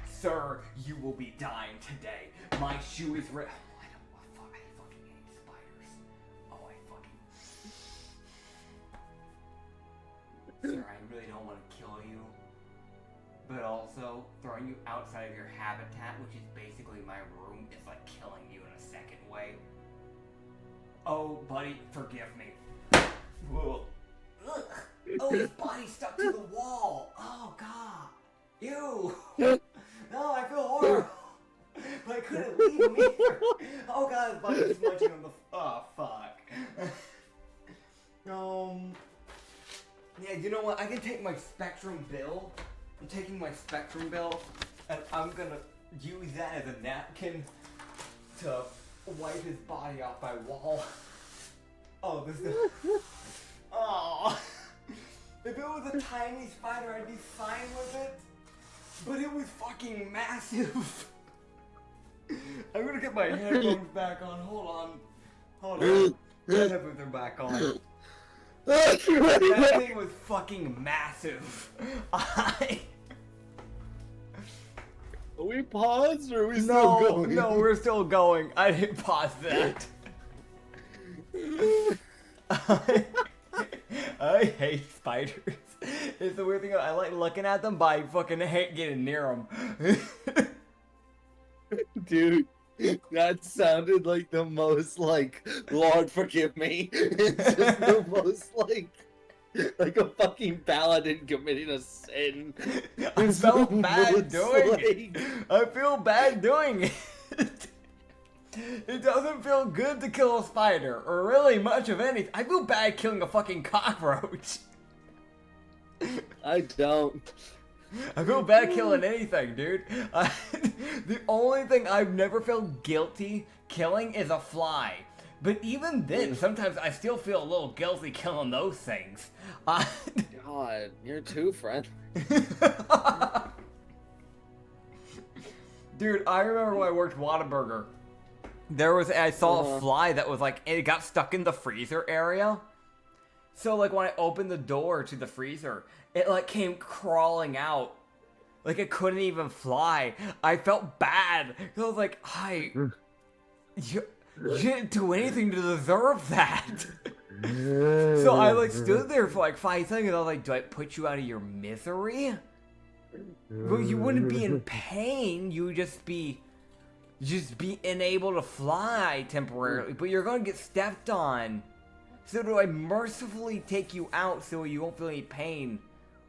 Sir, you will be dying today. My shoe is I fucking hate spiders. Oh, I fucking... Sir, I really don't want to kill you. But also, throwing you outside of your habitat, which is basically my room, is like killing you in a second way. Oh, buddy, forgive me. Ugh. Oh, his body stuck to the wall. Oh, God. Ew. No, I feel horrible. But I couldn't leave him either. Oh, God, his body's munching on the... Oh, fuck. Yeah, you know what? I can take my Spectrum bill. I'm taking my Spectrum bill, and I'm gonna use that as a napkin to wipe his body off my wall. Oh, this is... Oh. If it was a tiny spider, I'd be fine with it. But it was fucking massive. I'm gonna get my headphones back on. Hold on. My headphones are back on. That thing was fucking massive. Are we paused or are we still going? No, we're still going. I didn't pause that. I hate spiders. It's the weird thing. I like looking at them, but I fucking hate getting near them. Dude, that sounded like the most, like, Lord forgive me. It's just the most, like a fucking paladin committing a sin. I It's felt the bad most, doing like- it. I feel bad doing it. It doesn't feel good to kill a spider, or really much of anything. I feel bad killing a fucking cockroach. I don't. I feel bad killing anything, dude. The only thing I've never felt guilty killing is a fly. But even then, sometimes I still feel a little guilty killing those things. God, you're too friendly. Dude, I remember when I worked Whataburger. I saw a fly that was like, it got stuck in the freezer area. So like when I opened the door to the freezer, it like came crawling out. Like it couldn't even fly. I felt bad. I was like, hi, you didn't do anything to deserve that. So I like stood there for like 5 seconds. I was like, do I put you out of your misery? Well, you wouldn't be in pain. You would just be unable to fly temporarily. But you're gonna get stepped on. So do I mercifully take you out so you won't feel any pain?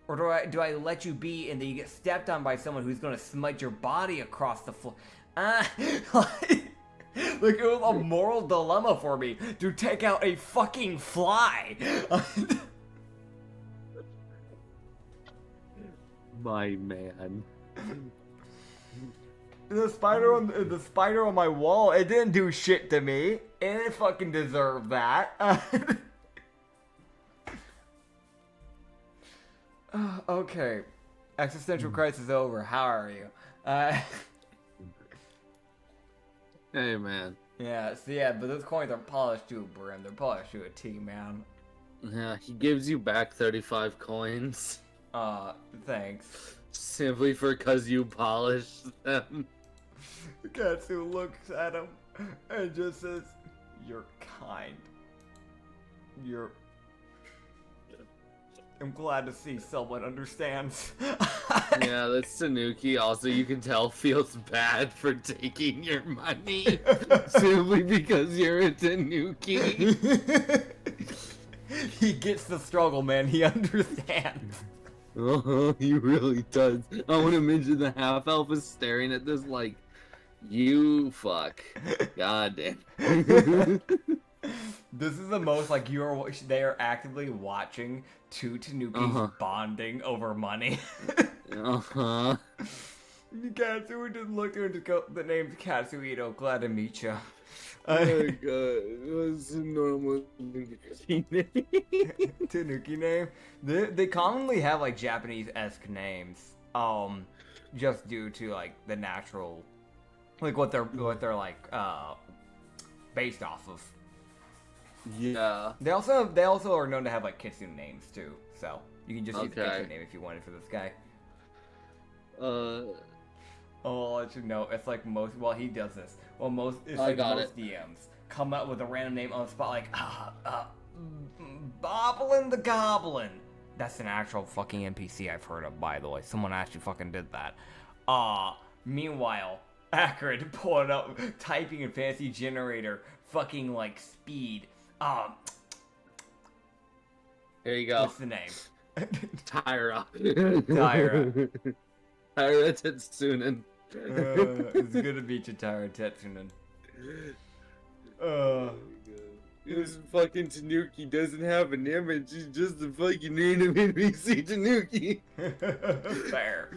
Or do I let you be and then you get stepped on by someone who's gonna smudge your body across the floor? Like it was a moral dilemma for me to take out a fucking fly. My man. The spider on my wall, it didn't do shit to me. It didn't fucking deserve that. Okay. Existential crisis over. How are you? Hey, man. Yeah, so yeah, but those coins are polished to a brim. They're polished to a T, man. Yeah, he gives you back 35 coins. Thanks. Simply because you polished them. Katsu looks at him and just says, "You're kind. I'm glad to see someone understands." Yeah, that's Tanuki. Also, you can tell feels bad for taking your money simply because you're a Tanuki. He gets the struggle, man. He understands. He really does. I want to mention the half elf is staring at this like, you fuck. God damn. This is the most like they are actively watching two Tanukis bonding over money. Uh-huh. Katsu would just look at him and go, "The name's Katsuhito, glad to meet you." Oh my god, what's a normal name? Tanuki name? They commonly have like Japanese-esque names. Just due to like the natural, like what they're like based off of. Yeah. They also are known to have like kitsune names too. So you can just use the kitsune name if you wanted for this guy. Oh, I'll let you know. It's like most. Well, he does this. Well, most. It's like most DMs come up with a random name on the spot, like Boblin the Goblin. That's an actual fucking NPC I've heard of, by the way. Someone actually fucking did that. Meanwhile, Acrid pulling up, typing in fancy generator, fucking like speed. Here you go. What's the name? Tyra. Tyra. Tyra Tetsunen. It's good to meet you, Tyra Tetsunen. This fucking Tanuki doesn't have an image, he's just a fucking random NPC Tanuki. Fair.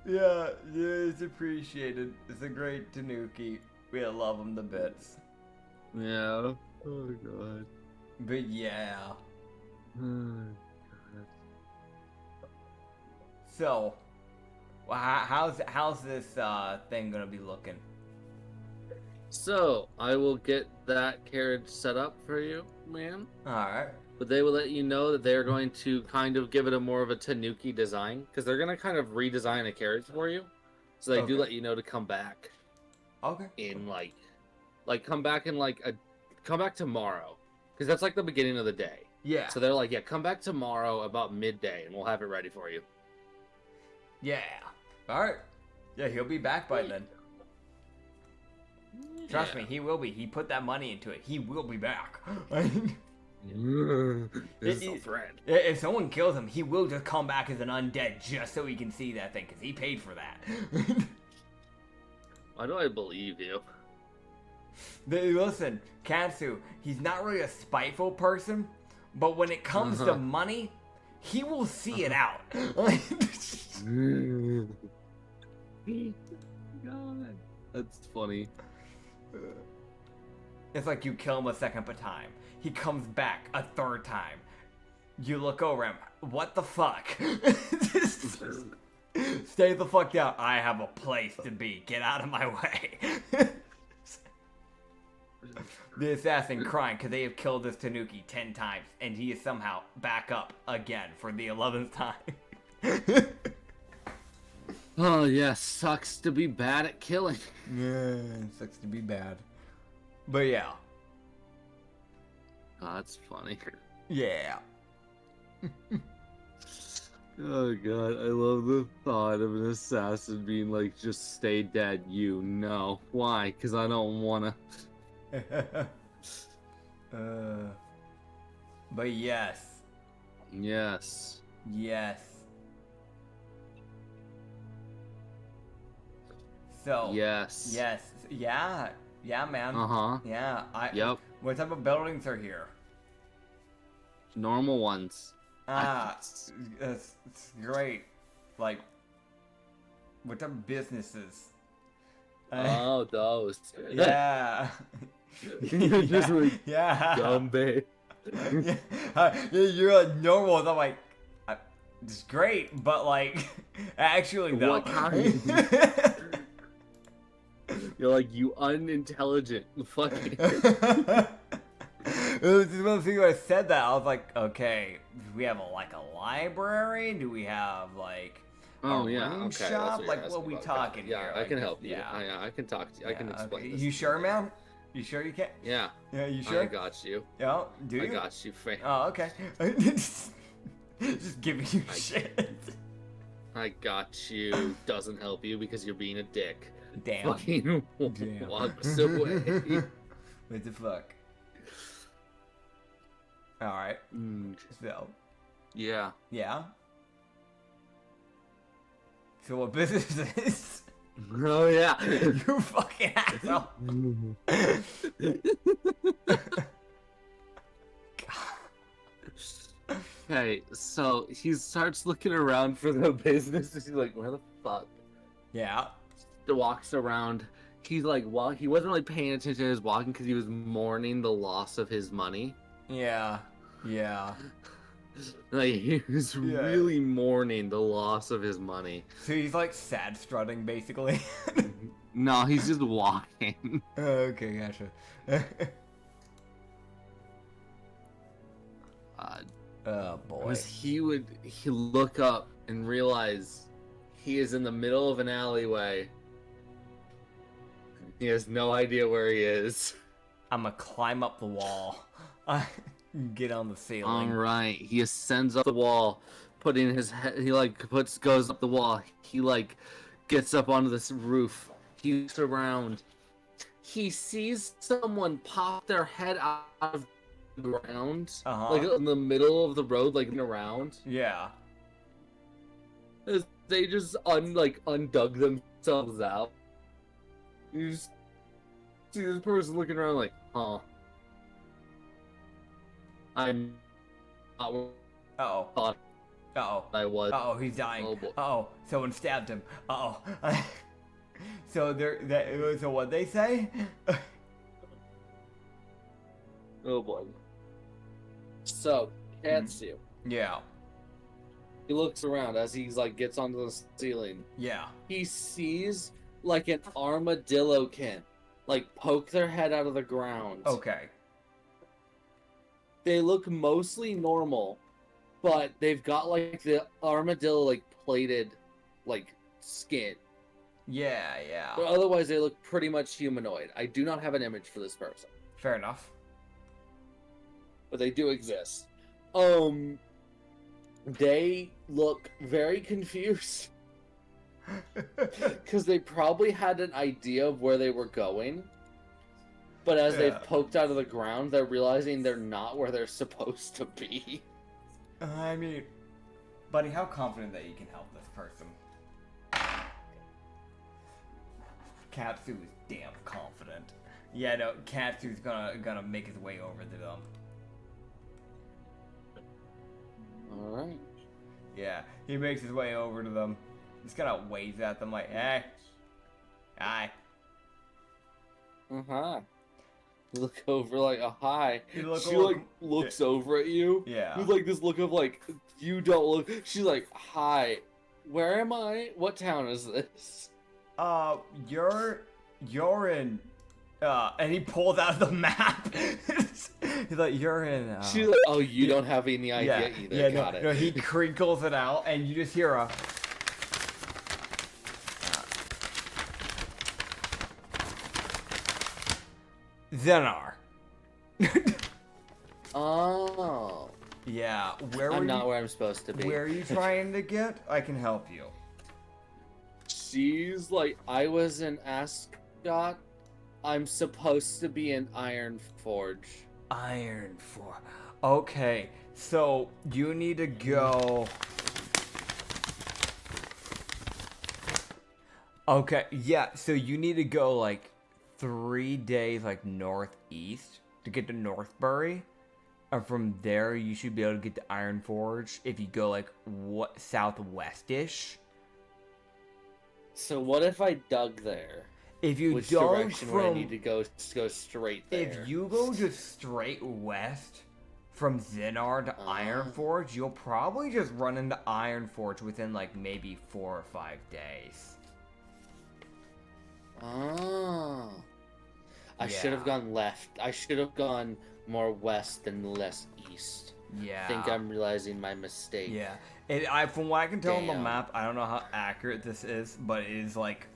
Yeah, it's appreciated. It's a great Tanuki. We love him to bits. Yeah. Oh god. But yeah. So, how's this thing gonna be looking? So, I will get that carriage set up for you, man. Alright. But they will let you know that they're going to kind of give it a more of a Tanuki design, because they're going to kind of redesign a carriage for you. So they do let you know to come back. Okay. In come back tomorrow, because that's like the beginning of the day. Yeah. So they're like, yeah, come back tomorrow about midday, and we'll have it ready for you. Yeah. Alright. Yeah, he'll be back by then. Trust me, he will be. He put that money into it. He will be back. This is a friend. If someone kills him, he will just come back as an undead just so he can see that thing, because he paid for that. Why do I believe you? Listen, Katsu, he's not really a spiteful person, but when it comes to money, he will see it out. God, that's funny. It's like you kill him a second time. He comes back a third time. You look over him. What the fuck? Stay the fuck down. I have a place to be. Get out of my way. The assassin crying because they have killed this Tanuki 10 times, and he is somehow back up again for the 11th time. Oh yeah, sucks to be bad at killing. Yeah, sucks to be bad. But yeah. Oh, that's funny. Yeah. Oh god, I love the thought of an assassin being like, just stay dead, you. No. Why? Because I don't wanna. But yes. Yes. Yes. So. Yes. Yes. Yeah. Yeah, man. Uh-huh. Yeah. Yep. What type of buildings are here? Normal ones. It's great. Like, what type of businesses? Oh, those. Yeah. You're just like, yeah. Gumbe. You're like normal. I'm like, it's great, but like, actually though. What kind? You're like, you unintelligent fucking. When I said that, I was like, okay, do we have a library? Do we have like Oh a yeah, room okay. That's shop? what Like, you're what asking we about. talking Yeah, here? I Like, can help you. Yeah, I can talk to you. I can explain okay. this. You to sure, man? You sure you can? Yeah, Yeah, you sure? I got you. Yeah, do you? I got you, Frank. Oh, okay. Just giving you shit. I got you. Doesn't help you because you're being a dick. Damn. Fucking Damn. walks away. What the fuck? Alright. So, Yeah. yeah. So what business is this? Oh yeah. You fucking asshole. Okay, so he starts looking around for the business. He's like, where the fuck? Yeah. He walks around. He's like, well, he wasn't really paying attention to his walking because he was mourning the loss of his money. Yeah. Yeah. Like, he was really mourning the loss of his money. So he's like sad strutting basically. No, he's just walking. Okay, gotcha. Oh boy. Was he look up and realize he is in the middle of an alleyway. He has no idea where he is. I'm gonna climb up the wall. Get on the All ceiling. right, he ascends up the wall, putting his head. He goes up the wall. He gets up onto this roof. He looks around. He sees someone pop their head out of the ground, like in the middle of the road, like around. Yeah. They just undug themselves out. You just see this person looking around like, huh? I'm not where Uh-oh. I thought Uh-oh. I was. Uh-oh, he's dying. Oh, boy. Uh-oh, someone stabbed him. Uh-oh. So so what'd they say? Oh boy. So, Katsu. Yeah. He looks around as he's gets onto the ceiling. Yeah. He sees an armadillo can poke their head out of the ground. Okay. They look mostly normal, but they've got the armadillo plated skin. Yeah, yeah. But otherwise they look pretty much humanoid. I do not have an image for this person, Fair enough. but they do exist. They look very confused because they probably had an idea of where they were going, but as they've poked out of the ground, they're realizing they're not where they're supposed to be. I mean, buddy, how confident that you can help this person? Katsu is damn confident. Yeah, no, Katsu's gonna make his way over to them. Alright. Yeah, he makes his way over to them. Just kind of waves at them like, hey. Hi. Uh-huh. You look over hi. You look She over- looks over at you. Yeah. With this look of you don't look. She's like, hi. Where am I? What town is this? You're in, and he pulls out the map. He's like, you're in, She's like, oh, you don't have any idea either. Yeah, Got it. no, he crinkles it out, and you just hear a... Zenar. Oh. Yeah, where I'm were not you... where I'm supposed to be. Where are you trying to get? I can help you. She's like, I was in Ascot. I'm supposed to be in Iron Forge. Iron for... Okay, so you need to go... Okay, yeah, so you need to go 3 days northeast to get to Northbury. And from there you should be able to get to Iron Forge if you go southwest-ish. So what if I dug there? If you Which don't direction would I need to go straight there? If you go just straight west from Zenar to Iron Forge, you'll probably just run into Iron Forge within maybe 4 or 5 days. Oh. I should have Yeah. gone left. I should have gone more west than less east. Yeah. I think I'm realizing my mistake. Yeah. From what I can tell on the Damn. map, I don't know how accurate this is, but it is like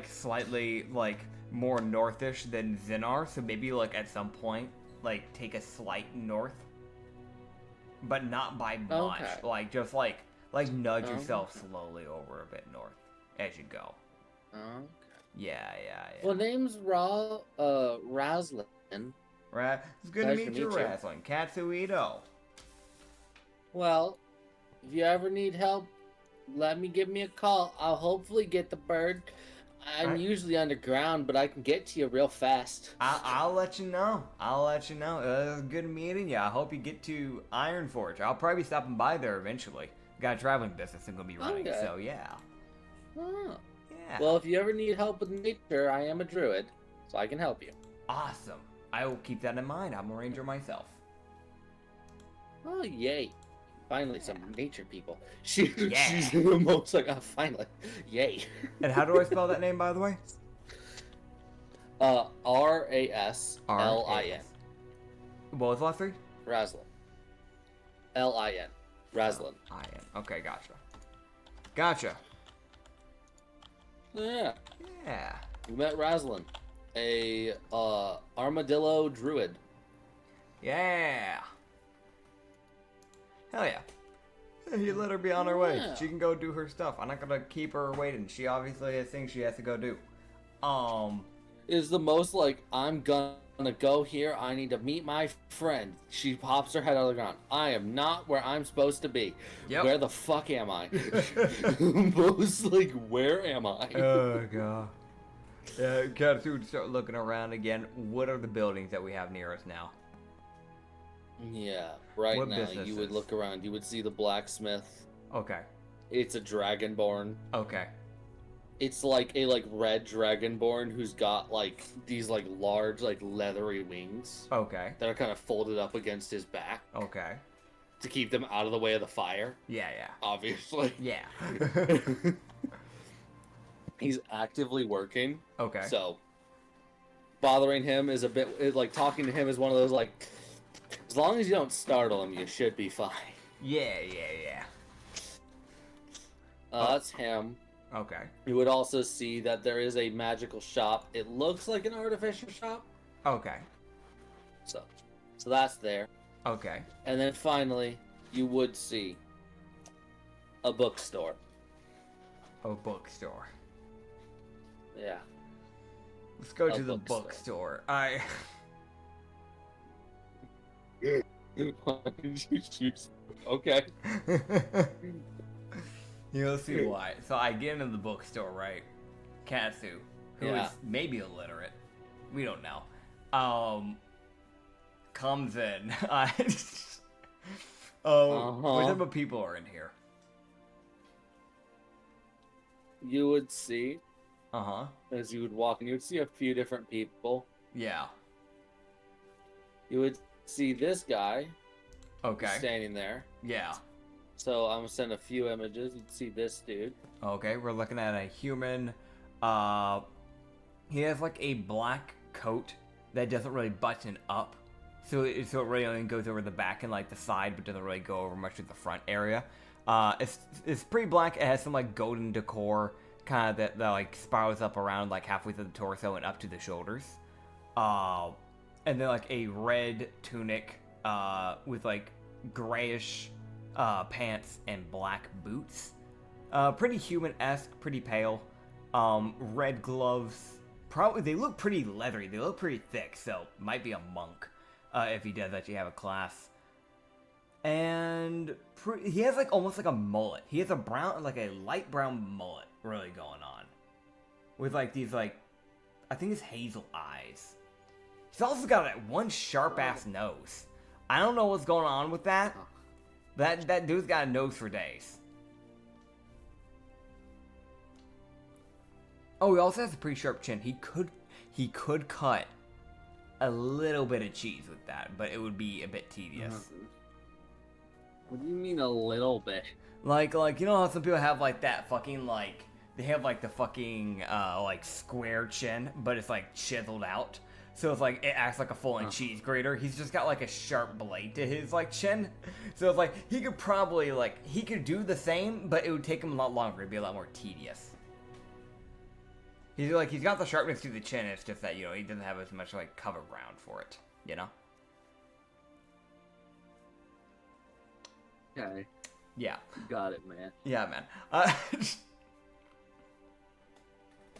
slightly like more northish than Zinar, so maybe like at some point like take a slight north, but not by much. Okay. Like just like nudge yourself slowly over a bit north as you go. Okay. Yeah. Well, name's Raslin. Right. It's good to meet you, Wrestling. Katsuito. Well, if you ever need help, give me a call. I'll hopefully get the bird. I'm Alright. usually underground, but I can get to you real fast. I'll let you know. It was good meeting you. I hope you get to Ironforge. I'll probably be stopping by there eventually. Got a traveling business I'm gonna be running, Okay. so yeah. Oh. Yeah. Well, if you ever need help with nature, I am a druid, so I can help you. Awesome. I will keep that in mind. I'm a ranger myself. Oh, yay. Finally, some nature people. She's Yeah. the most like, finally. Yay. And how do I spell that name, by the way? Raslin. What was the last three? Raslin. Lin. Raslin. I-N. Okay, gotcha. Yeah. Yeah. We met Raslin, a armadillo druid. Yeah. Hell yeah. You let her be on her way. Yeah. She can go do her stuff. I'm not gonna keep her waiting. She obviously has things she has to go do. Is the most like, I'm gonna go here. I need to meet my friend. She pops her head out of the ground. I am not where I'm supposed to be. Yep. Where the fuck am I? Most like, where am I? Oh god. Yeah, Katsu would start looking around again. What are the buildings that we have near us now? Yeah, right What now you businesses? would look around. You would see the blacksmith. Okay. It's a dragonborn. Okay. It's like a red dragonborn who's got like these like large like leathery wings Okay. that are kind of folded up against his back Okay. to keep them out of the way of the fire. Yeah. Obviously. Yeah. He's actively working. Okay. So bothering him is a bit like talking to him is one of those like, as long as you don't startle him, you should be fine. Yeah. That's him. Okay. You would also see that there is a magical shop. It looks like an artificial shop. Okay. So that's there. Okay. And then finally, you would see a bookstore. A bookstore. Yeah. Let's go A to the bookstore. bookstore. Why did you choose? Okay. You'll see why. So I get into the bookstore, right? Katsu, who is Yeah. maybe illiterate, we don't know, comes in. What type of people are in here? You would see, Uh-huh. as you would walk in, you would see a few different people. Yeah. You would see this guy Okay. standing there. Yeah. So I'm gonna send a few images. You'd see this dude. Okay, we're looking at a human. He has like a black coat that doesn't really button up, so it really only goes over the back and like the side, but doesn't really go over much of the front area. It's pretty black. It has some like golden decor, kind of that like spirals up around like halfway through the torso and up to the shoulders. And then like a red tunic, with like grayish pants and black boots. Pretty human-esque, pretty pale. Red gloves. Probably they look pretty leathery. They look pretty thick, so might be a monk if he does actually have a class. And he has like almost like a mullet. He has a light brown mullet really going on, with like these like, I think it's hazel eyes. He's also got that one sharp ass nose. I don't know what's going on with that. That dude's got a nose for days. Oh, he also has a pretty sharp chin. He could cut a little bit of cheese with that, but it would be a bit tedious. What do you mean a little bit? Like you know how some people have like that fucking like they have like the fucking like square chin, but it's like chiseled out. so it's like it acts like a full-on cheese grater. He's just got like a sharp blade to his like chin, so it's like he could probably like he could do the same, but it would take him a lot longer. It'd be a lot more tedious. He's got the sharpness to the chin. It's just that, you know, he doesn't have as much like cover ground for it. You know. Okay. Yeah. Got it, man. Yeah, man. This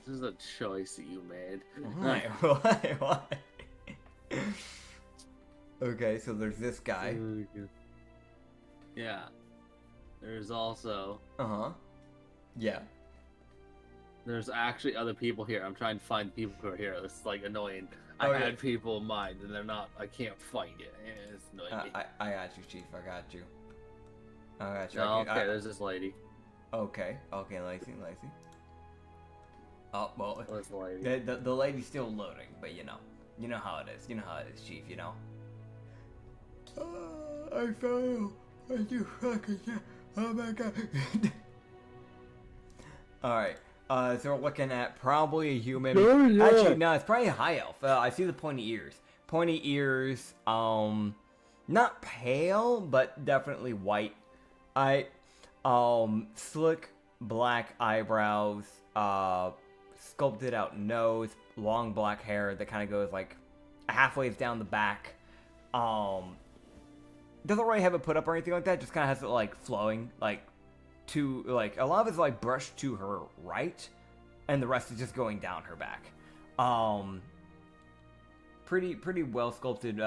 is a choice that you made. Why? Okay, so there's this guy. Yeah. There's also... Yeah. There's actually other people here. I'm trying to find people who are here. It's like annoying. I Okay. had people in mind and they're not. I can't find it. It's annoying me. I got you, Chief. I got you. Oh, okay, there's this lady. Okay, Lacey. Oh, well, This lady. the lady's still loading, but you know how it is. You know how it is, Chief, you know? I failed. I do fucking shit. Oh my god. Alright, so we're looking at probably a human. Actually, no, it's probably a high elf. I see the pointy ears. Pointy ears, not pale, but definitely white. Slick black eyebrows, sculpted out nose, long black hair that kind of goes like halfway down the back. Doesn't really have it put up or anything like that, just kind of has it like flowing, like to like a lot of it's like brushed to her right, and the rest is just going down her back. Pretty well sculpted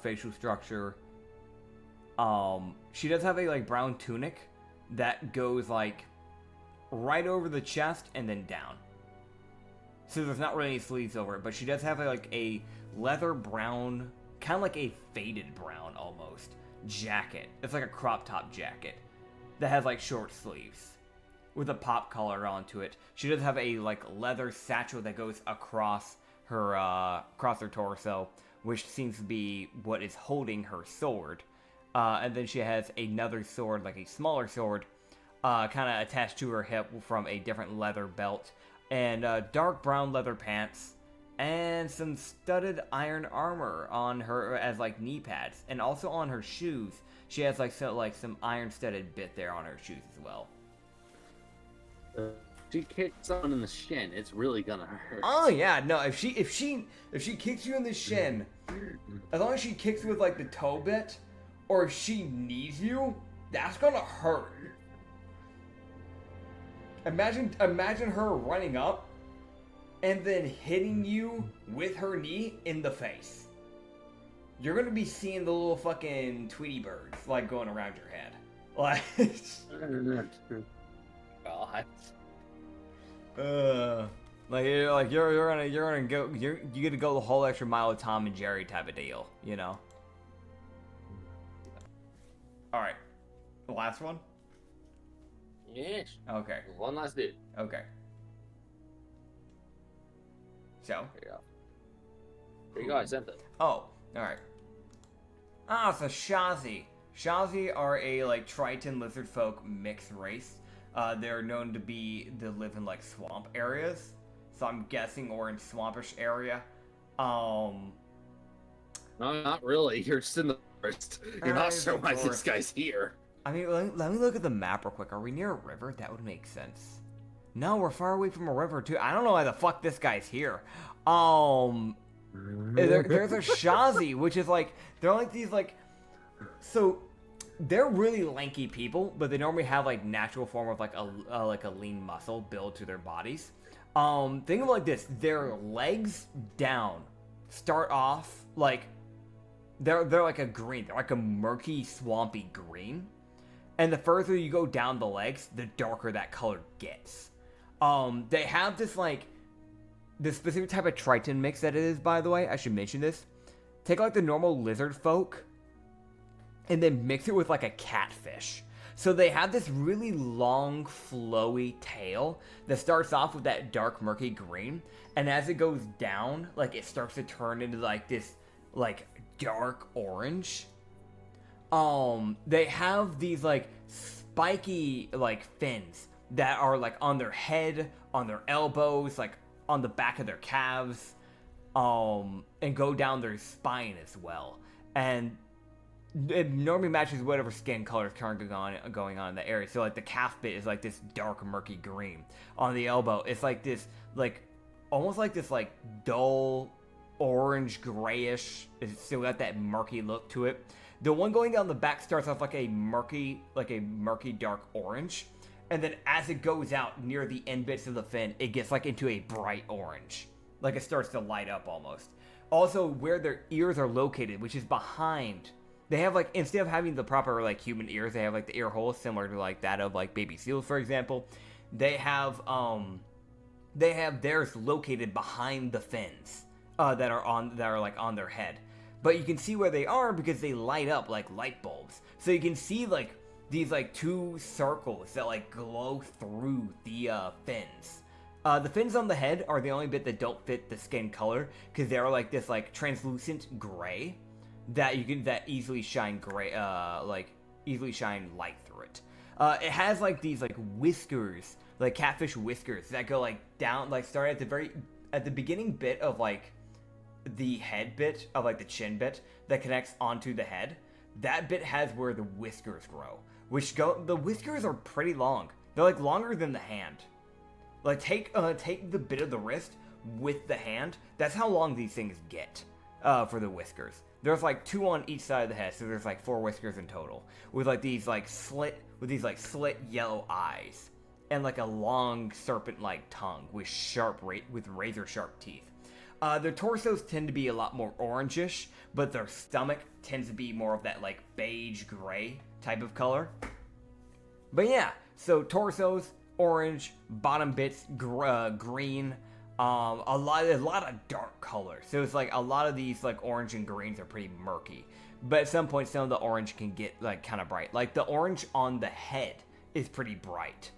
facial structure. She does have a like brown tunic that goes like right over the chest and then down. So there's not really any sleeves over it, but she does have a leather brown, kind of like a faded brown almost, jacket. It's like a crop top jacket that has like short sleeves with a pop collar onto it. She does have a like leather satchel that goes across her torso, which seems to be what is holding her sword. And then she has another sword, like a smaller sword, kind of attached to her hip from a different leather belt, and dark brown leather pants, and some studded iron armor on her as like knee pads, and also on her shoes. She has like some iron studded bit there on her shoes as well. She kicked someone in the shin. It's really gonna hurt. Oh yeah, no. If she kicks you in the shin, as long as she kicks with like the toe bit, or if she knees you, that's gonna hurt. Imagine her running up and then hitting you with her knee in the face. You're gonna be seeing the little fucking Tweety birds like going around your head. Like God. you're gonna go you get to go the whole extra mile with Tom and Jerry type of deal, you know. All right, the last one. Yes. Okay. One last dude. Okay. So. There you go. There you go. I sent it. Oh, all right. So Shazi. Shazi are a like Triton lizard folk mixed race. They're known to live in like swamp areas. So I'm guessing we're in swampish area. No, not really. You're just in the forest. You're not sure why this guy's here. I mean, let me look at the map real quick. Are we near a river? That would make sense. No, we're far away from a river too. I don't know why the fuck this guy's here. There's a Shazi, which is like they're like these like, so they're really lanky people, but they normally have like natural form of like a lean muscle build to their bodies. Think of it like this: their legs down start off like they're like a green. They're like a murky, swampy green. And the further you go down the legs, the darker that color gets. They have this specific type of Triton mix that it is, by the way. I should mention this. Take like the normal lizard folk and then mix it with like a catfish. So they have this really long, flowy tail that starts off with that dark, murky green. And as it goes down, like it starts to turn into like this like dark orange. They have these like spiky like fins that are like on their head, on their elbows, like on the back of their calves. and go down their spine as well. And it normally matches whatever skin color is currently going on in the area. So like the calf bit is like this dark murky green. On the elbow, it's like this almost like this like dull orange grayish. It's still got that murky look to it. The one going down the back starts off like a murky dark orange, and then as it goes out near the end bits of the fin, it gets like into a bright orange. Like it starts to light up almost. Also, where their ears are located, which is behind, they have like, instead of having the proper like human ears, they have like the ear holes similar to like that of like baby seals, for example. They have theirs located behind the fins that are like on their head. But you can see where they are because they light up like light bulbs. So you can see like these like two circles that like glow through the fins. The fins on the head are the only bit that don't fit the skin color because they're like this like translucent gray that easily shine easily shine light through it. It has like these like whiskers, like catfish whiskers that go like down, like start at the beginning bit of like the head bit of like the chin bit that connects onto the head. That bit has where the whiskers grow, the whiskers are pretty long. They're like longer than the hand. Like take the bit of the wrist with the hand. That's how long these things get for the whiskers. There's like 2 on each side of the head, so there's like 4 whiskers in total, with these slit yellow eyes and like a long serpent-like tongue with razor sharp teeth. Their torsos tend to be a lot more orangish, but their stomach tends to be more of that like beige gray type of color. But yeah, so torsos orange, bottom bits green, a lot of dark color. So it's like a lot of these like orange and greens are pretty murky. But at some point, some of the orange can get like kind of bright. Like the orange on the head is pretty bright,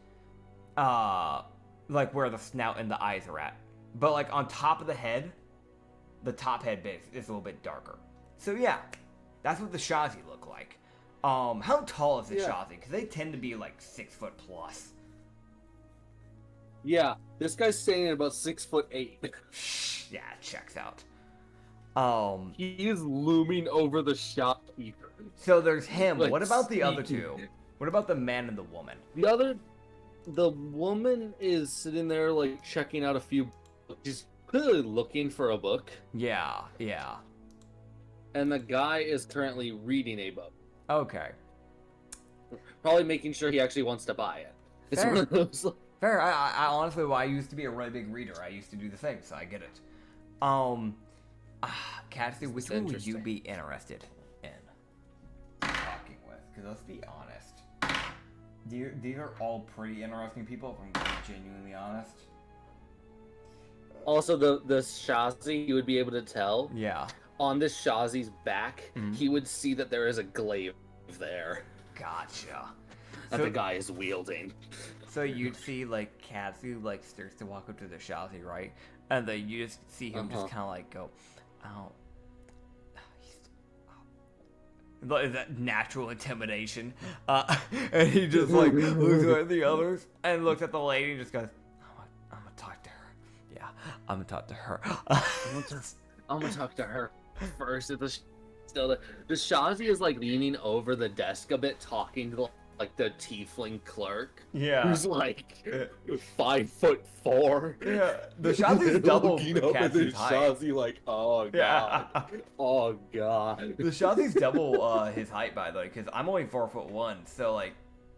like where the snout and the eyes are at. But like on top of the head, the top head bit is a little bit darker. So yeah, that's what the Shazi look like. How tall is the Shazi? Because they tend to be like 6 foot plus. Yeah, this guy's standing at about 6'8". Yeah, it checks out. He is looming over the shopkeeper. So there's him. Like, What about the other two? What about the man and the woman? The woman is sitting there like checking out a few. She's clearly looking for a book. Yeah. And the guy is currently reading a book. Okay. Probably making sure he actually wants to buy it. It's Fair. one of those. Fair. I honestly, I used to be a really big reader. I used to do the thing, so I get it. Katsu, which one would you be interested in talking with? Because let's be honest, these are all pretty interesting people, if I'm being genuinely honest. Also, the Shazi, you would be able to tell. Yeah. On this Shazi's back, he would see that there is a glaive there. Gotcha. That the guy is wielding. So you'd see like Katsu like starts to walk up to the Shazi, right? And then you just see him just kind of like go, "Oh, is that natural intimidation?" And he just like looks at the others and looks at the lady and just goes, "I'm gonna talk to her. Yeah, I'm gonna talk to her." I'm gonna talk to her first. The Shazi is like leaning over the desk a bit, talking to like the tiefling clerk. Yeah. Who's like 5'4". Yeah. The Shazi's double looking over the Katsu's height. Shazi like, oh god, Yeah. oh god. The Shazi's double his height, by the way, because I'm only 4'1", so like,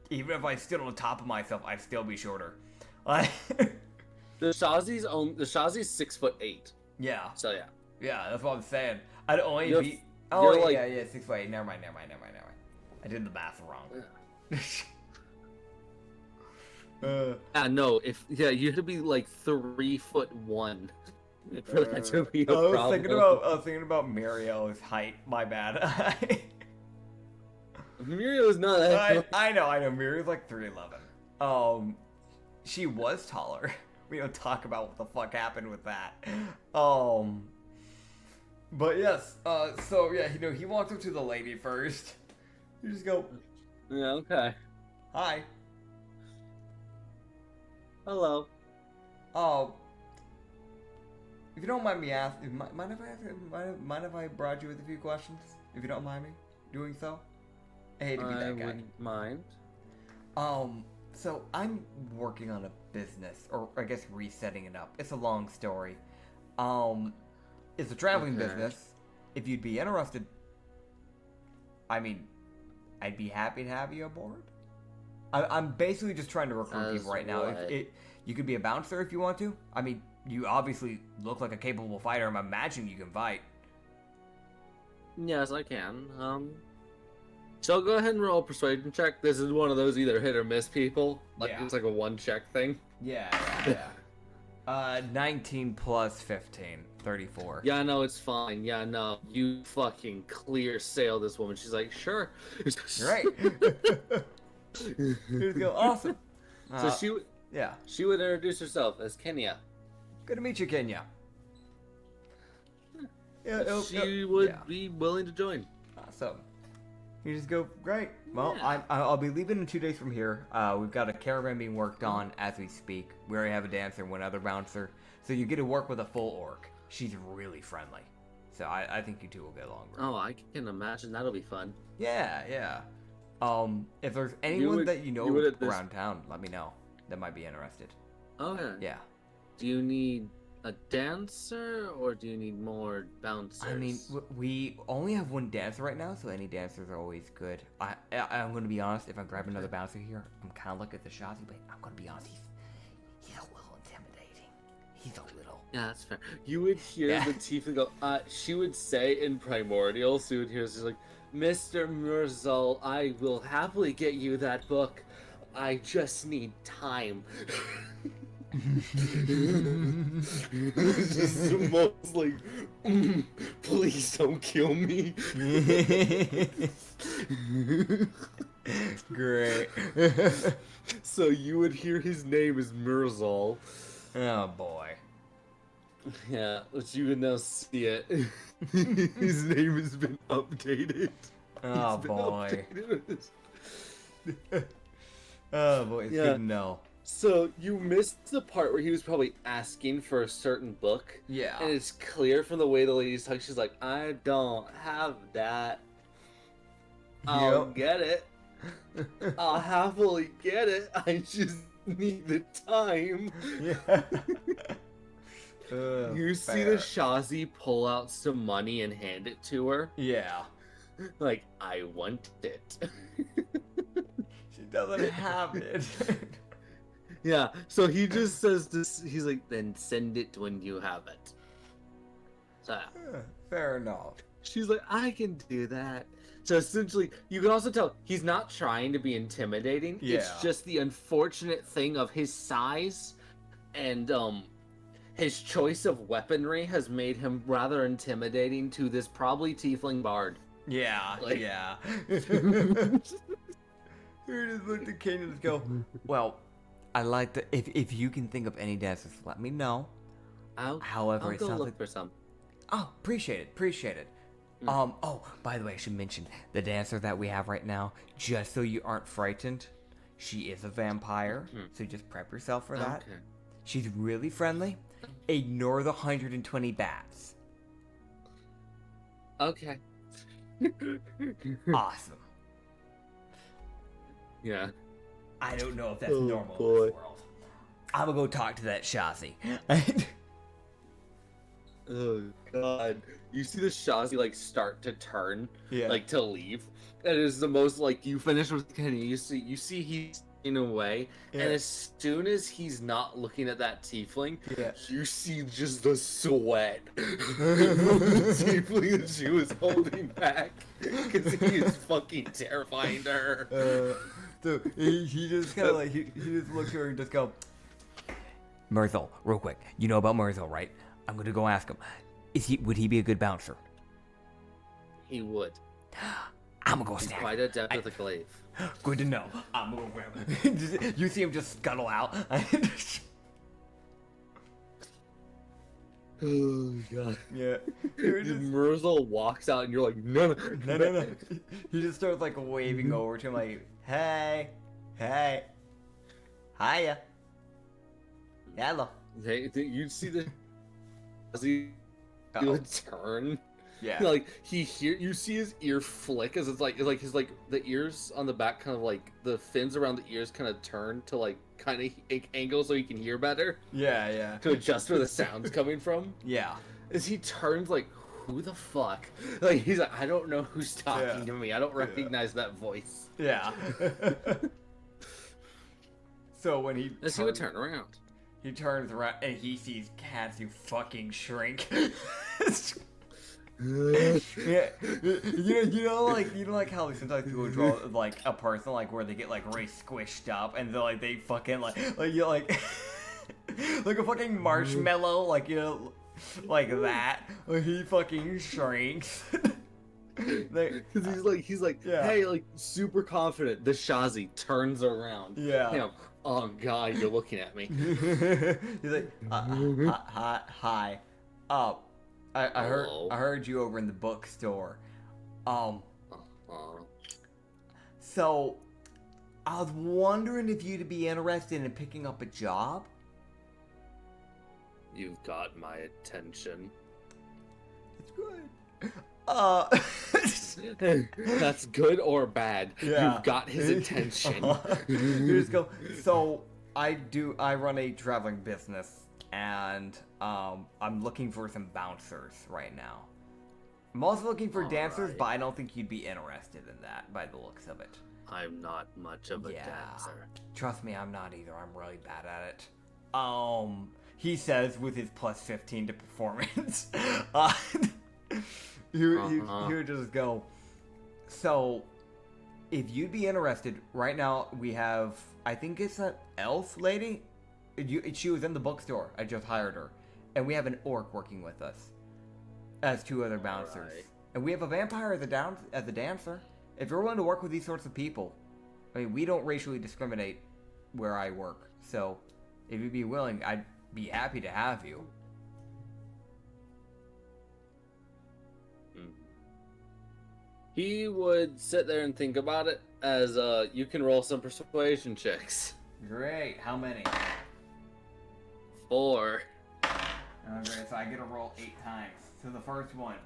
even if I stood on the top of myself, I'd still be shorter. Like, the Shazi's 6'8". Yeah. So yeah. Yeah, that's what I'm saying. I'd only You're- be. you're Oh like- yeah, 6'8". Never mind. I did the math wrong. No, you have to be like 3'1" for that to be a I was problem. thinking about Muriel's height. My bad. Muriel's not that. I know. Muriel's like 3'11". She was taller. We don't talk about what the fuck happened with that. But yes. So yeah, he walked up to the lady first. You just go, Yeah, okay. "Hi. Hello. Oh, if you don't mind me asking, mind if I brought you with a few questions? If you don't mind me doing so? I hate to be that guy. I wouldn't mind. So I'm working on a business, or I guess resetting it up. It's a long story. It's a traveling business. If you'd be interested, I mean, I'd be happy to have you aboard. I'm basically just trying to recruit people right now. You could be a bouncer if you want to. I mean, you obviously look like a capable fighter. I'm imagining you can fight. Yes, I can. So go ahead and roll a persuasion check. This is one of those either hit or miss people. Like Yeah. it's like a one check thing. Yeah. 19 plus 15, 34. Yeah, no, it's fine. Yeah, no, you fucking clear sail this woman. She's like, sure. Right. Here we go. Awesome. So she would introduce herself as Kenya. Good to meet you, Kenya. She would be willing to join. Awesome. You just go, great. Well, Yeah. I'll be leaving in 2 days from here. We've got a caravan being worked on as we speak. We already have a dancer and one other bouncer. So you get to work with a full orc. She's really friendly. So I think you two will get along great. Oh, I can imagine that'll be fun. Yeah. If there's anyone that you know around town, let me know. That might be interested. Okay. Yeah. Do you need a dancer or do you need more bouncers? I mean, we only have one dancer right now, so any dancers are always good. I'm going to be honest, if I grab another bouncer here, I'm kind of looking at the Shazi, but I'm going to be honest, he's a little intimidating. He's a little. Yeah, that's fair. You would hear the tiefling go, she would say in Primordial, so you would hear she's like, Mr. Murzal, I will happily get you that book. I just need time. It's just the most like, please don't kill me. Great. So you would hear his name is Murzal. Oh boy. Yeah, but you would now see it. His name has been updated. Oh He's been boy. updated. Oh boy, it's good to know. So you missed the part where he was probably asking for a certain book. Yeah. And it's clear from the way the lady's talking, she's like, I don't have that. I'll get it. I'll happily get it. I just need the time. Yeah. You see the Shazi pull out some money and hand it to her. Yeah. Like, I want it. She doesn't have it. Yeah, so he just says this, he's like, then send it when you have it. So Fair enough. she's like, I can do that. So essentially, you can also tell he's not trying to be intimidating. Yeah. It's just the unfortunate thing of his size and his choice of weaponry has made him rather intimidating to this probably tiefling bard. Yeah, Like- yeah. You just look at Kane and just go, well, I like the, if you can think of any dancers, let me know. However, I'll it go sounds look like, for some. oh, appreciate it. Oh, by the way, I should mention, the dancer that we have right now, just so you aren't frightened, she is a vampire, so just prep yourself for that. Okay. She's really friendly. Ignore the 120 bats. Okay. Awesome. Yeah. I don't know if that's Oh, normal boy. in this world. I'm gonna go talk to that Shazi. Oh god. You see the Shazi like start to turn, Yeah. like to leave. And it is the most like you finish with Kenny, you see he's in a way, Yeah. and as soon as he's not looking at that tiefling, Yeah. you see just the sweat from the tiefling that she was holding back. Because he is fucking terrifying to her. So he just kind of like he just looks at her and just go, Myrtle, real quick. You know about Myrtle, right? I'm gonna go ask him. Would he be a good bouncer? He would. I'm gonna go He's snag. quite adept with a glaive. Good to know. I'm gonna grab him. You see him just scuttle out. Oh god. Yeah. Myrtle walks out and you're like, no. No. He just starts like waving over to him like, hey, hiya, hello. You see the he Uh-oh. would turn. Yeah. Like you see his ear flick as it's like his like the ears on the back kind of like the fins around the ears kind of turn to like kind of angle so he can hear better Yeah. to adjust where the sound's coming from. Yeah. As he turns like, who the fuck? Like he's like, I don't know who's talking Yeah. to me. I don't recognize that voice. Yeah. So when he As he would turn around. he turns around and he sees Katsu fucking shrink. Yeah, you know, like how sometimes people draw like a person like where they get like really squished up and they're like they fucking like you know, like like a fucking marshmallow, like you know, like that. Like he fucking shrinks. Because he's like, Yeah. hey, like super confident. The Shazi turns around. Yeah. You know, oh god, you're looking at me. He's like, hi. I Hello. heard you over in the bookstore. Uh, So I was wondering if you'd be interested in picking up a job. You've got my attention. It's good. That's good or bad. Yeah. You've got his attention. You just go. So I run a traveling business, and I'm looking for some bouncers right now. I'm also looking for dancers, Alright. but I don't think you'd be interested in that by the looks of it. I'm not much of a Yeah. dancer. Trust me, I'm not either. I'm really bad at it. He says with his plus 15 to performance. He would just go. So, if you'd be interested, right now we have, I think it's an elf lady. She was in the bookstore. I just hired her, and we have an orc working with us as 2 other bouncers, Alright. and we have a vampire as a dancer. If you're willing to work with these sorts of people, I mean, we don't racially discriminate where I work. So, if you'd be willing, I'd be happy to have you. He would sit there and think about it as you can roll some persuasion checks. Great. How many? 4. Okay, so I get to roll 8 times. So the first one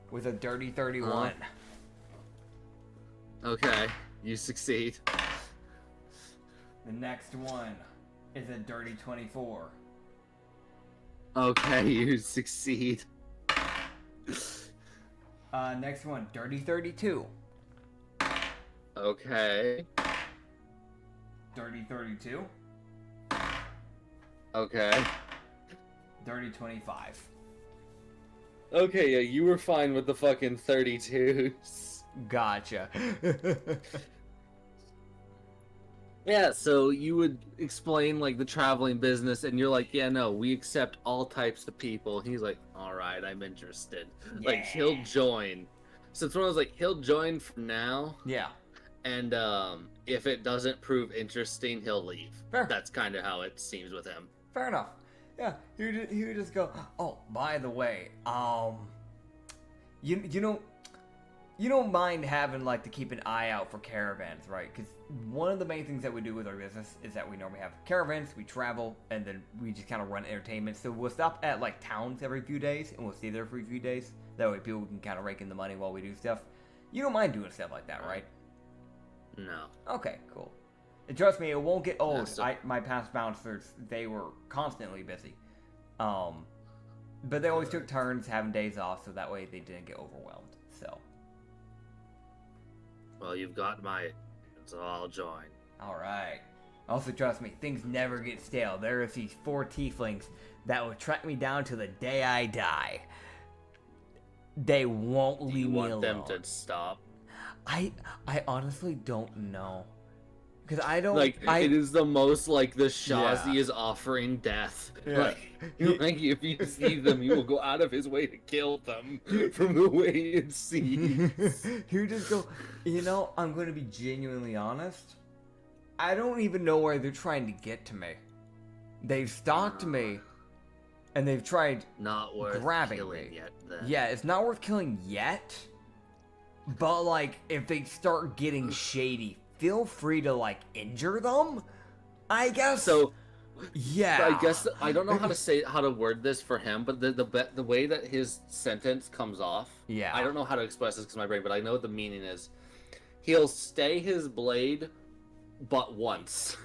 with a dirty 31. Okay, you succeed. The next one is a dirty 24. Okay, you succeed. Next one, dirty 32. Okay. Dirty 32. Okay. Dirty 25. Okay, yeah, you were fine with the fucking 32s. Gotcha. Yeah, so you would explain like the traveling business, and you're like, yeah, no, we accept all types of people. He's like, all right, I'm interested. Like he'll join. So it's one of those like he'll join for now, Yeah. and if it doesn't prove interesting, he'll leave. Fair. That's kind of how it seems with him. Fair enough. Yeah, he would just go, oh, by the way, you know, you don't mind having, like, to keep an eye out for caravans, right? Because one of the main things that we do with our business is that we normally have caravans, we travel, and then we just kind of run entertainment. So we'll stop at, like, towns every few days, and we'll stay there for a few days. That way people can kind of rake in the money while we do stuff. You don't mind doing stuff like that, right? No. Okay, cool. And trust me, it won't get old. Yeah, so- My past bouncers, they were constantly busy. But they always took turns having days off, so that way they didn't get overwhelmed. So, Well, you've got my, so I'll join. alright. Also, trust me, things never get stale. There is these 4 tieflings that will track me down to the day I die. They won't Do leave you me want alone. them to stop? I honestly don't know. Because I don't... Like, it is the most, like, the Shazi Yeah. is offering death. Yeah. Like, if you see them, you will go out of his way to kill them from the way it seems. You just go, you know, I'm going to be genuinely honest. I don't even know where they're trying to get to me. They've stalked me, and they've tried... Not worth Grabbing killing me. yet, then. Yeah, it's not worth killing yet. But, like, if they start getting shady, feel free to, like, injure them, I guess. So, Yeah. I guess I don't know how to word this for him, but the way that his sentence comes off. Yeah. I don't know how to express this because my brain, but I know what the meaning is. He'll stay his blade, but once.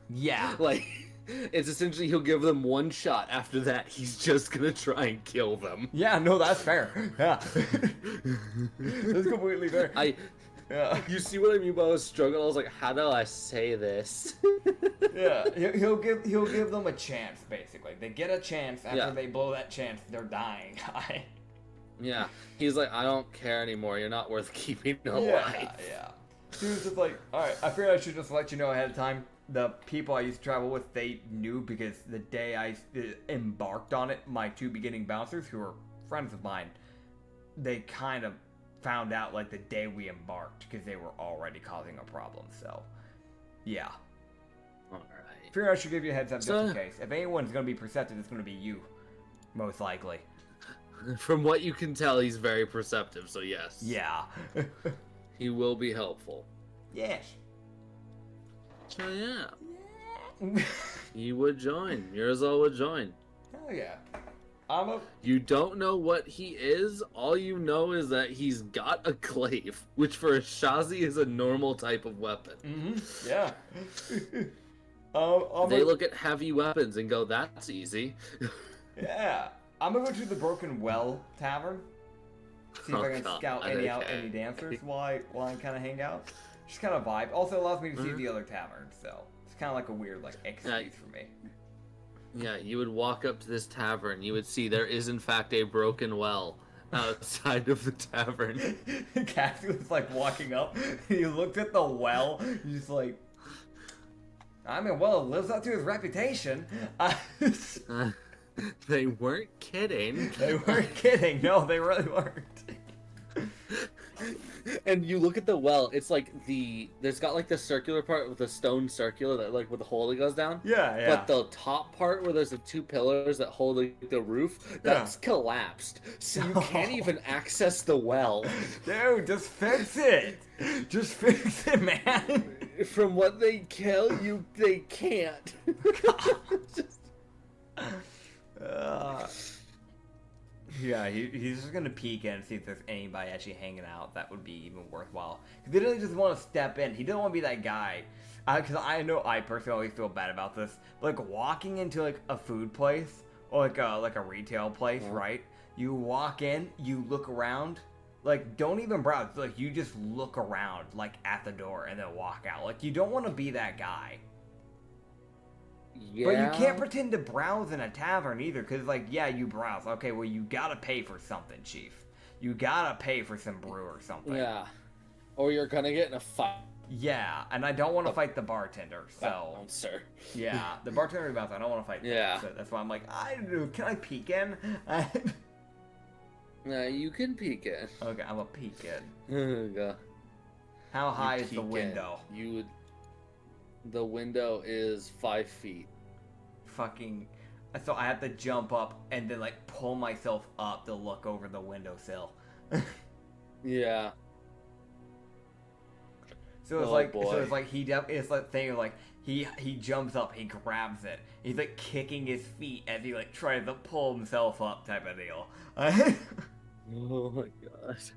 Yeah. Like, it's essentially he'll give them one shot. After that, he's just gonna try and kill them. Yeah, no, that's fair. Yeah. That's completely fair. Yeah. You see what I mean by I was struggling? I was like, how do I say this? Yeah. He'll give them a chance, basically. They get a chance. After they blow that chance, they're dying. Yeah. He's like, I don't care anymore. You're not worth keeping alive. Yeah. He was just like, alright, I figured I should just let you know ahead of time. The people I used to travel with, they knew because the day I embarked on it, my 2 beginning bouncers, who were friends of mine, they kind of found out like the day we embarked because they were already causing a problem. So, yeah. Alright. Figured I should give you a heads up just in case. If anyone's going to be perceptive, it's going to be you. Most likely. From what you can tell, he's very perceptive, so yes. Yeah. He will be helpful. Yes. So yeah. He would join. Mirza would join. Hell yeah. You don't know what he is. All you know is that he's got a glaive, which for a Shazi is a normal type of weapon. Mm-hmm. Yeah. They look at heavy weapons and go, "That's easy." Yeah. I'm gonna go to the Broken Well Tavern. See if I can scout any dancers while I kind of hang out. Just kind of vibe. Also allows me to see the other taverns, so it's kind of like a weird excuse for me. Yeah, you would walk up to this tavern. You would see there is in fact a broken well outside of the tavern. Katsu was like walking up. He looked at the well. He's like, I mean, well, it lives up to his reputation. They weren't kidding. They weren't kidding. No, they really weren't. And you look at the well, it's like there's got like the circular part with the stone circular that like with the hole that goes down. Yeah. But the top part where there's the 2 pillars that hold like, the roof, that's collapsed. So you can't even access the well. Dude, just fix it. Just fix it, man. From what they tell you, they can't. Yeah, he's just gonna peek in and see if there's anybody actually hanging out that would be even worthwhile. He didn't just want to step in. He didn't want to be that guy. Because I know I personally always feel bad about this. But, like, walking into, like, a food place or, like a retail place, right? You walk in, you look around. Like, don't even browse. Like, you just look around, like, at the door and then walk out. Like, you don't want to be that guy. Yeah. But you can't pretend to browse in a tavern either, because, like, yeah, you browse. Okay, well, you gotta pay for something, Chief. You gotta pay for some brew or something. Yeah. Or you're gonna get in a fight. Yeah, and I don't want to fight the bartender, so... Bouncer. Yeah, the bartender bouncer, I don't want to fight Yeah. them, so that's why I'm like, can I peek in? Yeah, you can peek in. Okay, I'm a peek in. Oh, God. How high is the window? The window is 5 feet. Fucking... So I have to jump up and then, like, pull myself up to look over the windowsill. Yeah. So it's it's that thing of like he jumps up, he grabs it, he's like kicking his feet as he like tries to pull himself up type of deal. Oh my gosh.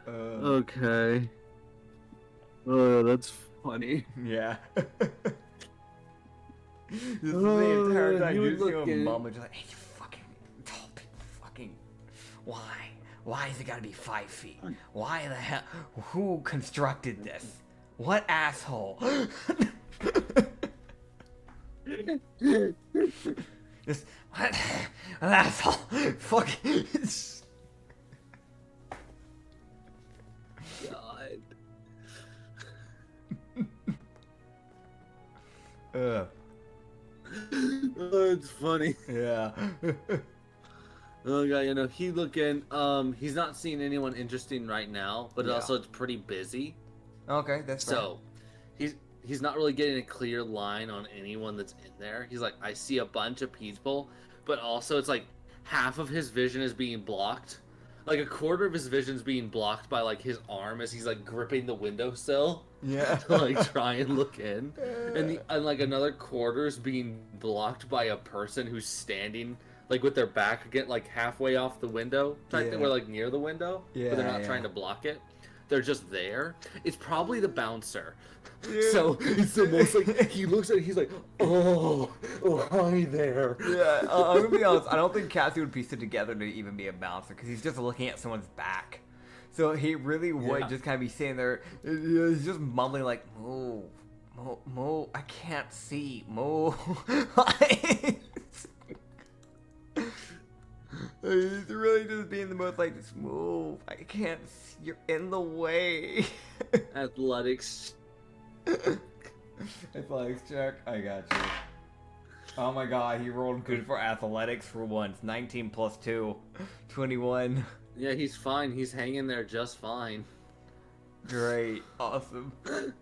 Okay. Oh, that's funny. Yeah. This is the entire time you just hear a mom just like, hey, you fucking why? Why has it gotta be 5 feet? Why the hell? Who constructed this? What asshole? Just, what? An asshole. Fucking. God. Oh, it's funny. Yeah. Oh god, he's he's not seeing anyone interesting right now, but also it's pretty busy. Okay, that's fair. So he's not really getting a clear line on anyone that's in there. He's like, I see a bunch of people, but also it's like half of his vision is being blocked like a quarter of his vision's being blocked by like his arm as he's like gripping the windowsill Yeah. to like try and look in, and like another quarter's being blocked by a person who's standing like with their back again, like halfway off the window type thing, Yeah. or like near the window, but they're not trying to block it. They're just there. It's probably the bouncer. Yeah. So it's the most like he looks at it, he's like, oh hi there. Yeah, I'm gonna be honest. I don't think Katsu would piece it together to even be a bouncer because he's just looking at someone's back. So he really would just kind of be sitting there. He's just mumbling like, "Move, move, move. I can't see. Move." He's really just being the most like, "Just move. I can't see. You're in the way." Athletics. Athletics check. I got you. Oh my god, he rolled good for athletics for once. 19 plus 2. 21. Yeah, he's fine. He's hanging there just fine. Great. Awesome. I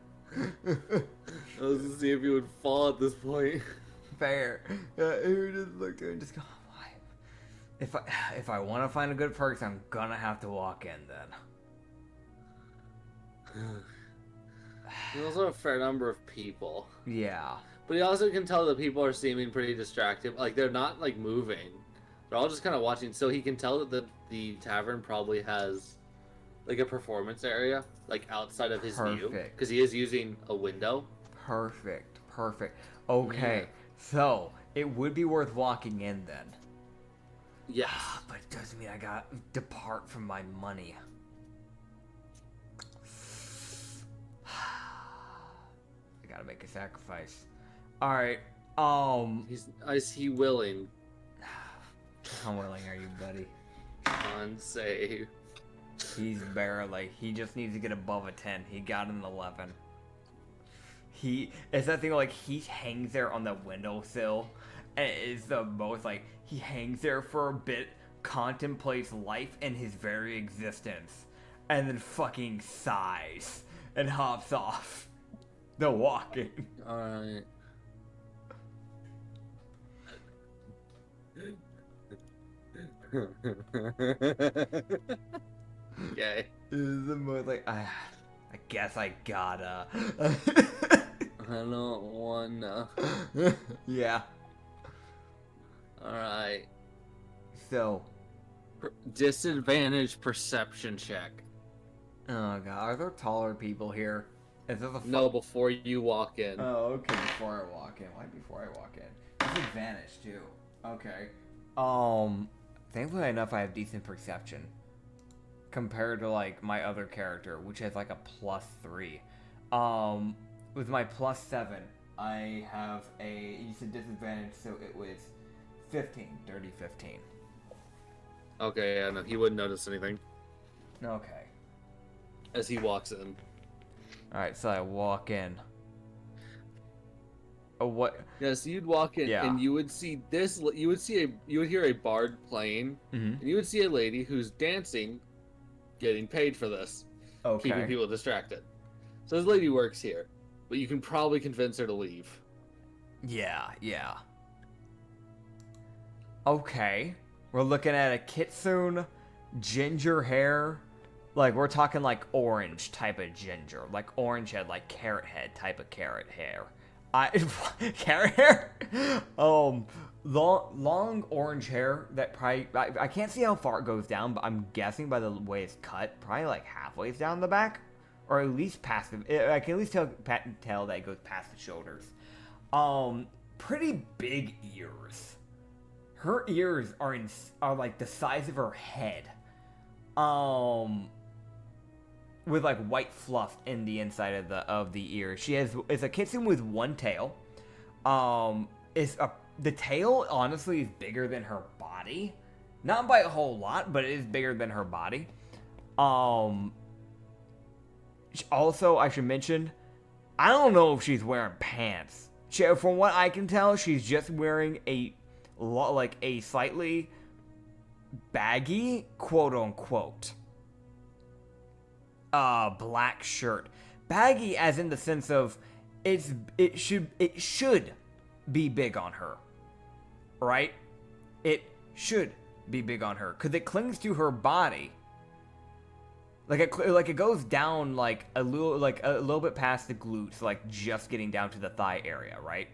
was to see if he would fall at this point. Fair. He would just look there and just go, why? If I want to find a good perks, I'm gonna have to walk in then. There's also a fair number of people. Yeah. But he also can tell that people are seeming pretty distracted. Like, they're not, like, moving. They're all just kind of watching. So he can tell that the tavern probably has, like, a performance area, like, outside of his view. Perfect. Because he is using a window. Perfect. Okay. So, it would be worth walking in then. Yes. But it doesn't mean I gotta depart from my money. I gotta make a sacrifice. Alright, Is he willing? how willing are you, buddy? On save. He's barely. He just needs to get above a 10. He got an 11. It's that thing like he hangs there on the windowsill, and it is the most like he hangs there for a bit, contemplates life and his very existence, and then fucking sighs and hops off. The walking. Alright. Okay. It is the most like I guess I gotta. I don't wanna. Yeah. Alright. So. Disadvantage perception check. Oh god, are there taller people here? Is this a No, before you walk in. Oh, okay, before I walk in. Why before I walk in? Disadvantage too. Okay. Thankfully enough I have decent perception. Compared to like my other character, which has like a +3. With my +7, I have a decent disadvantage, so it was 15. Dirty 15. Okay, yeah, no, he wouldn't notice anything Okay. as he walks in. Alright, so I walk in. Oh, what? Yeah, so you'd walk in Yeah. and you would see this. You would hear a bard playing, Mm-hmm. and you would see a lady who's dancing, getting paid for this, keeping Okay. people distracted. So this lady works here, but you can probably convince her to leave. Yeah. Okay. We're looking at a kitsune, ginger hair. Like, we're talking like orange type of ginger. Like orange head, like carrot head type of carrot hair. Carrot hair? Long orange hair that probably... I can't see how far it goes down, but I'm guessing by the way it's cut, probably like halfway down the back. Or at least past the... I can at least tell that it goes past the shoulders. Pretty big ears. Her ears are like the size of her head. With like white fluff in the inside of the ear. It's a kitsune with one tail. The tail honestly is bigger than her body. Not by a whole lot, but it is bigger than her body. Also, I should mention, I don't know if she's wearing pants. From what I can tell, she's just wearing a slightly baggy, quote unquote, black shirt. Baggy as in the sense of it should be big on her, right? It should be big on her because it clings to her body. Like it goes down like a little bit past the glutes, like just getting down to the thigh area, right?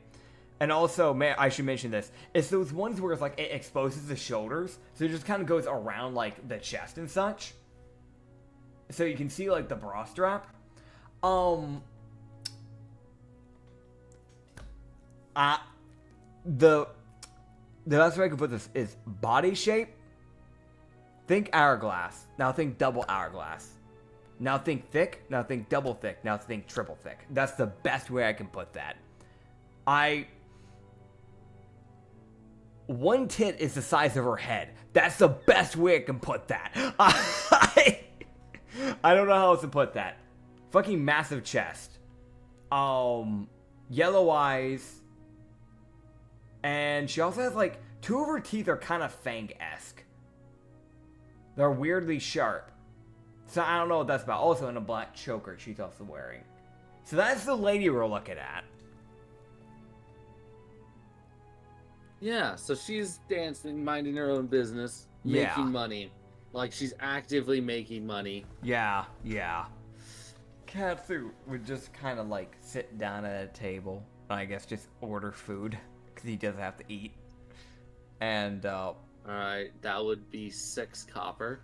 And also, I should mention this. It's those ones where it's like it exposes the shoulders, so it just kind of goes around like the chest and such. So you can see like the bra strap. The best way I can put this is body shape. Think hourglass. Now think double hourglass. Now think thick. Now think double thick. Now think triple thick. That's the best way I can put that. One tit is the size of her head. That's the best way I can put that. I don't know how else to put that. Fucking massive chest. Yellow eyes. And she also has like 2 of her teeth are kind of fang-esque. They're weirdly sharp. So I don't know what that's about. Also in a black choker she's also wearing. So that's the lady we're looking at. Yeah, so she's dancing, minding her own business, making money. Like, she's actively making money. Yeah. Katsu would just kind of, like, sit down at a table. I guess just order food, because he doesn't have to eat. And, Alright, that would be 6 copper.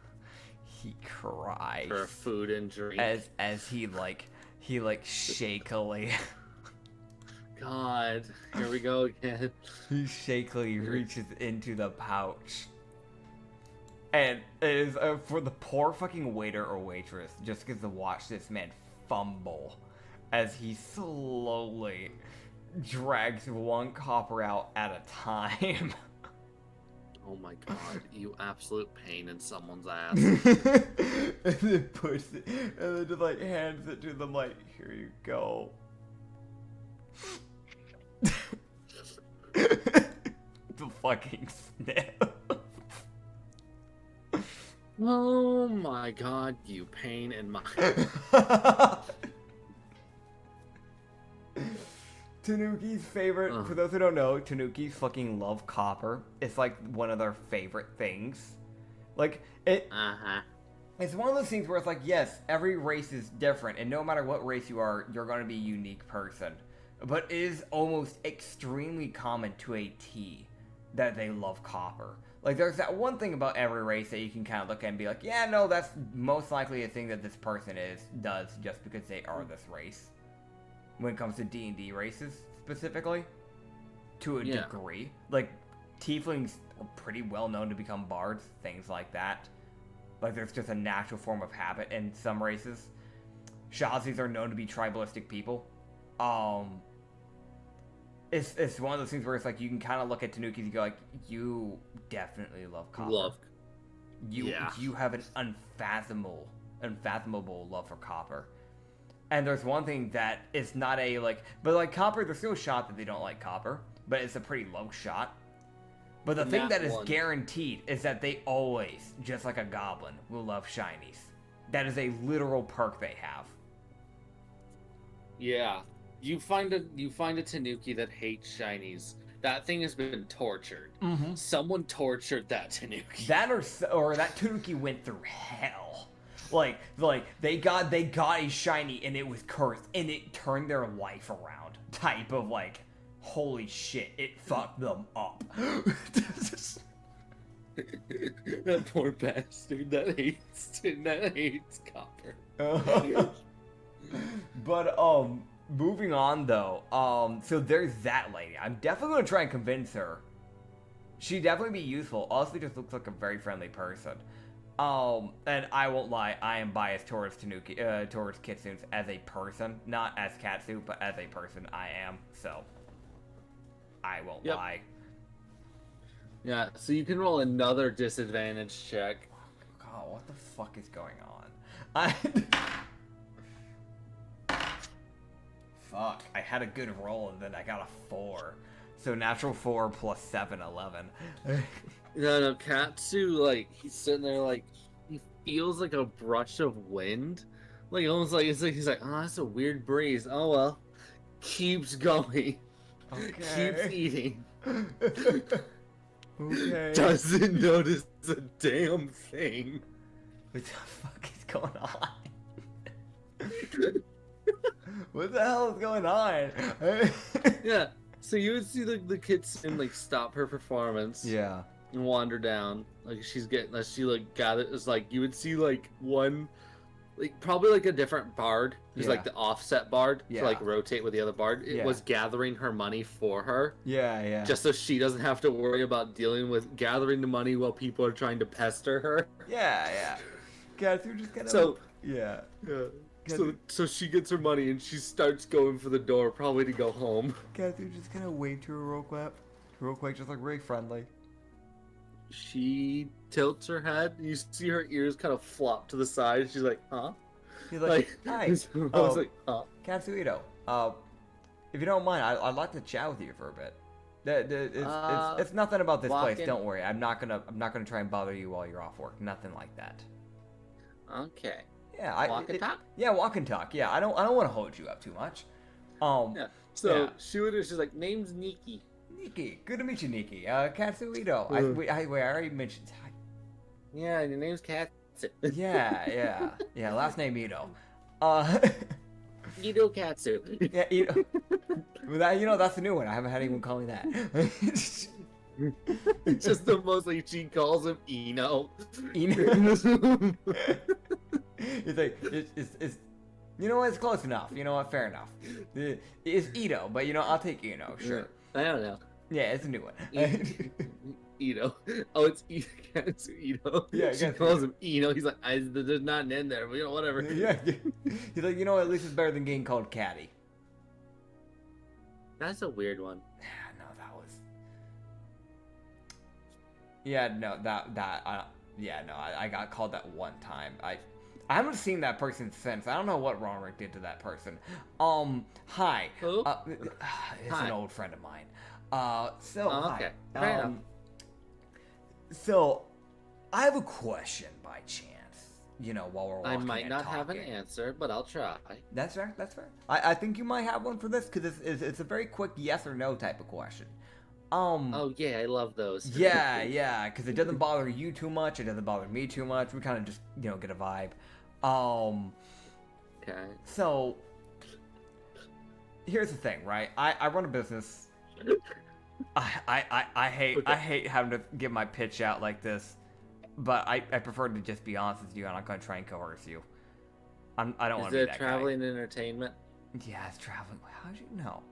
He cries. For food and drink. As he shakily... God, here we go again. He shakily reaches into the pouch. And it is for the poor fucking waiter or waitress just gets to watch this man fumble as he slowly drags 1 copper out at a time. Oh my god, you absolute pain in someone's ass. And then puts it, and then just like hands it to them like, here you go. The fucking sniff. Oh my god, you pain in my... Tanuki's favorite, for those who don't know, Tanuki's fucking love copper. It's like one of their favorite things. Like, it's one of those things where it's like, yes, every race is different, and no matter what race you are, you're going to be a unique person. But it is almost extremely common to a T that they love copper. Like, there's that one thing about every race that you can kind of look at and be like, yeah, no, that's most likely a thing that this person does just because they are this race. When it comes to D&D races, specifically. To a degree. Like, tieflings are pretty well known to become bards, things like that. Like, there's just a natural form of habit in some races. Shazis are known to be tribalistic people. It's one of those things where it's like you can kind of look at Tanuki and you go like, you definitely love copper. You have an unfathomable love for copper. And there's one thing that is not a but like copper, there's still a shot that they don't like copper, but it's a pretty low shot. But the thing that is guaranteed is that they always, just like a goblin, will love shinies. That is a literal perk they have. Yeah. You find a Tanuki that hates shinies. That thing has been tortured. Mm-hmm. Someone tortured that Tanuki. That or that Tanuki went through hell. Like they got a shiny and it was cursed and it turned their life around. Type of like, holy shit, it fucked them up. That poor bastard that hates copper. But moving on though, so there's that lady. I'm definitely gonna try and convince her. She'd definitely be useful. Also, just looks like a very friendly person. And I won't lie, I am biased towards Tanuki, towards Kitsunes as a person, not as Katsu, but as a person I am. So I won't lie. Yeah. So you can roll another disadvantage check. God, what the fuck is going on? Fuck, I had a good roll and then I got a 4. So natural 4 plus 7, 11. No, Katsu, like, he's sitting there, like, he feels like a brush of wind. Like, almost like, he's like, oh, that's a weird breeze. Oh, well. Keeps going. Okay. Keeps eating. Okay. Doesn't notice a damn thing. What the fuck is going on? What the hell is going on? Yeah. So you would see the kitten like stop her performance. Yeah. And wander down. Like she's getting, she like gathers, like you would see like one, like probably like a different bard who's like the offset bard to like rotate with the other bard. It was gathering her money for her. Yeah. Just so she doesn't have to worry about dealing with gathering the money while people are trying to pester her. Yeah. Katsu just kind of. So yeah. So she gets her money and she starts going for the door, probably to go home. Katsu just kind of wave to her real quick, just like really friendly. She tilts her head. You see her ears kind of flop to the side. She's like, huh? He's like, hi. I was like, huh? Katsuhito, if you don't mind, I'd like to chat with you for a bit. It's nothing about this place. Don't worry. I'm not gonna try and bother you while you're off work. Nothing like that. Okay. Yeah, walk and talk. Yeah, walk and talk. Yeah, I don't want to hold you up too much. Yeah. So she's like, name's Nikki. Nikki, good to meet you, Nikki. Katsuhito. I already mentioned. Yeah, your name's Katsu. Yeah. Last name Ito. Ito Katsu. Yeah, Ito. That's the new one. I haven't had anyone call me that. It's just the most like she calls him Eno. Eno. It's like it's. You know what? It's close enough. You know what? Fair enough. It's Ito, but I'll take Eno. Sure. I don't know. Yeah, it's a new one. Eno. Oh, it's Katsu Eno. Yeah, she calls him Eno. He's like, there's not an N there, but whatever. Yeah. He's like, at least it's better than getting called Caddy. That's a weird one. No, that was. Yeah, no, I got called that one time. I haven't seen that person since. I don't know what Ronrick did to that person. Hi. Who? It's an old friend of mine. Okay. Fair enough. So, I have a question by chance. While we're walking I might not talking. have an answer, but I'll try. That's fair. I think you might have one for this because it's a very quick yes or no type of question. Oh yeah, I love those. Yeah, because it doesn't bother you too much. It doesn't bother me too much. We kind of just get a vibe. Okay. So here's the thing, right? I run a business. I hate having to give my pitch out like this, but I prefer to just be honest with you. I'm not gonna try and coerce you. I don't want to be that guy. Is it traveling entertainment? Yeah, it's traveling. How'd you know?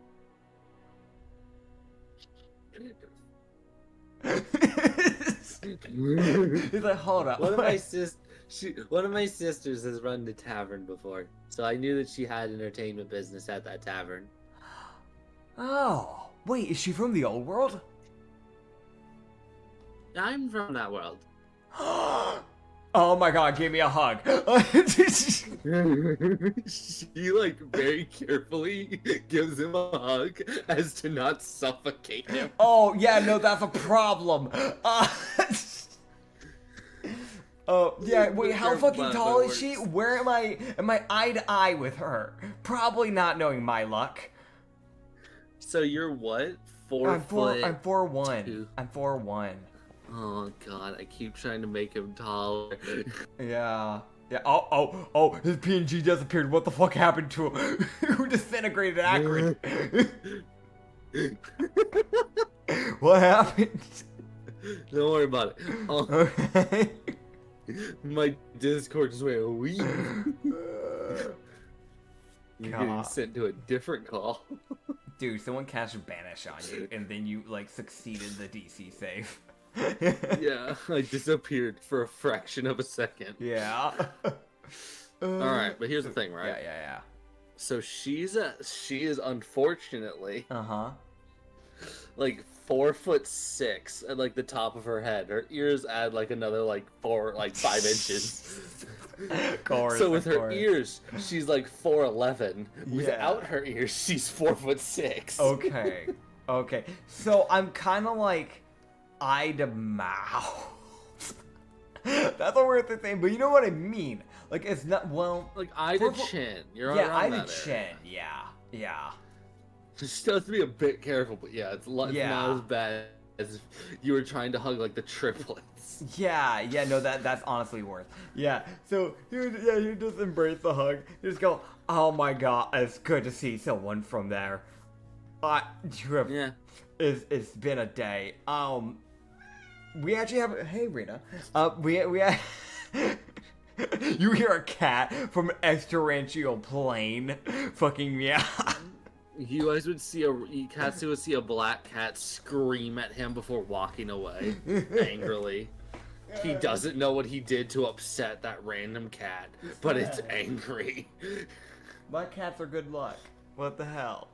He's like, hold up. One of my sisters has run the tavern before, so I knew that she had entertainment business at that tavern. Oh, wait, is she from the old world? I'm from that world. Oh my god, give me a hug. She like very carefully gives him a hug as to not suffocate him. Oh yeah, no, that's a problem. Oh yeah, wait, how fucking tall is she? Where am I eye to eye with her? Probably not knowing my luck. So you're what? 4 foot? I'm 4'1". Two. I'm 4'1". Oh god, I keep trying to make him taller. Yeah. Oh, his PNG disappeared. What the fuck happened to him? Who disintegrated Acrid? What happened? Don't worry about it. Oh, Okay. my Discord just went wee. You're getting sent to a different call. Dude, someone cast Banish on you, and then you, succeeded the DC save. Yeah, I disappeared for a fraction of a second. Yeah. Alright, but here's the thing, right? Yeah. So she is unfortunately Uh-huh. 4'6" at the top of her head. Her ears add another 5 inches. So with her ears, she's 4'11". Without her ears, she's 4'6". Okay. So I'm kind of eye to mouth. That's a weird thing to say, but you know what I mean. It's not eye to chin. You're eye to chin. Yeah. She still has to be a bit careful, but yeah, it's not as bad as if you were trying to hug like the triplets. Yeah, no, that's honestly worth. Yeah, so you just embrace the hug. You just go, oh my god, it's good to see someone from there. You have, Yeah. It's been a day. We actually have, hey Rena, we you hear a cat from an extraterrestrial plane fucking meow. You guys would see Katsu would see a black cat scream at him before walking away angrily. He doesn't know what he did to upset that random cat, but it's angry. My cats are good luck. What the hell?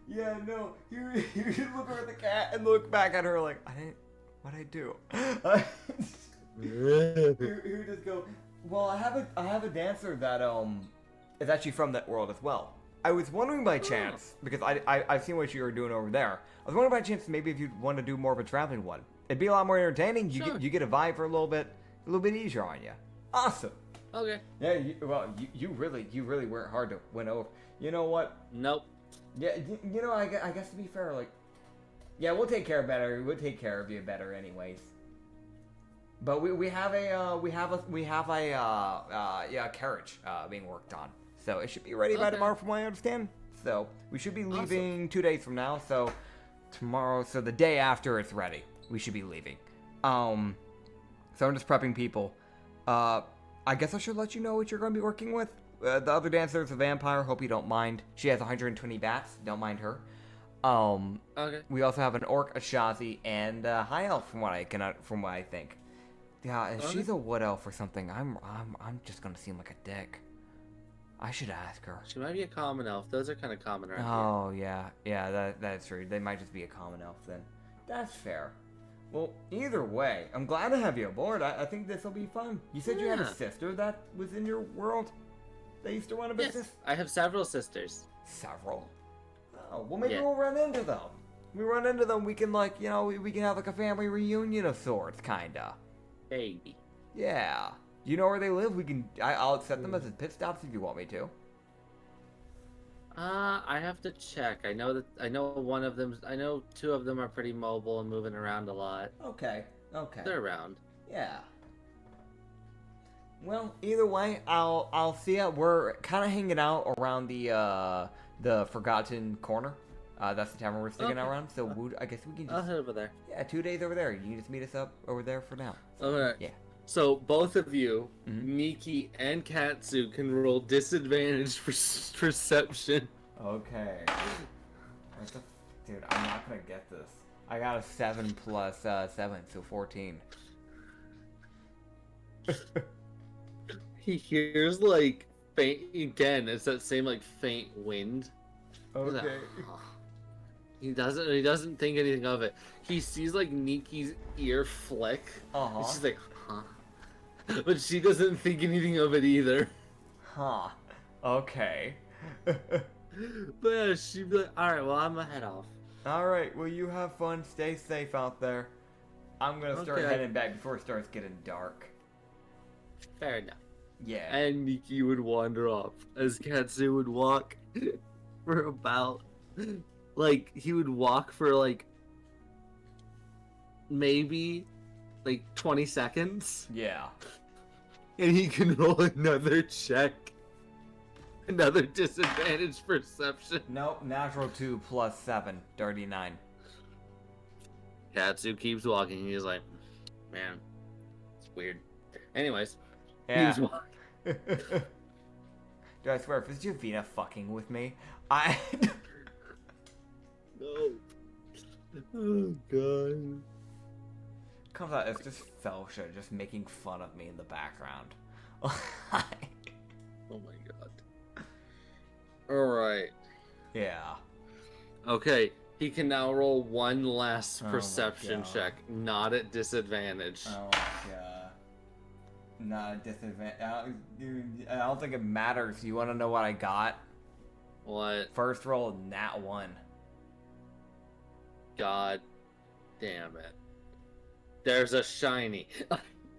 Yeah, no. You just look over at the cat and look back at her like, what'd I do? You just go, well, I have a dancer that is actually from that world as well. I was wondering by chance, because I've seen what you were doing over there. I was wondering by chance maybe if you'd want to do more of a traveling one. It'd be a lot more entertaining. You get a vibe for a little bit easier on you. Awesome. Okay. Yeah. You really weren't hard to win over. You know what? Nope. Yeah. You know, I guess to be fair, like, yeah, we'll take care of better. We'll take care of you better, anyways. But we have a carriage being worked on, so it should be ready by tomorrow, from what I understand. So we should be leaving 2 days from now. So tomorrow, so the day after it's ready, we should be leaving. So I'm just prepping people. I guess I should let you know what you're going to be working with. The other dancer is a vampire. Hope you don't mind. She has 120 bats. Don't mind her. Okay. We also have an orc, a shazi, and a high elf, from what I think. Yeah, if she's a wood elf or something, I'm just gonna seem like a dick. I should ask her. She might be a common elf. Those are kind of common around here. Yeah, that's true. They might just be a common elf then. That's fair. Well, either way, I'm glad to have you aboard. I think this will be fun. You said you had a sister that was in your world that used to run a business? Yes, I have several sisters. Several? Oh, well, maybe we'll run into them. We run into them, we can, like, you know, we can have, like, a family reunion of sorts, kinda. Baby. Yeah. You know where they live? I'll accept them as pit stops if you want me to. I have to check. I know one of them. I know two of them are pretty mobile and moving around a lot. Okay. They're around. Yeah. Well, either way, I'll see ya. We're kind of hanging out around the Forgotten Corner. That's the tavern we're sticking out around. So I guess we can just. I'll head over there. Yeah, 2 days over there. You can just meet us up over there for now. Okay. Yeah. So both of you, Miki and Katsu, can roll disadvantage for perception. Okay. Dude, I'm not gonna get this. I got a 7 plus 7, so 14. He hears like faint again. It's that same like faint wind. Okay. He doesn't think anything of it. He sees like Niki's ear flick. And she's like, huh? But she doesn't think anything of it either. Huh. Okay. But yeah, she'd be like, alright, well, I'm gonna head off. Alright, well, you have fun. Stay safe out there. I'm gonna start heading back before it starts getting dark. Fair enough. Yeah. And Niki would wander off as Katsu would walk for about, like, he would walk for, like, maybe, like, 20 seconds. Yeah. And he can roll another check. Another disadvantage perception. Nope, natural 2 plus 7, 39. Katsu keeps walking. He's like, man, it's weird. Anyways, Yeah. he was walking. Dude, I swear, if it's Javina fucking with me, No. Oh, God. Comes out, it's just Felsha just making fun of me in the background. Oh my god. Alright. Yeah. Okay, he can now roll one last Oh my perception God. check, not at disadvantage. Oh my god. Not a disadvantage. I don't think it matters. You want to know what I got? What? First roll, nat 1. God damn it. There's a shiny.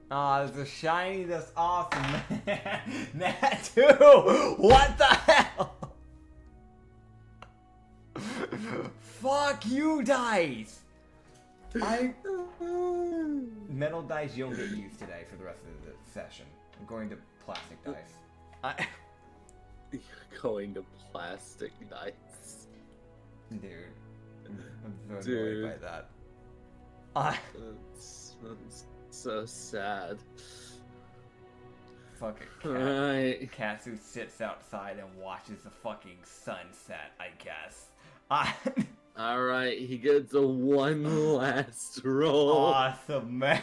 Oh, there's a shiny that's awesome, man. Nat 2! What the hell? Fuck you, dice! Metal dice you don't get used today for the rest of the session. I'm going to plastic dice. You're going to plastic dice. Dude. I'm so annoyed by that. That's so sad. Fuck it. Alright. Katsu sits outside and watches the fucking sunset, I guess. Alright, he gets a one last roll. Awesome, man.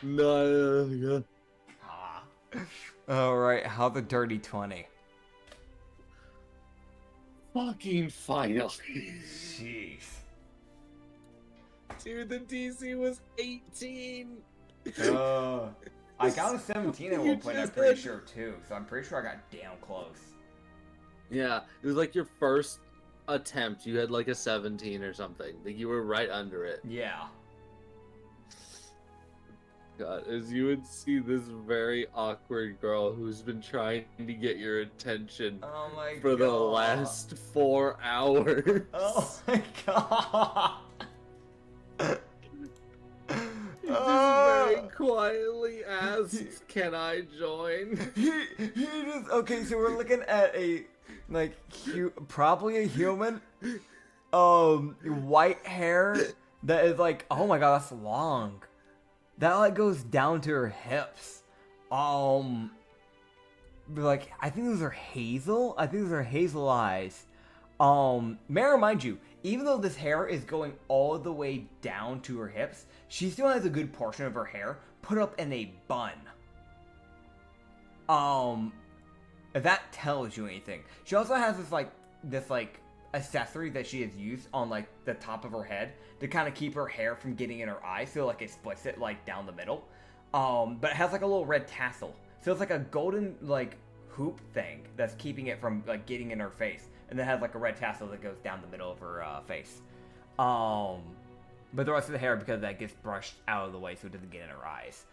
No. Alright, how the dirty 20? Fucking finally. Jeez. Dude, the DC was 18. I got a 17 at one point, I'm pretty sure, too. So I'm pretty sure I got damn close. Yeah, it was like your first attempt. You had like a 17 or something. Like you were right under it. Yeah. God, as you would see this very awkward girl who's been trying to get your attention Oh my for god. the last 4 hours. Oh my god. Just very quietly asks, "Can I join?" He just okay. So we're looking at a like probably a human, white hair that is like, oh my god, that's long. That like goes down to her hips. Like I think those are hazel. I think those are hazel eyes. May I remind you, even though this hair is going all the way down to her hips, she still has a good portion of her hair put up in a bun. If that tells you anything. She also has this accessory that she has used on like the top of her head to kind of keep her hair from getting in her eyes, so like it splits it like down the middle. But it has like a little red tassel. So it's like a golden like hoop thing that's keeping it from like getting in her face. And then has like a red tassel that goes down the middle of her face. But the rest of the hair, because that gets brushed out of the way so it doesn't get in her eyes.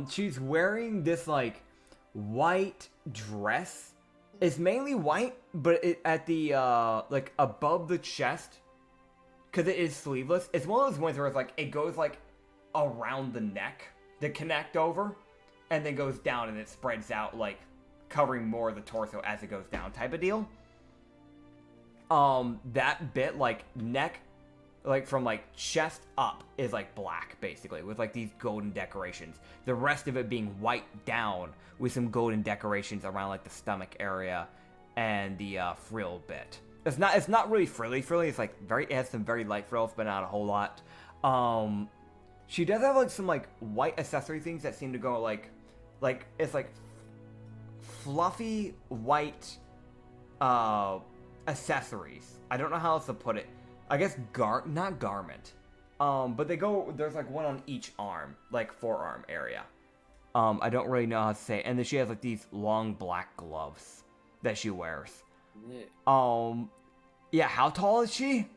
She's wearing this like white dress. It's mainly white, but it at the like above the chest, because it is sleeveless. It's one of those ones where it's like it goes like around the neck to connect over, and then goes down and it spreads out like covering more of the torso as it goes down type of deal. That bit like neck, like from like chest up is like black basically with like these golden decorations. The rest of it being white down with some golden decorations around like the stomach area and the frill bit. It's not really frilly. It's like it has some very light frills, but not a whole lot. She does have like some like white accessory things that seem to go like it's like fluffy white accessories. I don't know how else to put it. I guess not garment. But there's like one on each arm, like forearm area. I don't really know how to say it. And then she has like these long black gloves that she wears. Yeah, how tall is she?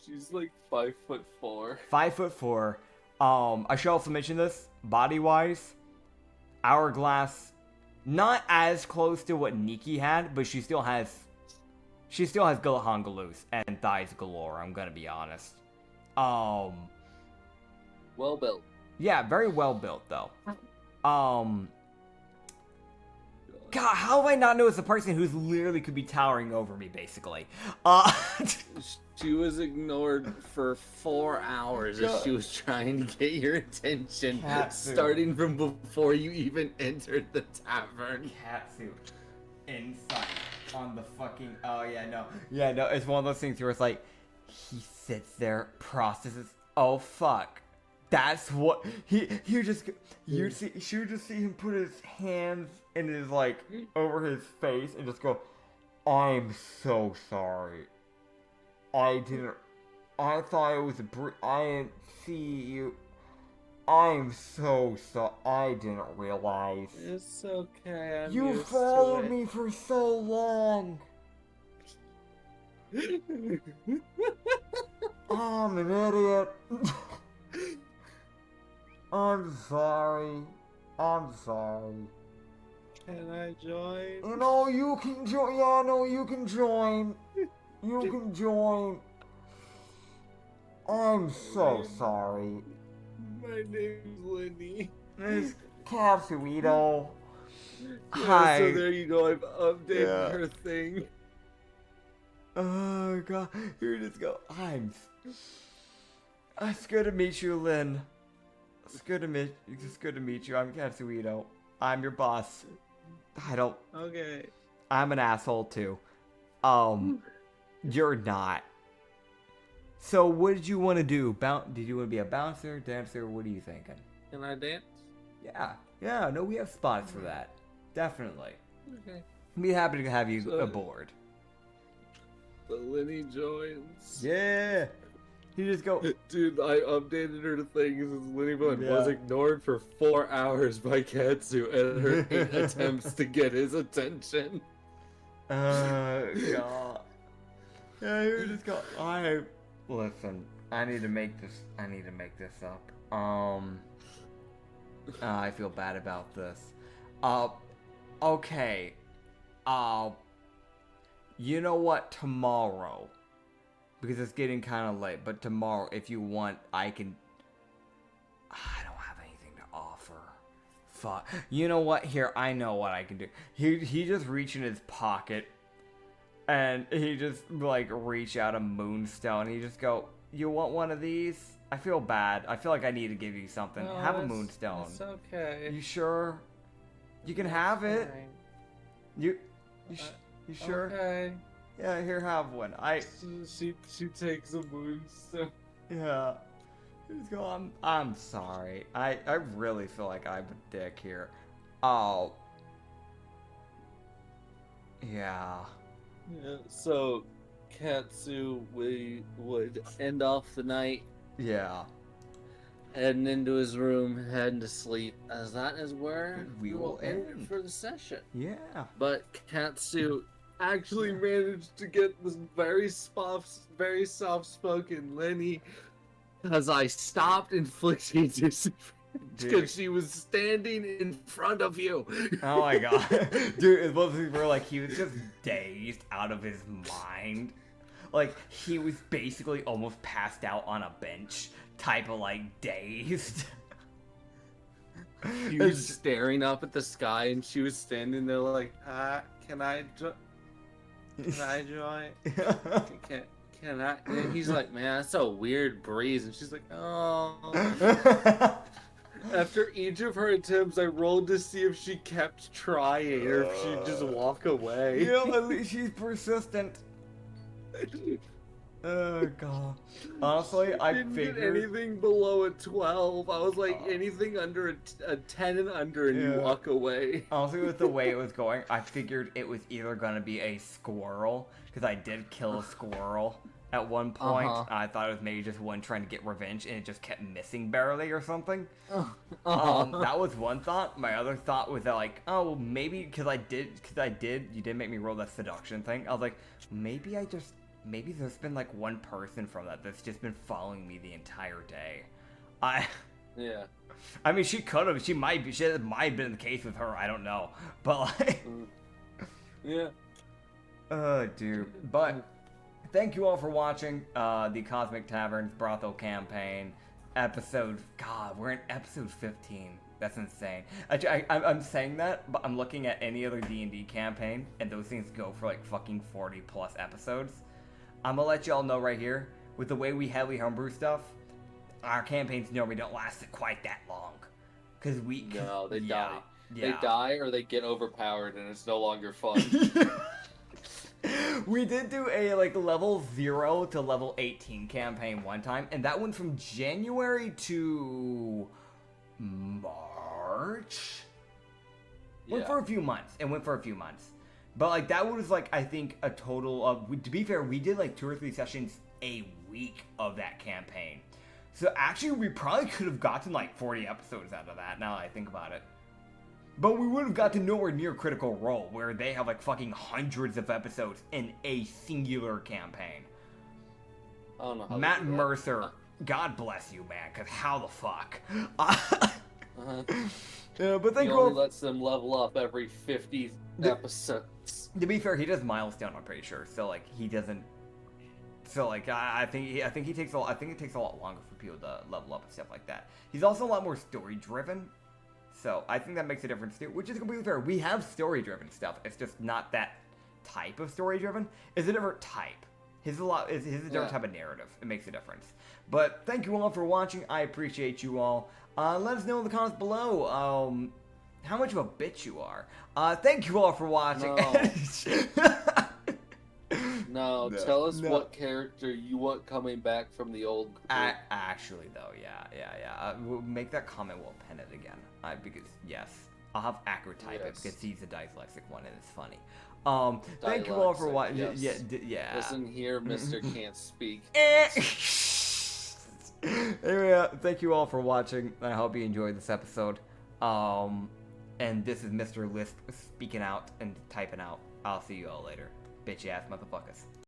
She's like 5'4". 5'4". I should also mention this, body-wise, Hourglass, not as close to what Nikki had, but she still has Galahangalus and thighs galore, I'm gonna be honest. Well built. Yeah, very well built though. God, how have I not noticed the person who's literally could be towering over me, basically? She was ignored for 4 hours as she was trying to get your attention, Katsu. starting from before you even entered the tavern. Katsu. Insight on the fucking... Oh, yeah, no. Yeah, no, it's one of those things where it's like, he sits there, processes... Oh, fuck. That's what... She would just see him put his hands in his, like, over his face and just go, I'm so sorry. I thought it was I didn't see you. I'm so sorry. I didn't realize. It's okay, You followed me for so long. I'm an idiot. I'm sorry. Can I join? No, you can join. Yeah, no, you can join. You can join. I'm so sorry. My name's Lenny. It's Katsuito. Yeah, Hi. so there you go. I've updated Yeah. her thing. Oh god, here just go. It's good to meet you, Lynn. It's good to meet you. I'm Katsuito. I'm your boss. Okay. I'm an asshole too. You're not. So what did you want to do? Did you want to be a bouncer, dancer? What are you thinking? Can I dance? Yeah, no, we have spots for that. Definitely. Okay. I'd be happy to have you So- aboard. So Lenny joins. Yeah. You just go. Dude, I updated her thing since Lenny Bun Yeah. was ignored for 4 hours by Katsu and her 8 attempts to get his attention. God. Yeah, you just go. Listen. I need to make this up. I feel bad about this. Okay. You know what? Tomorrow, because it's getting kind of late. But tomorrow, if you want, I don't have anything to offer. Fuck. You know what? Here, I know what I can do. He just reached in his pocket, and he just like reach out a moonstone. He just go, "You want one of these?" I feel bad. I feel like I need to give you something. No, Have a it's- moonstone. It's okay. You sure? You can have it. Fine. You sure? Okay. Yeah, here, have one. She takes a moonstone. Yeah. Just go, I'm sorry. I really feel like I'm a dick here. Oh. Yeah. Yeah, so Katsu, we would end off the night Yeah. heading into his room, heading to sleep, as that is where We will end end. it for the session. Yeah. But Katsu actually managed to get this very soft-spoken Lenny, as I stopped inflicting disadvantage because she was standing in front of you. Oh my god. Dude, it was like he was just dazed out of his mind. Like, he was basically almost passed out on a bench, type of like dazed. He was staring up at the sky, and she was standing there like, can I join? Can I? And he's like, man, that's a weird breeze. And she's like, oh. After each of her attempts, I rolled to see if she kept trying or if she'd just walk away. You know, at least she's persistent. Oh god. Honestly, I Didn't figured get anything below a 12. I was like, anything under a 10 and under, and you Yeah. walk away. Honestly, with the way it was going, I figured it was either gonna be a squirrel, because I did kill a squirrel at one point. Uh-huh. I thought it was maybe just one trying to get revenge, and it just kept missing barely or something. Uh-huh. That was one thought. My other thought was that, like, oh, well, maybe because you did make me roll that seduction thing. I was like, maybe there's been like one person from that's just been following me the entire day. Yeah. I mean, she could have. She might have been the case with her. I don't know. But like, Yeah. dude. But thank you all for watching the Cosmic Taverns Brothel campaign episode. God, we're in episode 15. That's insane. I'm saying that, but I'm looking at any other D&D campaign, and those things go for like fucking 40 plus episodes. I'm gonna let y'all know right here, with the way we heavily homebrew stuff, our campaigns normally don't last quite that long. Cause No, they yeah, die. Yeah. They die or they get overpowered and it's no longer fun. We did do a like level 0 to level 18 campaign one time, and that went from January to March. Went for a few months. But like that was like, I think a total of, to be fair, we did like 2 or 3 sessions a week of that campaign. So actually we probably could have gotten like 40 episodes out of that, now that I think about it. But we would have gotten nowhere near Critical Role, where they have like fucking hundreds of episodes in a singular campaign. I don't know how Matt they do that. Mercer, God bless you, man, because how the fuck? But thank He you all. only lets them level up every 50 episodes. To be fair, he does milestone. I'm pretty sure. So like he doesn't. So like I think he takes a. I think it takes a lot longer for people to level up and stuff like that. He's also a lot more story driven. So I think that makes a difference too, which is completely fair. We have story driven stuff. It's just not that type of story driven. It's a different type. His is a different type of narrative. It makes a difference. But thank you all for watching. I appreciate you all. Let us know in the comments below how much of a bitch you are. Thank you all for watching. No, tell us what character you want coming back from the old group. Actually, though, yeah. We'll make that comment. We'll pen it again. Because, yes, I'll have Acrid type it because he's the dyslexic one and it's funny. Thank you all for watching. Yes. Yeah. Listen here, Mr. Can't Speak. Anyway, thank you all for watching. I hope you enjoyed this episode. And this is Mr. Lisp speaking out and typing out. I'll see you all later. Bitch ass motherfuckers.